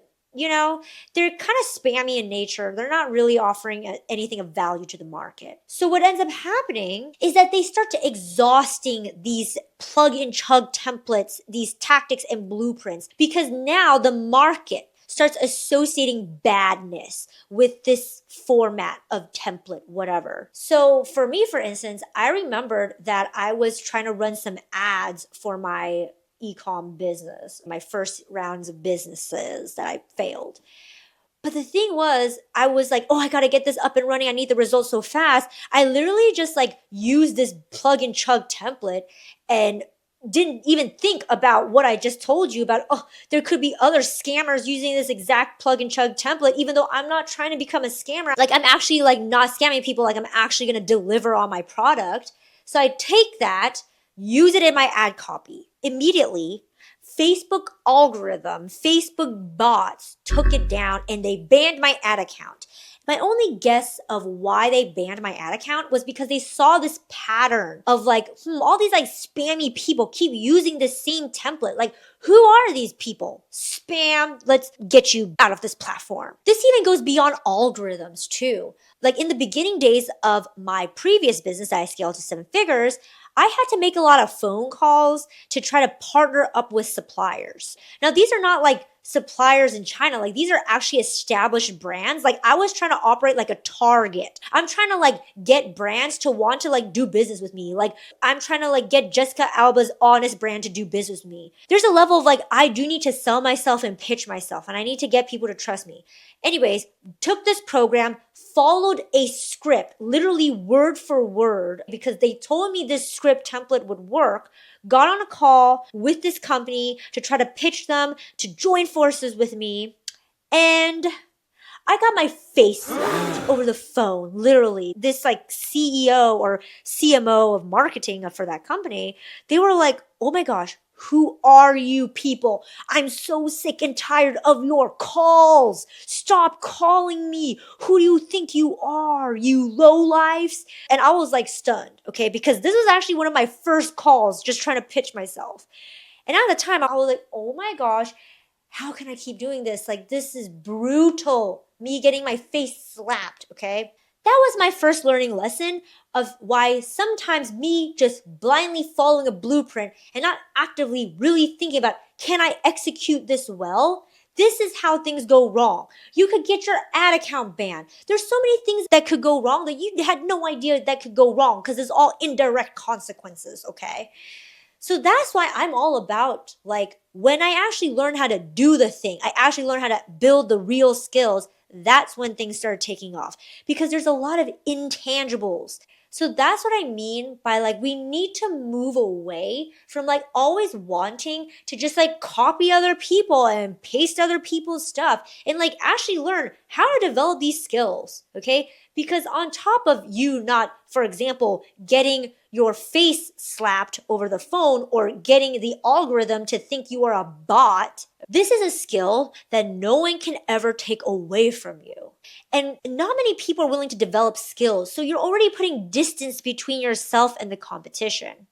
kind of spammy in nature. They're not really offering anything of value to the market. So what ends up happening is that they start to exhausting these plug and chug templates, these tactics and blueprints, because now the market starts associating badness with this format of template, whatever. So for me, for instance, I remembered that I was trying to run some ads for my e-com business, my first rounds of businesses that I failed. But the thing was, I was like, I got to get this up and running. I need the results so fast. I literally just like used this plug and chug template and didn't even think about what I just told you about. There could be other scammers using this exact plug and chug template, even though I'm not trying to become a scammer. Like I'm actually like not scamming people. Like I'm actually going to deliver on my product. So I take that, use it in my ad copy. Immediately, Facebook algorithm, Facebook bots took it down and they banned my ad account. My only guess of why they banned my ad account was because they saw this pattern of like, all these like spammy people keep using the same template. Like, who are these people? Spam, let's get you out of this platform. This even goes beyond algorithms too. Like in the beginning days of my previous business that I scaled to 7 figures, I had to make a lot of phone calls to try to partner up with suppliers. Now, these are not like suppliers in China. Like these are actually established brands. Like I was trying to operate like a Target. I'm trying to like get brands to want to like do business with me. Like I'm trying to like get Jessica Alba's Honest brand to do business with me. There's a level of like, I do need to sell myself and pitch myself, and I need to get people to trust me. Anyways, took this program, followed a script, literally word for word, because they told me this script template would work, got on a call with this company to try to pitch them to join forces with me, and I got my face slapped over the phone, literally. This like CEO or CMO of marketing for that company, they were like, oh my gosh, who are you people? I'm so sick and tired of your calls. Stop calling me. Who do you think you are, you lowlifes? And I was like stunned, okay? Because this was actually one of my first calls just trying to pitch myself. And at the time, I was like, oh my gosh, how can I keep doing this? Like, this is brutal. Me getting my face slapped, okay? That was my first learning lesson of why sometimes me just blindly following a blueprint and not actively really thinking about, can I execute this well? This is how things go wrong. You could get your ad account banned. There's so many things that could go wrong that you had no idea that could go wrong because it's all indirect consequences, okay? So that's why I'm all about, like, when I actually learn how to do the thing, I actually learn how to build the real skills, that's when things start taking off because there's a lot of intangibles. So that's what I mean by, like, we need to move away from, like, always wanting to just, like, copy other people and paste other people's stuff and, like, actually learn how to develop these skills, okay? Because on top of you not, for example, getting your face slapped over the phone or getting the algorithm to think you are a bot, this is a skill that no one can ever take away from you. And not many people are willing to develop skills. So you're already putting distance between yourself and the competition.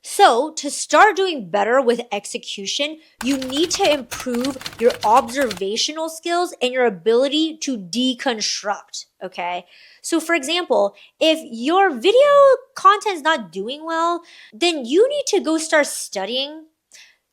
So to start doing better with execution, you need to improve your observational skills and your ability to deconstruct, okay? So for example, if your video content is not doing well, then you need to go start studying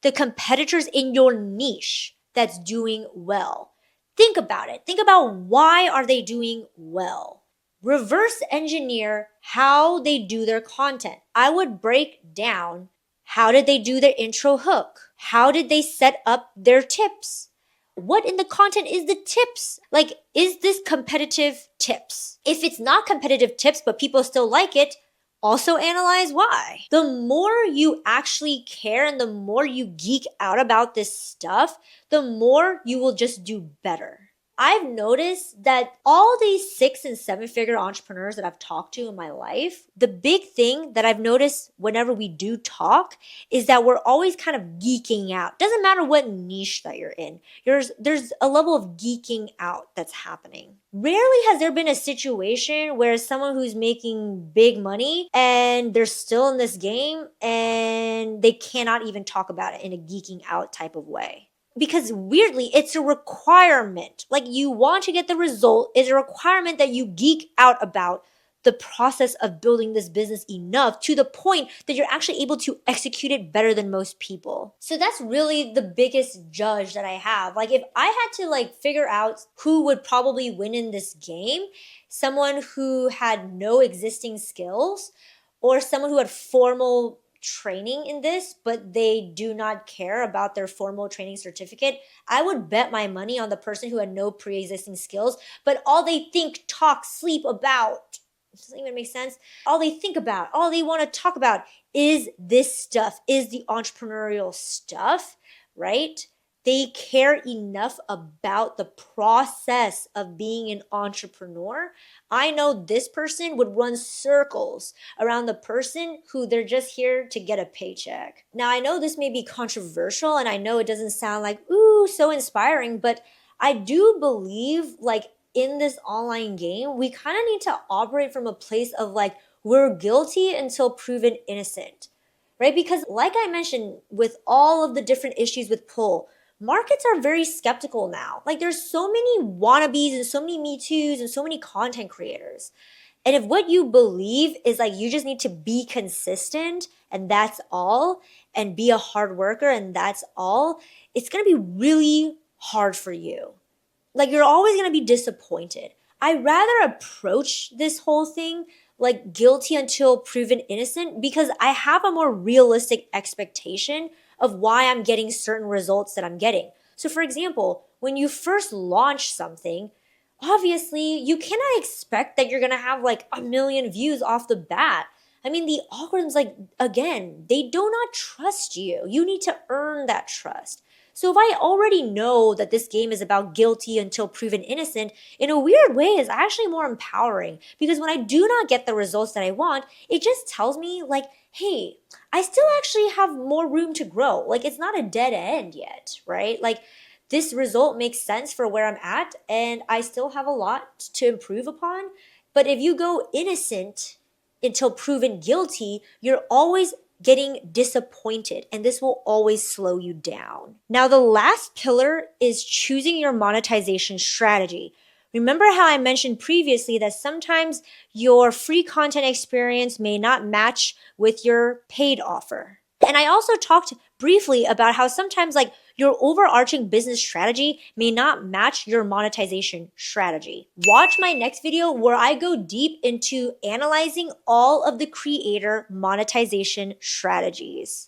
the competitors in your niche that's doing well. Think about it. Think about why are they doing well? Reverse engineer how they do their content. I would break down how did they do their intro hook? How did they set up their tips? What in the content is the tips? Like, is this competitive tips? If it's not competitive tips, but people still like it, also analyze why. The more you actually care and the more you geek out about this stuff, the more you will just do better. I've noticed that all these 6 and 7 figure entrepreneurs that I've talked to in my life, the big thing that I've noticed whenever we do talk is that we're always kind of geeking out. Doesn't matter what niche that you're in. There's a level of geeking out that's happening. Rarely has there been a situation where someone who's making big money and they're still in this game and they cannot even talk about it in a geeking out type of way. Because weirdly, it's a requirement. Like, you want to get the result, it's a requirement that you geek out about the process of building this business enough to the point that you're actually able to execute it better than most people. So that's really the biggest judge that I have. Like, if I had to, like, figure out who would probably win in this game, someone who had no existing skills or someone who had formal training in this, but they do not care about their formal training certificate, I would bet my money on the person who had no pre-existing skills, but all they think, talk, sleep about, doesn't even make sense. All they think about, all they want to talk about is this stuff, is the entrepreneurial stuff, right? They care enough about the process of being an entrepreneur. I know this person would run circles around the person who they're just here to get a paycheck. Now, I know this may be controversial and I know it doesn't sound like, ooh, so inspiring, but I do believe, like, in this online game, we kind of need to operate from a place of, like, we're guilty until proven innocent, right? Because like I mentioned, with all of the different issues with pull, markets are very skeptical now. Like, there's so many wannabes and so many Me Too's and so many content creators. And if what you believe is, like, you just need to be consistent and that's all, and be a hard worker and that's all, it's going to be really hard for you. Like, you're always going to be disappointed. I'd rather approach this whole thing like guilty until proven innocent because I have a more realistic expectation of why I'm getting certain results that I'm getting. So for example, when you first launch something, obviously you cannot expect that you're going to have like 1 million views off the bat. I mean, the algorithms, like, again, they do not trust you. You need to earn that trust. So if I already know that this game is about guilty until proven innocent, in a weird way, it's actually more empowering because when I do not get the results that I want, it just tells me, like, hey, I still actually have more room to grow. Like, it's not a dead end yet, right? Like, this result makes sense for where I'm at and I still have a lot to improve upon. But if you go innocent until proven guilty, you're always getting disappointed, and this will always slow you down. Now, the last pillar is choosing your monetization strategy. Remember how I mentioned previously that sometimes your free content experience may not match with your paid offer. And I also talked briefly about how sometimes, like, your overarching business strategy may not match your monetization strategy. Watch my next video where I go deep into analyzing all of the creator monetization strategies.